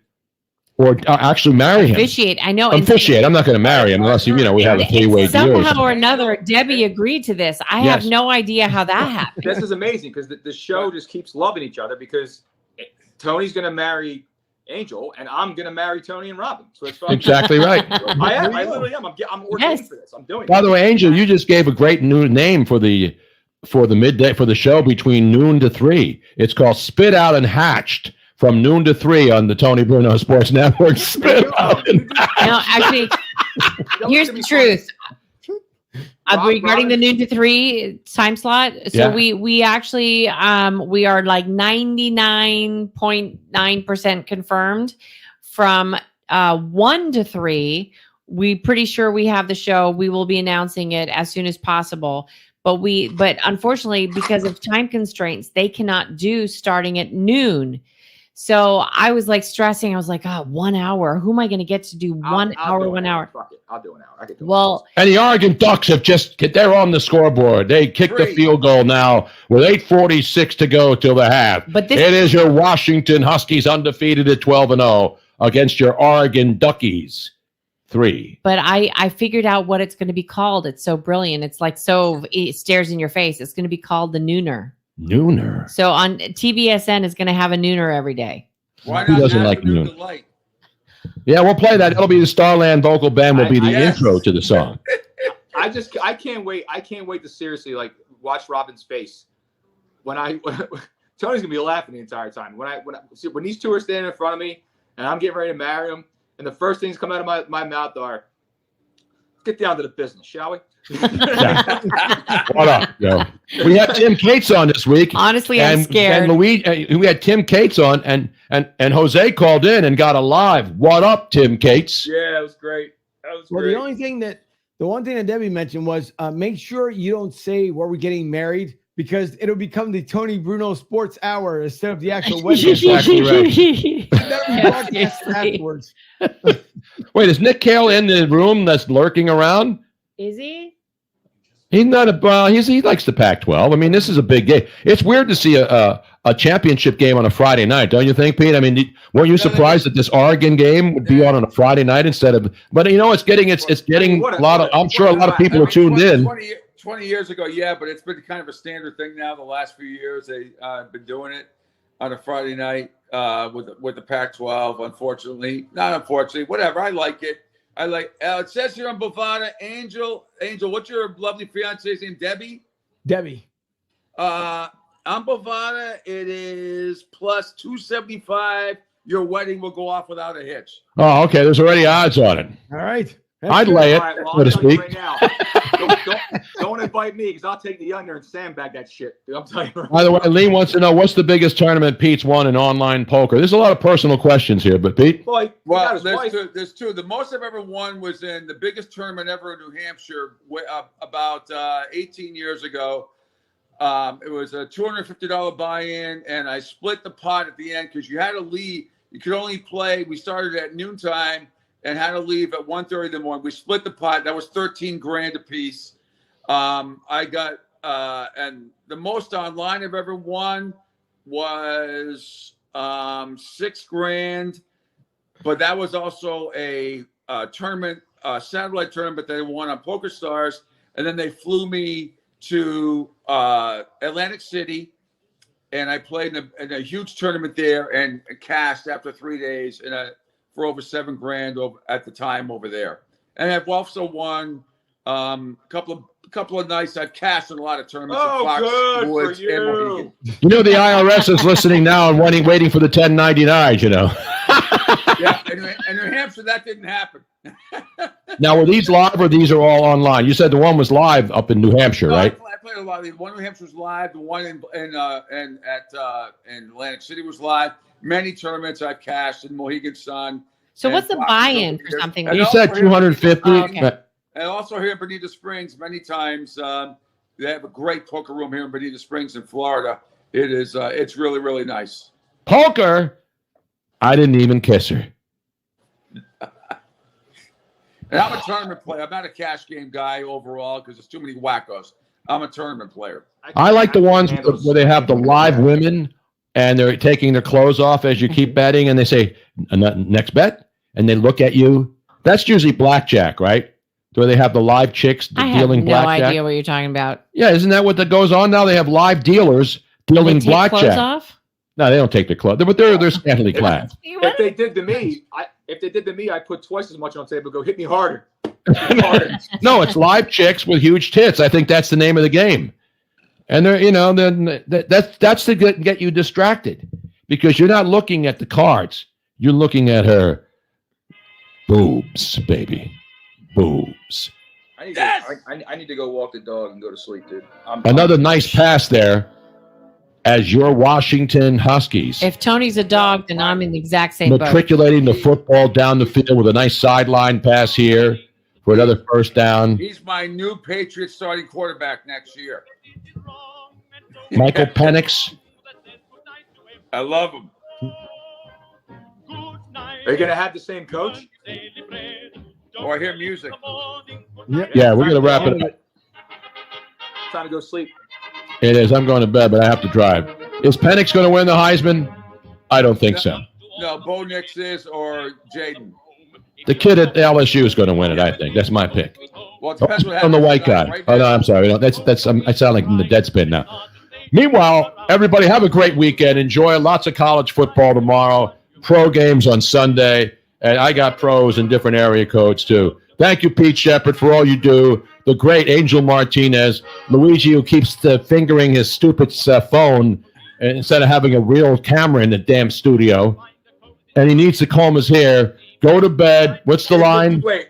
marry him. Officiate. I know. Officiate. I'm not going to marry him unless we have a 3-way deal. Somehow or another, Debbie agreed to this. I have no idea how that happened. This is amazing because the show just keeps loving each other because Tony's going to marry Angel and I'm going to marry Tony and Robin. So it's fun. Exactly right. I am. I literally am. I'm ordained for this. I'm doing it. By the way, Angel, you just gave a great new name for the midday for the show between noon to 3. It's called Spit Out and Hatched. From noon to 3 on the Tony Bruno Sports Network. No, actually, here's the truth. Regarding the noon to 3 time slot, so we actually we are like 99.9% confirmed. From 1 to 3, we pretty sure we have the show. We will be announcing it as soon as possible. But unfortunately, because of time constraints, they cannot do starting at noon. So I was like stressing. I was like, 1 hour. Who am I going to get to do 1 hour, 1 hour? Fuck it. I'll do an hour. I can do and the Oregon Ducks they're on the scoreboard. They kicked the field goal now with 8:46 to go till the half. But it is your Washington Huskies undefeated at 12-0 against your Oregon Duckies. 3. But I figured out what it's going to be called. It's so brilliant. It's like it stares in your face. It's going to be called the Nooner. Nooner. So on TBSN is going to have a nooner every day. Why Who not doesn't like noon? Yeah, we'll play that. It'll be the Starland vocal band. Will be the intro to the song. I can't wait. I can't wait to seriously watch Robin's face when Tony's gonna be laughing the entire time when these two are standing in front of me and I'm getting ready to marry him and the first things come out of my mouth are, "Let's get down to the business, shall we?" What up, Joe? We had Tim Cates on this week. Honestly, I'm scared. And we had Tim Cates on, and Jose called in and got a live. What up, Tim Cates? Yeah, it was great. Well, the one thing that Debbie mentioned was make sure you don't say where we're getting married because it'll become the Tony Bruno Sports Hour instead of the actual wedding. Afterwards. Wait, is Nick Cale in the room that's lurking around? Is he? He's not he likes the Pac-12. I mean, this is a big game. It's weird to see a championship game on a Friday night, don't you think, Pete? I mean, weren't you surprised that this Oregon game would be on a Friday night instead of? But it's getting a lot of. I'm sure a lot of people are tuned in. 20 years ago, yeah, but it's been kind of a standard thing now. The last few years, they've been doing it on a Friday night with the Pac-12. Not unfortunately, whatever. I like it. It says here on Bovada, Angel, what's your lovely fiance's name? Debbie? Debbie. On Bovada, it is plus 275. Your wedding will go off without a hitch. Oh, okay. There's already odds on it. All right. I'd lay it, All right, well, so I'll to tell you speak. right now, don't invite me because I'll take the under and sandbag that shit. Dude, I'm telling you. By the way, Lee wants to know what's the biggest tournament Pete's won in online poker. There's a lot of personal questions here, but Pete? Well, there's two. The most I've ever won was in the biggest tournament ever in New Hampshire about 18 years ago. It was a $250 buy-in, and I split the pot at the end because you had to leave. You could only play. We started at noontime and had to leave at 1:30 in the morning. We split the pot. That was $13,000 a piece. I got and the most online I've ever won was $6,000, but that was also a tournament, satellite tournament that they won on PokerStars, and then they flew me to Atlantic City, and I played in a huge tournament there and cashed after 3 days for over $7,000 at the time over there. And I've also won a couple of nights. I've cashed in a lot of tournaments. Oh, in Fox good Woods for you. and Mohegan. You know the IRS is listening now and waiting for the 1099s, you know. Yeah, in New Hampshire, that didn't happen. Now, were these live or these are all online? You said the one was live up in New Hampshire, right? I played a lot of these. One in New Hampshire was live. The one in Atlantic City was live. Many tournaments I've cashed in Mohegan Sun. So what's the buy-in for something? You said 250. Oh, okay. And also here in Bonita Springs, many times they have a great poker room here in Bonita Springs in Florida. It is it's really, really nice. Poker? I didn't even kiss her. And I'm a tournament player. I'm not a cash game guy overall because there's too many wackos. I'm a tournament player. I like the ones where they have the live women and they're taking their clothes off as you keep betting and they say, next bet, and they look at you. That's usually blackjack, right? Where they have the live chicks dealing blackjack. I have no idea what you're talking about. Yeah, isn't that what that goes on now? They have live dealers dealing They take blackjack. clothes off? No, they don't take their clothes, but they're scantily clad. If they did to me, I put twice as much on the table. Go hit me harder. No, it's live chicks with huge tits. I think that's the name of the game, and they're then that's to get you distracted because you're not looking at the cards. You're looking at her boobs, baby, boobs. I need to go walk the dog and go to sleep, dude. Another nice pass there. As your Washington Huskies If Tony's a dog, then I'm in the exact same boat. matriculating the football down the field with a nice sideline pass here for another first down. He's my new Patriots starting quarterback next year. Michael Penix. I love him. Are you gonna have the same coach? Oh, I hear music. Yeah, we're gonna wrap it up. Time to go sleep. It is. I'm going to bed, but I have to drive. Is Penix going to win the Heisman? I don't think so. No, Bo Nix is or Jaden. The kid at LSU is going to win it. I think that's my pick. Well, it depends what On the happens white guy. tonight, right Oh no, now. I'm sorry. No, that's I sound like in the dead spin now. Meanwhile, everybody have a great weekend. Enjoy lots of college football tomorrow. Pro games on Sunday, and I got pros in different area codes too. Thank you, Pete Shepard, for all you do. The great Angel Martinez, Luigi, who keeps fingering his stupid phone instead of having a real camera in the damn studio, and he needs to comb his hair. Go to bed. What's the line? Wait.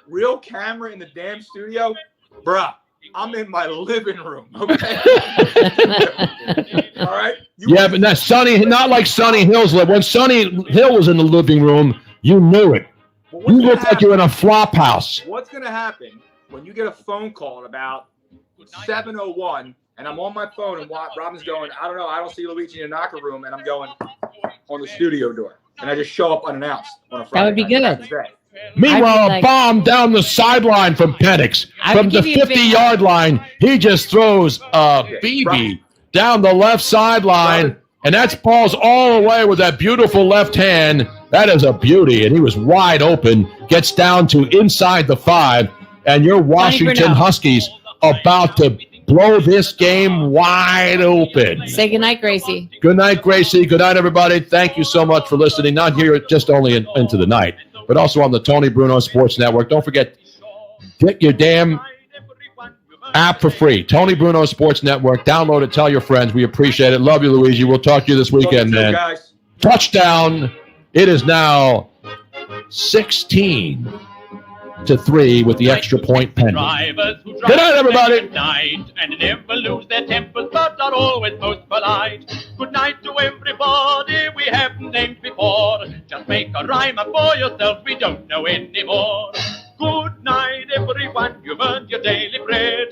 Real camera in the damn studio? Bruh, I'm in my living room, okay? All right? Yeah, but not like Sonny Hill's. When Sonny Hill was in the living room, you knew it. You look like you're in a flop house. What's going to happen when you get a phone call at about 7:01 and I'm on my phone and Robin's going, I don't know, I don't see Luigi in the knocker room, and I'm going on the studio door, and I just show up unannounced on a Friday. That would be night. good. That's Meanwhile, like- a bomb down the sideline from Penix. I From would the give you a big- 50-yard line, he just throws a BB down the left sideline, and that ball's all the way with that beautiful left hand. That is a beauty, and he was wide open. Gets down to inside the 5, and your Washington Bruno. Huskies about to blow this game wide open. Say goodnight, Gracie. Good night, Gracie. Good night, everybody. Thank you so much for listening. Not here just only into the night, but also on the Tony Bruno Sports Network. Don't forget, get your damn app for free. Tony Bruno Sports Network. Download it. Tell your friends. We appreciate it. Love you, Luigi. We'll talk to you this weekend, man. Guys. Touchdown. It is now 16-3 with the extra point pending. Good night, everybody. Good night, and never lose their tempers, but are always most polite. Good night to everybody we haven't named before. Just make a rhyme up for yourself, we don't know anymore. Good night, everyone, you've earned your daily bread.